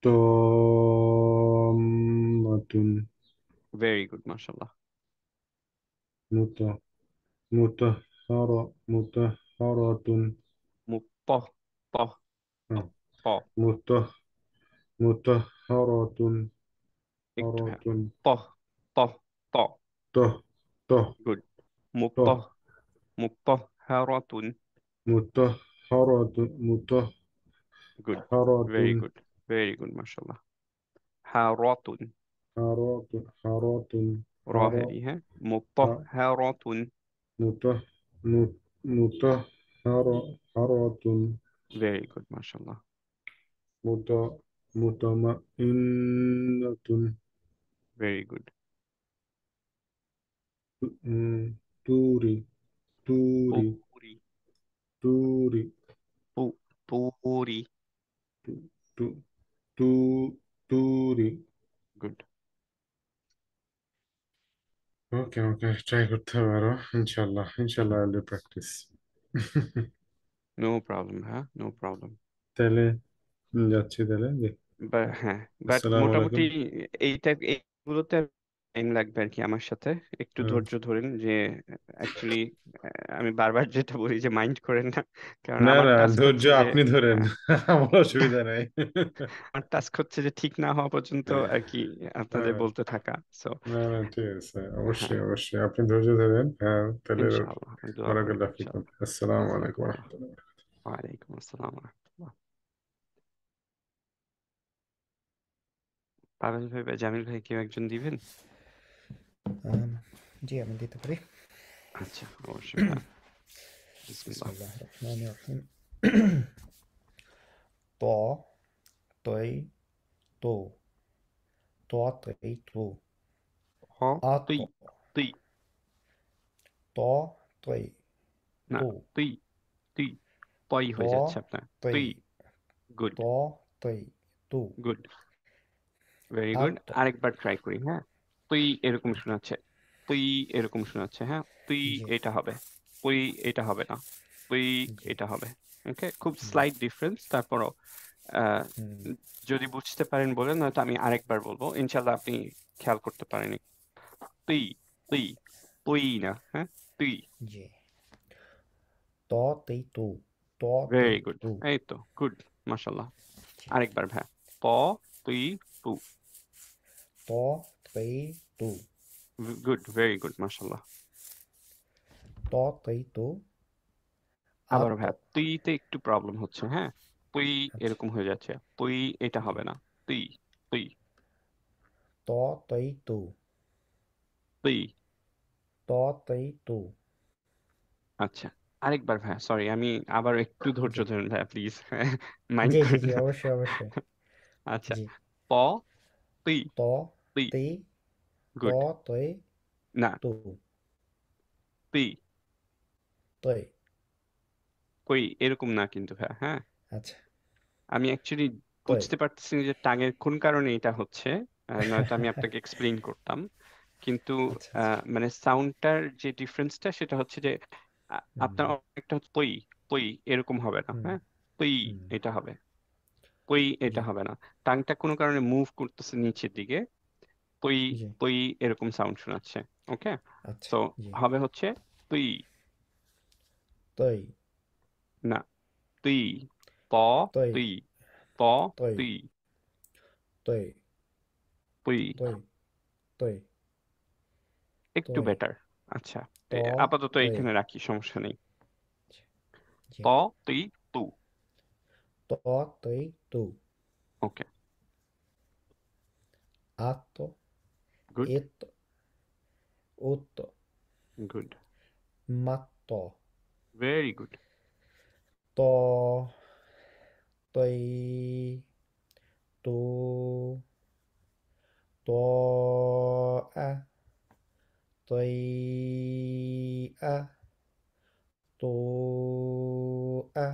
তমাতুন ভেরি গুড, মাশাল্লাহ। মুতা মুতাহারা মুতাহারাতুন মুখ প, প, প, হ্যাঁ প। মুতা মুতাহারাতুন একটু হ্যাঁ, হারাতুন প, প, প। ত ত গুড। মুখ ত প, মুখ প, হারাতুন। মুতাহারাতুন গুড। মুতাহারাতুন ভেরি গুড, ভেরি গুড, মাশাল্লাহ। হারাতুন। হারাতুন র হারা হেভি, হ্যাঁ। মুখ প, হা হারাতুন। মুতা মু- মুতাহারা হারাতুন ভেরি গুড, মাশাল্লাহ। মুতা মুতামাইন্নাতুন টুরি টুরি পুরি টুরি পুরি টু টু টু টুরি। গুড ওকে ওকে, ট্রাই করতে হবে আরো। ইনশাল্লাহ ইনশাল্লাহ, I will practice. No problem, হ্যাঁ নো প্রবলেম। তাহলে যাচ্ছি তাহলে যে। হ্যাঁ, বাট আসসালামু মোটামুটি আলাইকুম। এইগুলোতে টাইম লাগবে আর কি আমার সাথে। একটু হ্যাঁ। ধৈর্য ধরেন যে অ্যাকচুয়ালি আমি বারবার যেটা বলি যে মাইন্ড করেন না, কারণ না আমার না, টাস্ক ধৈর্য হচ্ছে যে আপনি ধরেন, হ্যাঁ, আমার অসুবিধা নাই। আমার টাস্ক হচ্ছে যে ঠিক না হওয়া পর্যন্ত আর কি আপনাদের হ্যাঁ, বলতে থাকা। সো না না, ঠিক আছে, হ্যাঁ, অবশ্যই অবশ্যই আপনি ধৈর্য ধরেন। হ্যাঁ, তাহলে ইনশাআল্লাহ আমি দোয়া করি বারাকাল্লাহ ফিকুম। ইনশাআল্লাহ। আসসালামু আলাইকুম জাযাকুমুল্লাহ। রহমতুল্লাহ। ওয়ালাইকুম আসসালাম ওয়া রাহমাতুল্লাহ। পাবেল ভাই বা জামিল ভাই কেউ একজন দিবেন? জি আমি দিতে পারি। আচ্ছা, অবশ্যই হ্যাঁ, বিসমিল্লাহ। বিসমিল্লাহ রহমান রহিম। ত তৈ তো ত তৈ তো হ আত তুই তুই ত তৈ না, তো তুই তুই তই ত হয়ে যাচ্ছে আপনার। তৈ তুই গুড ত তৈ তো গুড, ভেরি গুড। আত। আরেকবার ট্রাই করি, হ্যাঁ। তুই এরকম শোনাচ্ছে, তুই এরকম শোনাচ্ছে, হ্যাঁ। তুই জি এটা হবে, তুই এটা হবে না, তুই জি এটা হবে। ওকে, খুব হুম স্লাইট ডিফারেন্স, তারপরও আহ, হুম যদি বুঝতে পারেন বলেন, নয়তো আমি আরেকবার বলবো, ইনশাল্লাহ আপনি খেয়াল করতে পারেন। তুই তুই তুই না, হ্যাঁ, তুই। জি ত তৈ তো ত তৈ ভেরি গুড, তো এই তো গুড, মাশাল্লাহ। জি আরেকবার ভাই, প তুই তু। ত তৈ তো গুড, ভেরি গুড, মাশাল্লাহ। ত তৈ তো আবার আত। ভাই, তুইতে একটু প্রবলেম হচ্ছে, হ্যাঁ। তুই আচ্ছা এরকম হয়ে যাচ্ছে, তুই এটা জি হবে না, তুই তুই ত তৈ তো তুই। ত তৈ তো আচ্ছা, আরেকবার ভাই, সরি, আমি আবার একটু ধৈর্য জি ধরেন ভাই প্লিজ, মাইন্ড জি জি করেন জি না। অবশ্যই অবশ্যই আচ্ছা, জি প তুই ত তুই তৈ ত গুড, তৈ না, তো তুই তৈ কই এরকম না কিন্তু ভাই, হ্যাঁ। আচ্ছা আমি অ্যাকচুয়ালি তৈ বুঝতে পারতেছি না যে টাঙের কোন কারণে এটা হচ্ছে, নয়তো আমি আপনাকে এক্সপ্লেইন করতাম। কিন্তু আচ্ছা আচ্ছা মানে সাউন্ডটার যে ডিফারেন্সটা সেটা হচ্ছে যে আপনার হুম একটা হচ্ছে পই পই এরকম হবে না, হুম হ্যাঁ। পই হুম এটা হবে, পই জি এটা হবে না। টাংটা কোনো কারণে মুভ করতেছে নিচের দিকে, পই জি পই এরকম সাউন্ড শোনাচ্ছে। ওকে, আচ্ছা তো জি হবে হচ্ছে তুই, তৈ না, তুই, প তৈ তুই, প তৈ তুই, তৈ পুই। তৈ তৈ একটু তৈ বেটার। আচ্ছা, ত আপাতত তৈ এইখানে রাখি, সমস্যা নেই। জি প তুই তু। ত তৈ তো ওকে, আত গুড এত উত গুড, মাত্ত ভেরি গুড। ত তৈ তো ত আ তৈ আ তো আ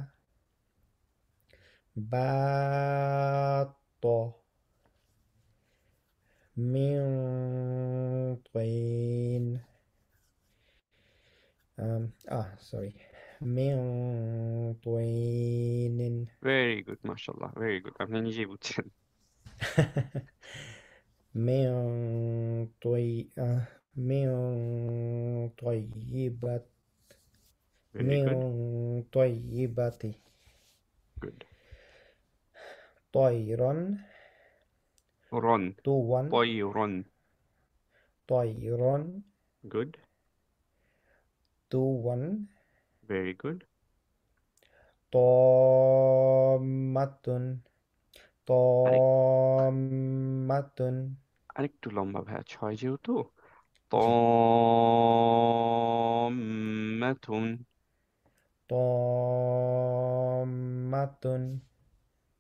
বাত মিং তৈন sorry মিং তৈনিন ভেরি গুড, মাশাল্লাহ, ভেরি গুড, আপনি নিজেই বুঝছেন। من طي من طيبات ভেরি من গুড, طيبات গুড। طيرا রন, طوا পই রন, طيرا গুড, طوا ভেরি গুড। طامة আরেক طامة আরেকটু লম্বা ভাইয়া, ছয় যেহেতু, জি তম্মাতুন। طامة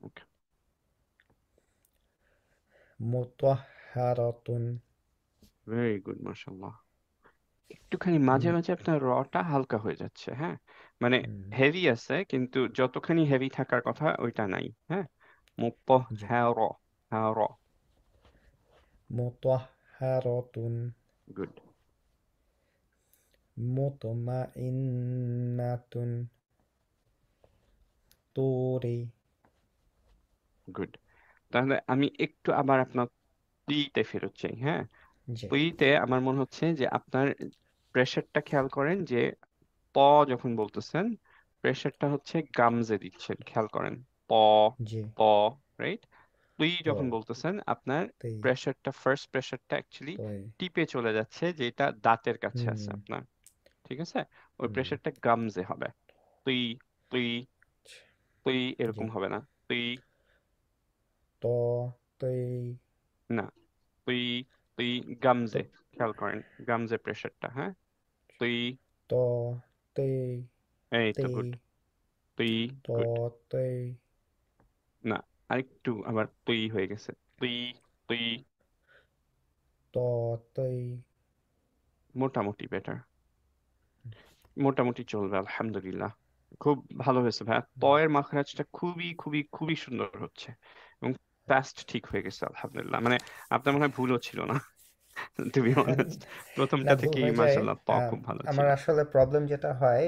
ওকে, مطهرة ভেরি গুড, মাশাল্লাহ। একটুখানি মাঝে ম- মাঝে আপনার রটা হালকা হয়ে যাচ্ছে, হ্যাঁ, মানে হুম, হেভি আছে কিন্তু যতখানি হেভি থাকার কথা ওইটা নাই, হ্যাঁ। মুপ্প জি হ্যাঁ র, হ্যাঁ র। মুতাহহারাতুন গুড, মুতমাইন্নাতুন তুরি গুড। তাহলে আমি একটু আবার আপনার প্লিতে ফেরত চাই, হ্যাঁ। জি প্লিতে আমার মনে হচ্ছে যে আপনার প্রেশারটা খেয়াল করেন যে প যখন বলতেছেন প্রেশারটা হচ্ছে গামজে দিচ্ছেন, খেয়াল করেন। প, জি প, রাইট। তুই প যখন বলতেছেন আপনার তে প্রেশারটা, ফার্স্ট প্রেশারটা অ্যাকচুয়ালি তয় টিপে চলে যাচ্ছে, যেটা দাঁতের কাছে আছে হুম আপনার, ঠিক আছে। ওই হুম প্রেশারটা গামজে হবে। তুই, তুই, তুই জি এরকম হবে না। তুই, ত তৈ না, তুই, তুই ত গামজে, খেয়াল করেন গামজে প্রেশারটা, হ্যাঁ। তুই, ত তে এই তে তো গুড। তুই, ত গুড। তে না, আরেকটু আবার তুই হয়ে গেছে। তুই, তুই, ত তৈ মোটামুটি বেটার, মোটামুটি চলবে আলহামদুলিল্লাহ। খুব ভালো হয়েছে ভাইয়া, তয়ের মাখরাজটা খুবই খুবই খুবই সুন্দর হচ্ছে এবং ফাস্ট ঠিক হয়ে গেছে আলহামদুলিল্লাহ। মানে আপনার মনে হয় ভুলও ছিল না, টু বি অনেস্ট। না প্রথমটা ভুল থেকেই হয়ে যায় মাশাআল্লাহ ত খুব ভালো আমার ছিল। আসলে প্রবলেম যেটা হয়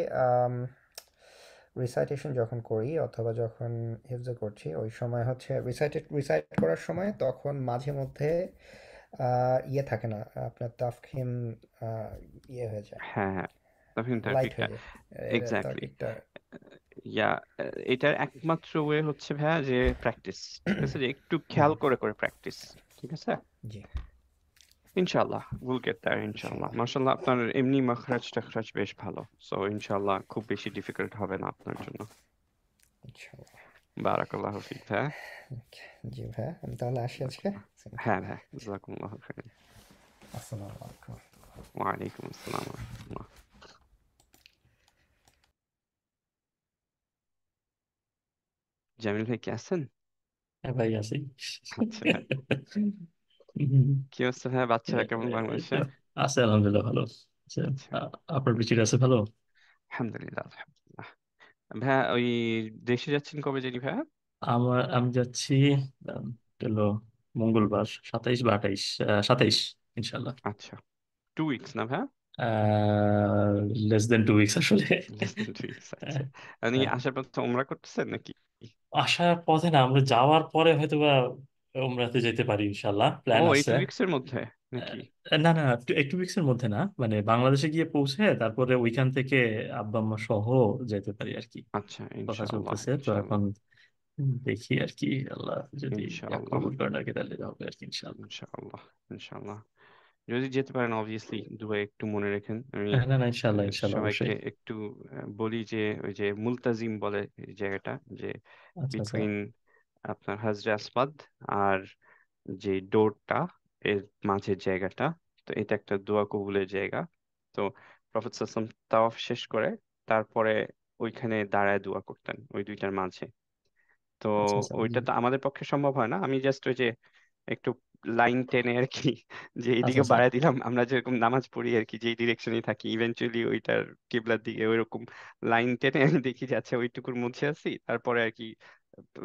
রিসাইটেশন যখন করি অথবা যখন হিফজ করছি ওই সময় হচ্ছে রিসাইট করার সময় তখন মাঝে মধ্যে ইয়ে থাকে না আপনার তাফখিম ইয়ে হয়ে যায় হ্যাঁ হ্যাঁ, তখন লাইট তার্কিকটা, হয়ে যায় এক্স্যাক্টলি। তার্কিকটা ইয়া, এটার একমাত্র ওয়ে হচ্ছে ভাইয়া যে প্র্যাকটিস, ঠিক আছে, যে একটু হুম খেয়াল করে করে প্র্যাকটিস, ঠিক আছে। জি ইনশাআল্লাহ উইল গেট দ্যার ইনশাআল্লাহ। ইনশাল্লাহ মাশাআল্লাহ আপনার এমনি মাখরাজ টাখরাজ বেশ ভালো, সো ইনশাআল্লাহ খুব বেশি ডিফিকাল্ট হবে না আপনার জন্য। ইনশাল্লাহ বারাকাল্লাহু ফিক ভাইয়া। Okay, জি ভাইয়া আমি তাহলে আসি আজকে জাযাকুল্লাহ। হ্যাঁ ভাই, জাযাকুমুল্লাহু খাইরান। আসসালামু আলাইকুম ওয়া আলাইকুম আসসালাম ওয়া রাহমাতুল্লাহ। জামিল ভাই কি আছেন? হ্যাঁ ভাই আছি। আচ্ছা ভাই, কি অবস্থা ভাই, বাচ্চারা কেমন এই বাংলাদেশে? তো আছে আলহামদুলিল্লাহ ভালো আছে। আচ্ছা, আপনার পিছিয়ে আছে ভালো? আলহামদুলিল্লাহ আলহামদুলিল্লাহ। ভাইয়া ওই দেশে যাচ্ছেন কবে জানি ভাইয়া? আমি যাচ্ছি এটা হলো মঙ্গলবার 27 বা 28, 27 ইনশাল্লাহ। আচ্ছা, 2 উইকস না ভাইয়া? less than 2 weeks আসলে। লেস দেন 2 উইকস, হ্যাঁ, আচ্ছা। আপনি হ্যাঁ। আসার পথে ওমরা করতেছেন নাকি? আসার পথে না, আমরা যাওয়ার পরে হয়তো বা উমরাতে যেতে পারি ইনশাল্লাহ, ও, প্ল্যান এই আছে। 2 উইকস এর মধ্যে নাকি? না না, 2 weeks এর মধ্যে না, মানে বাংলাদেশে গিয়ে পৌঁছে তারপরে ওইখান থেকে আব্বা আম্মা সহ যেতে পারি আর কি। আচ্ছা, কথা ইনশাআল্লাহ চলতেছে তো ইনশাআল্লাহ এখন, দেখি আর কি, আল্লাহ যদি ইনশাআল্লাহ কবুল করেন আর কি, তাহলে হবে আর কি ইনশাল্লাহ। ইনশাআল্লাহ ইনশাআল্লাহ। যদি যেতে পারেন অবভিয়াসলি দুবাই একটু মনে রাখেন। আমি হ্যাঁ, না না, ইনশাল্লাহ ইনশাল্লাহ সবাইকে অবশ্যই। একটু বলি যে ওই যে মুলতাজিম বলে এই জায়গাটা, যে আচ্ছা আচ্ছা বিটুইন আপনার হাজরে আসওয়াদ আর যে ডোরটা এর মাঝের জায়গাটা, তো এটা একটা দোয়া কবুলের জায়গা। তো প্রফেট সাল্লাল্লাহু আলাইহি ওয়াসাল্লাম তাওয়াফ শেষ করে তারপরে ওইখানে দাঁড়ায় দোয়া করতেন ওই দুইটার মাঝে। তো আচ্ছা আচ্ছা। ওইটা তো আমাদের পক্ষে সম্ভব হয় না, আমি জাস্ট ওই যে একটু লাইন টেনে আর কি, যে আচ্ছা এইদিকে আচ্ছা বাড়ায় দিলাম, আমরা যেরকম নামাজ পড়ি আর কি, যেই ডিরেকশনে থাকি ইভেনচুয়ালি ওইটার কিবলার দিকে, ওইরকম লাইন টেনে আমি দেখি যে আচ্ছা ওইটুকুর মধ্যে আছি, তারপরে আর কি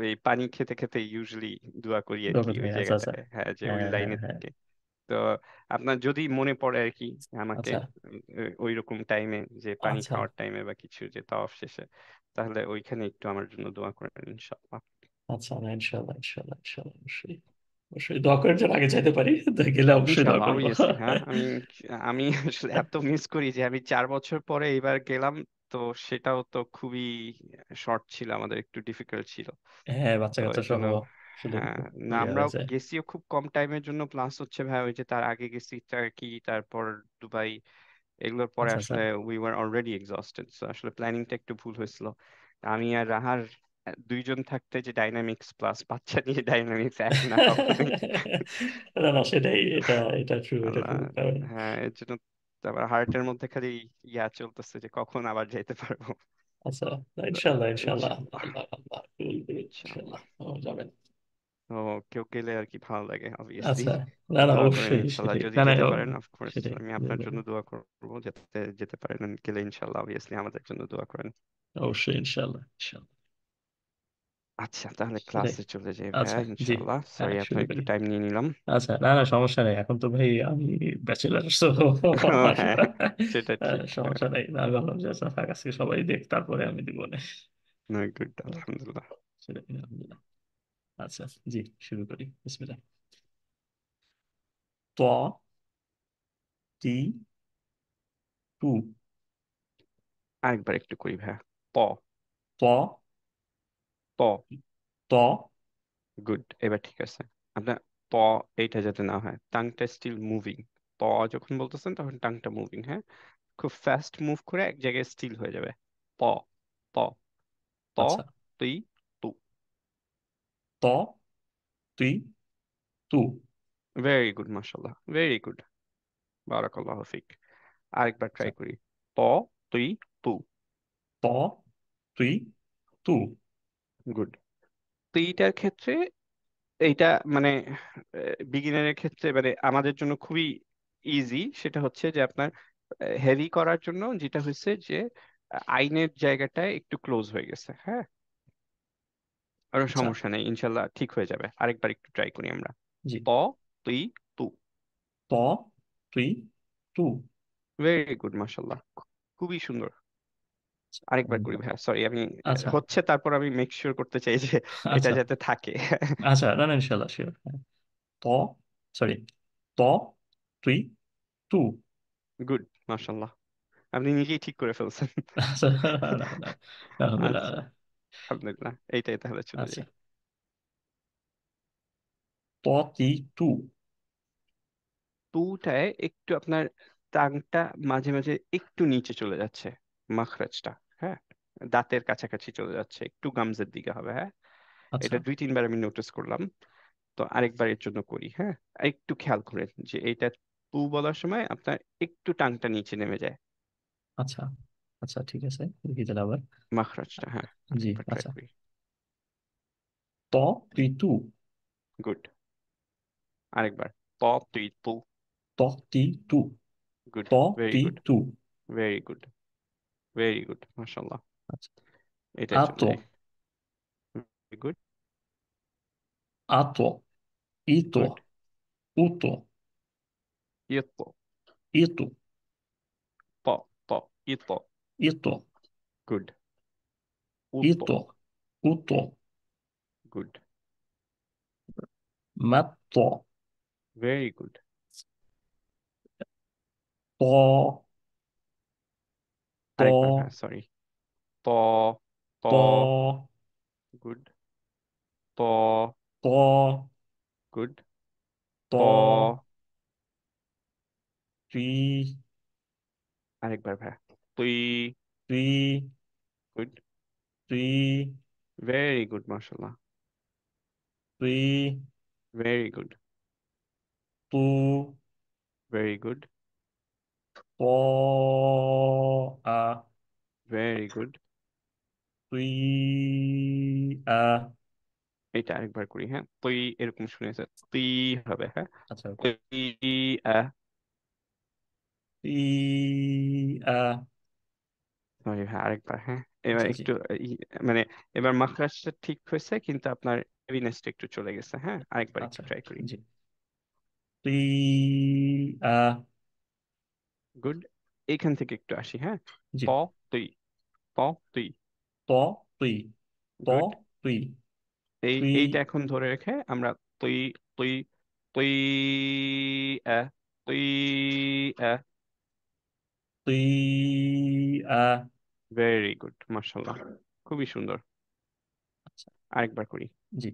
এই পানি খেতে খেতে ইউজুয়ালি দোয়া করি আর দোয়া কি করতে ওই থাকি, আচ্ছা আচ্ছা। জায়গাটায়, হ্যাঁ, যে ওই হ্যাঁ হ্যাঁ লাইনের হ্যাঁ। দিকে। তো আপনার যদি মনে পড়ে আর কি আমাকে আচ্ছা ওই রকম টাইমে, যে পানি আচ্ছা খাওয়ার টাইমে বা কিছু, যে তাওয়াফ শেষে, তাহলে ওইখানে একটু আমার জন্য দোয়া করেন ইনশাআল্লাহ। আচ্ছা, না ইনশাল্লাহ ইনশাল্লাহ ইনশাল্লাহ অবশ্যই অবশ্যই দোয়া করার জন্য আগে চাইতে পারি, তো গেলে অবশ্যই দোয়া ইনশাল্লাহ করবো। অবভিয়াসলি, হ্যাঁ। আমি আমি আসলে এত মিস করি যে আমি 4 বছর পরে এইবার গেলাম, তো সেটাও তো খুবই শর্ট ছিল, আমাদের একটু ডিফিকাল্ট ছিল। হ্যাঁ, বাচ্চা তো কাচ্চা এই সহ জন্য, আসলে হ্যাঁ, খুব না ইয়ে আমরাও হয়েছে। গেছিও খুব কম টাইমের জন্য, প্লাস হচ্ছে ভাই ওই যে তার আগে গেছি টার্কি, তারপর দুবাই, এগুলোর পরে আচ্ছা আচ্ছা। আসলে we were already exhausted, so আসলে প্ল্যানিংটা একটু ভুল হয়েছিল। আমি আর রাহার দুইজন থাকতে যে ডাইনামিক্স প্লাস বাচ্চা নিয়ে ডাইনামিক্স এক না কখনোই। না না, সেটাই, এটা এটা ট্রু, এটা আল্লাহ, ট্রু কারণ। হ্যাঁ, এর জন্য তারপর হার্টের মধ্যে খালি ইয়া চলতেছে যে কখন আবার যেতে পারবো। আচ্ছা, ইনশাল্লাহ ইনশাল্লাহ, ইনশাআল্লাহ আল্লাহ আল্লাহ কবুল করুন, ইনশাআল্লাহ। ইনশাল্লাহ যাবেন। তো কেউ গেলে আর কি ভালো লাগে অবভিয়াসলি। আচ্ছা, না না দোয়া করেন অবশ্যই ইনশাল্লাহ, সেটাই, যদি না না যেতে পারেন অফকোর্স সেটাই আমি আপনার জন্য দোয়া করবো, যাতে যেতে পারেন। আর গেলে ইনশাল্লাহ অবভিয়াসলি আমাদের জন্য দোয়া করেন। অবশ্যই ইনশাল্লাহ ইনশাল্লাহ। আচ্ছা, তাহলে সেটাই। ক্লাসে চলে যাই আচ্ছা ভাইয়া জি, ইনশাল্লাহ। হ্যাঁ সরি আপনার শুরু একটু করি। টাইম নিয়ে নিলাম। আচ্ছা, না না সমস্যা নেই, এখন তো ভাই আমি ব্যাচেলার, তো ও হ্যাঁ, সেটা ঠিক। হ্যাঁ, সমস্যা নেই। না আমি ভাবলাম যে আচ্ছা থাক, আজকে সবাই দেখ তারপরে আমি দিব না। গুড, আলহামদুলিল্লাহ। সেটাই, আলহামদুলিল্লাহ। আচ্ছা জি, শুরু করি, বিসমিল্লাহ। ত, তি, টু। আরেকবার একটু করি ভাইয়া। প, ত, প। ত। গুড, এবার ঠিক আছে। আপনার প এইটা যাতে না হয়, টাংটা স্টিল মুভিং। প যখন বলতেছেন তখন টাংটা মুভিং, হ্যাঁ। খুব ফাস্ট মুভ করে এক জায়গায় স্টিল হয়ে যাবে। প, প, ত, আচ্ছা, তুই, তু। ত, তুই, তু। ভেরি গুড, মাশাল্লাহ, ভেরি গুড, বারাকাল্লাহু ফিক। আরেকবার আচ্ছা, ট্রাই করি। প, তুই, তু। ত, তুই, তু। গুড। তুইটার ক্ষেত্রে এইটা মানে বিগিনারের ক্ষেত্রে মানে আমাদের জন্য খুবই ইজি। সেটা হচ্ছে যে আপনার হেভি করার জন্য যেটা হচ্ছে যে আইনের জায়গাটায় একটু ক্লোজ হয়ে গেছে, হ্যাঁ। আরো আচ্ছা সমস্যা নেই, ইনশাল্লাহ ঠিক হয়ে যাবে। আরেকবার একটু ট্রাই করি আমরা। জি, প, তুই, তু। ত, তুই, তু। ভেরি গুড, মাশাল্লাহ, খুবই সুন্দর। আরেকবার করি আলহামদুলিল্লাহ। ভাইয়া, সরি আমি আচ্ছা হচ্ছে, তারপর আমি মেক শিওর করতে চাই যে এটা আচ্ছা যাতে থাকে। আচ্ছা, না না ইনশাল্লাহ শিওর। ত, সরি, ত, তুই, তু। গুড, মাশাল্লাহ, আপনি নিজেই ঠিক করে ফেলছেন। আচ্ছা, না না, আলহামদুলিল্লাহ। আচ্ছা, আলহামদুলিল্লাহ, এইটাই তাহলে চলে আচ্ছা, যাই। ত, তি, টু। টুটায় একটু আপনার টাংটা মাঝে মাঝে একটু নিচে চলে যাচ্ছে, মাখরাজটা, হ্যাঁ। দাঁতের কাছাকাছি চলে যাচ্ছে, একটু গামজের দিকে হবে, হ্যাঁ। আচ্ছা এটা 2-3 বার আমি নোটিস করলাম। তো আরেকবার এর জন্য করি, হ্যাঁ। আর একটু খেয়াল করেন যে এইটা টু বলার সময় আপনার একটু টাংটা নিচে নেমে যায়, আচ্ছা আচ্ছা, ঠিক আছে, দেখি তাহলে আবার। মাখরাজটা, হ্যাঁ। জি আরেকবার ট্রাই আচ্ছা, করি। ত, তুই, তু। গুড। আরেকবার। প, তুই, তু। ত, তি, টু। গুড, ত, ভেরি তি, গুড, টু। ভেরি গুড, ভেরি গুড, মাশাল্লাহ। আচ্ছা, এটাই আত, চলে যাই। ভেরি গুড, আত, ইত, গুড। উত, ইয়ত, ইতু, প, প, ইত। ইত, গুড। উত, ইত, উত। গুড, মাত্ত, ভেরি গুড। ত, ত, আরেকবার ভাই, সরি। প, প। ত, গুড। প, ত, গুড। ত, প। তুই, আরেকবার ভাই। তুই। তুই, গুড, তুই, ভেরি গুড, মাশাল্লাহ, তুই, ভেরি গুড, তু, ভেরি গুড, ত, আ, ভেরি গুড। তুই, আ। এটা আরেকবার করি, হ্যাঁ। তুই এরকম শুনেছে, তুই হবে, হ্যাঁ। আচ্ছা ওকে। তুই, আহ। তুই, আ। সরি ভাই, আরেকবার, হ্যাঁ। এবার আচ্ছা জি, একটু মানে এবার মাখরাজটা ঠিক হয়েছে, কিন্তু আপনার হেভিনেসটা একটু চলে গেছে, হ্যাঁ। আরেকবার একটু আচ্ছা ট্রাই করি। জি, তুই, আ। গুড। এইখান থেকে একটু আসি, হ্যাঁ। জি, প, তুই, প, তুই। ত, তুই, ত, গুড। তুই, এই তুই, এইটা এখন ধরে রেখে আমরা তুই, তুই, তুই, আহ, তুই, আহ। তুই, আ। ভেরি গুড, মার্শাল্লাহ, খুবই সুন্দর। আচ্ছা আরেকবার করি। জি,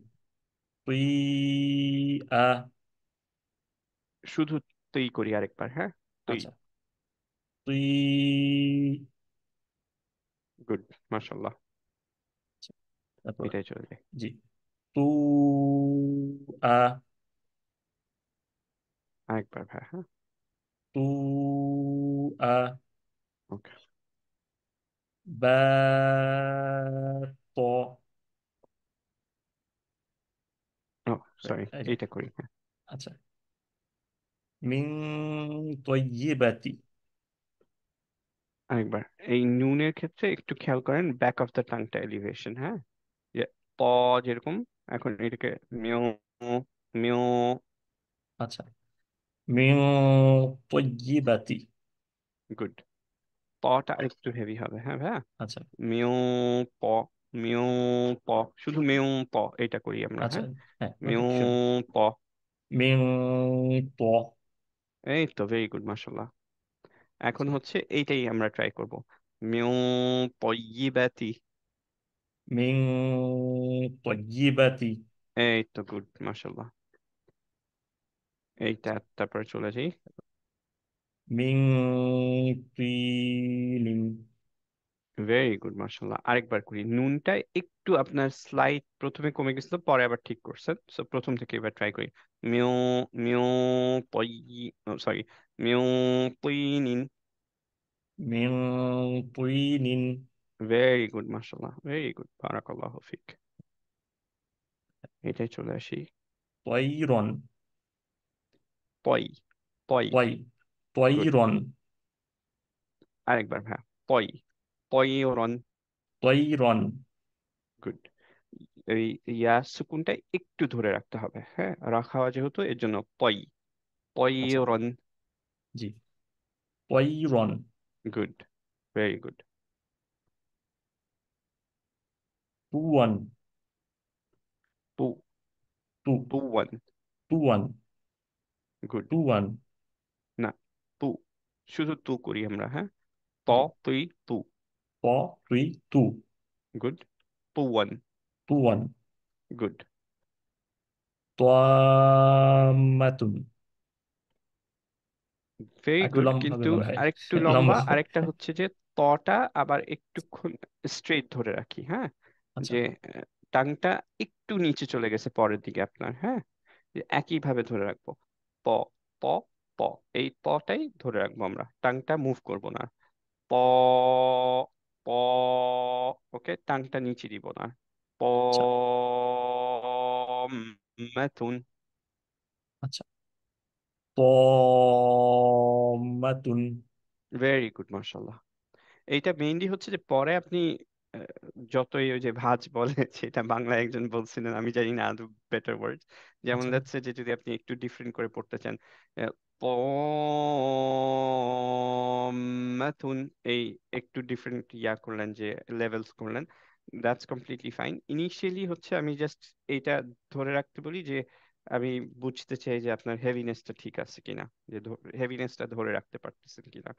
তুই, আ। শুধু তুই করি আরেকবার, হ্যাঁ। তুই। আচ্ছা, তুই, গুড, মার্শাল্লাহ, আচ্ছা, তারপর এটাই চলে যায়। জি, তু, আ। আরেকবার ভাই, হ্যাঁ। তু, আ। ওকে। বা, ত। সরি এই- এইটা করি হ্যাঁ আচ্ছা মিন তয়্যিবাতি আরেকবার এই নুনের ক্ষেত্রে একটু খেয়াল করেন ব্যাক অফ দ্য টাংটা এলিভেশন হ্যাঁ যে প যেরকম এখন এটাকে মিও মিও আচ্ছা মিন তয়্যিবাতি গুড পটা আরেকটু হেভি হবে হ্যাঁ ভাইয়া আচ্ছা মিও প মিও প শুধু মিও প এটা করি আমরা আচ্ছা হ্যাঁ হ্যাঁ মিও ওকে শিওর প মিন ত এই তো ভেরি গুড মাশাল্লাহ এখন আচ্ছা হচ্ছে এইটাই আমরা ট্রাই করব মিও পয়িবাতি মিন তয়্যিবাতি এই তো গুড মাশাল্লাহ এইটা তারপরে চলে যাই মিন তিলিন ভেরি গুড মাশাল্লাহ আরেকবার করি নুনটা একটু আপনার স্লাইড প্রথমে কমে গেছিল পরে আবার ঠিক করছেন সো প্রথম থেকে এবার ট্রাই করি মিও মিও পই সরি মিও পুইনিন মিন তুইনিন ভেরি গুড মাশাল্লাহ ভেরি গুড বারাকাল্লাহু ফিক এটাই চলে আসি তয়রন পই পই তয় গুড তয়রন আরেকবার হ্যাঁ পই পইরন তয়রন গুড এই ইয়া সুকুনটা একটু ধরে রাখতে হবে হ্যাঁ রাখা যেহেতু এর জন্য পই আচ্ছা পইরন জি তয়রন গুড ভেরি গুড তুয়ান পু তু পুয়ান তুয়ান গুড তুয়ান না পু শুধু তু করি আমরা হ্যাঁ প জি তুই তু প তুই তু গুড পুয়ান তুয়ান গুড তাম্মাতুন ভেরি একটু গুড লম্বা হবে কিন্তু মনে হয় আরেকটু লম্বা লম্বা হবে। আরেকটা হচ্ছে যে তটা আবার একটুক্ষণ স্ট্রেট ধরে রাখি হ্যাঁ আচ্ছা যে টাংটা একটু নিচে চলে গেছে পরের দিকে আপনার হ্যাঁ যে একই ভাবে ধরে রাখবো প প প এই পটাই ধরে রাখবো আমরা টাংটা মুভ করব না প প ওকে টাংটা নিচে দিব না প আচ্ছা মেথুন আচ্ছা তাম্মাতুন ভেরি গুড মার্শাল্লাহ এইটা মেইনলি হচ্ছে যে পরে আপনি আহ, যতই ওই যে ভাজ বলে সেটা বাংলায় একজন বলছিলেন আমি জানি না আদৌ বেটার ওয়ার্ড যেমন আচ্ছা যাচ্ছে যে যদি আপনি একটু ডিফারেন্ট করে পড়তে চান মাথুন এই একটু ডিফারেন্ট ইয়া করলেন যে লেভেলস করলেন দ্যাটস কমপ্লিটলি ফাইন ইনিশিয়ালি হচ্ছে আমি জাস্ট এইটা ধরে রাখতে বলি যে আমি বুঝতে চাই যে আপনার হেভিনেসটা ঠিক আছে কিনা যে হেভিনেসটা ধরে রাখতে পারতেছেন কিনা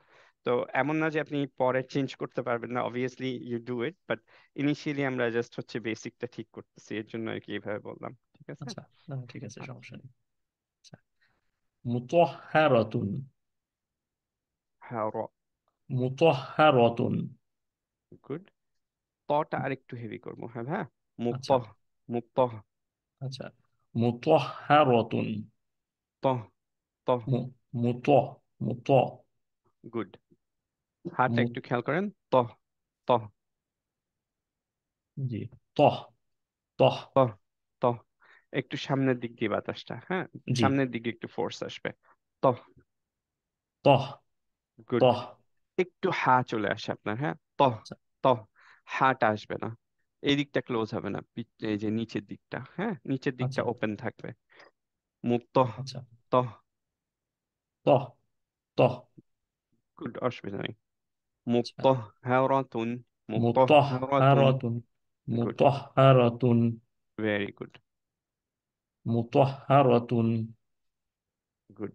তো এমন না যে আপনি পরে চেঞ্জ করতে পারবেন না obviously you do it but initially আমরা জাস্ট হচ্ছে বেসিকটা ঠিক করতেছি এর জন্য আর কি এইভাবে বললাম ঠিক আছে আচ্ছা না ঠিক আছে আচ্ছা সমস্যা নেই আচ্ছা মুতাহহারাতুন হ্যাঁ মুতাহহারাতুন গুড পটা আরেকটু হেভি করবো হ্যাঁ হ্যাঁ আচ্ছা মুপহ মুপহ আচ্ছা মুতাহহারাতুন পহ পহ মু মুত মুত গুড হাতটা মু একটু খেয়াল করেন তহ তহ জি তহ তহ তহ তহ একটু সামনের দিক দিয়ে বাতাসটা হ্যাঁ জি সামনের দিকে একটু ফোর্স আসবে তহ তহ গুড তহ একটু হা চলে আসে আপনার হ্যাঁ তহ আচ্ছা তহ হাটা আসবে না এই দিকটা ক্লোজ হবে না এই যে নিচের দিকটা হ্যাঁ নিচের দিকটা আচ্ছা ওপেন থাকবে মুখ তহ আচ্ছা তহ তহ তহ গুড অসুবিধা নেই মুখ আচ্ছা তহ হ্যাওরাতুন মুখ তহ হ্যাওরাতুন মুতাহহারাতুন গুড মুতাহহারাতুন ভেরি গুড মুতাহহারাতুন গুড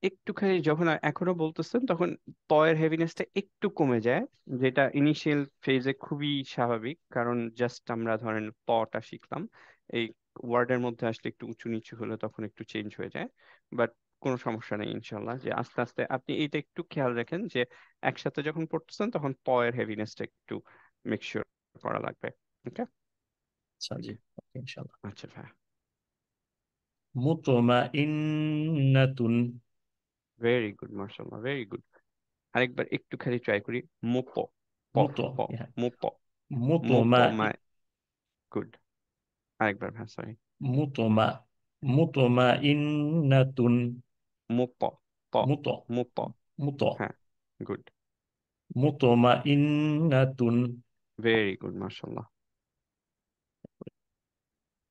একটুখানি যখন এখনো বলতেছেন তখন তয়ের হেভিনেসটা একটু কমে যায় যেটা ইনিশিয়াল ফেজে খুবই স্বাভাবিক কারণ জাস্ট আমরা ধরেন পটা শিখলাম এই ওয়ার্ডের মধ্যে আসলে একটু উঁচু নিচু হলে তখন একটু চেঞ্জ হয়ে যায় বাট কোনো সমস্যা নেই ইনশাল্লাহ যে আস্তে আস্তে আপনি এইটা একটু খেয়াল রাখেন যে একসাথে যখন পড়তেছেন তখন পয়ের হেভিনেসটা একটু মেক শিওর করা লাগবে ওকে আচ্ছা জি ওকে ইনশাআল্লাহ আচ্ছা ভাই মুতমাইন্নাতুন ভেরি গুড মার্শাল্লাহ ভেরি গুড আরেকবার একটু খালি ট্রাই করি মোপো প মুত প হ্যাঁ মোপো মোপো মুতমা মাই গুড আরেকবার ভাই সরি মুতমা মুতমাইন্নাতুন মুত ত মুত মুত মুত হ্যাঁ গুড মুতমাইন্নাতুন ভেরি গুড মাশাআল্লাহ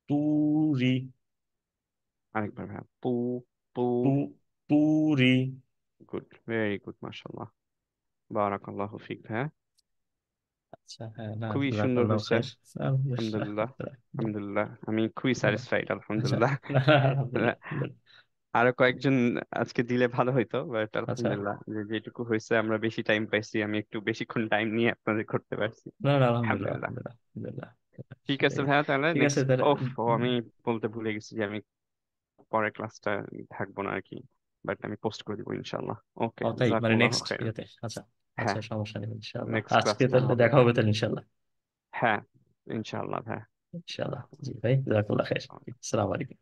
তুরি আরেকবার হ্যাঁ পু পু তু তুরি গুড ভেরি গুড মাশাআল্লাহ বারাকাল্লাহু ফিক হ্যাঁ আচ্ছা হ্যাঁ না খুবই সুন্দর জাযাকাল্লাহু হয়েছে খাইর আলহামদুলিল্লাহ আলহামদুলিল্লাহ আলহামদুলিল্লাহ আমি খুবই আচ্ছা স্যাটিসফাইড আলহামদুলিল্লাহ আলহামদুলিল্লাহ আরো কয়েকজন আজকে দিলে ভালো হইতো বাট আচ্ছা আলহামদুলিল্লাহ যে যেটুকু হয়েছে আমরা বেশি টাইম পাইছি আমি একটু বেশিক্ষণ টাইম নিয়ে আপনাদের করতে পারছি না আলহামদুলিল্লাহ আলহামদুলিল্লাহ আলহামদুলিল্লাহ ঠিক আছে সেটাই ভাইয়া তাহলে ঠিক আছে নেক্সট তাহলে আমি বলতে ভুলে গেছি যে আমি পরের ক্লাসটা থাকবো না আর কি বাট আমি পোস্ট করে দিব ইনশাআল্লাহ ওকে ও তাই মানে জাজাকুল্লাহ নেক্সট খাইরান ইয়েতে আচ্ছা আচ্ছা হ্যাঁ সমস্যা নেই ইনশাআল্লাহ নেক্সট আজকে ক্লাসটা তাহলে হবে দেখা হ্যাঁ হবে তাহলে ইনশাআল্লাহ হ্যাঁ ইনশাআল্লাহ হ্যাঁ ইনশাআল্লাহ জি ভাই জাযাকাল্লাহ খাইর আসসালামু আলাইকুম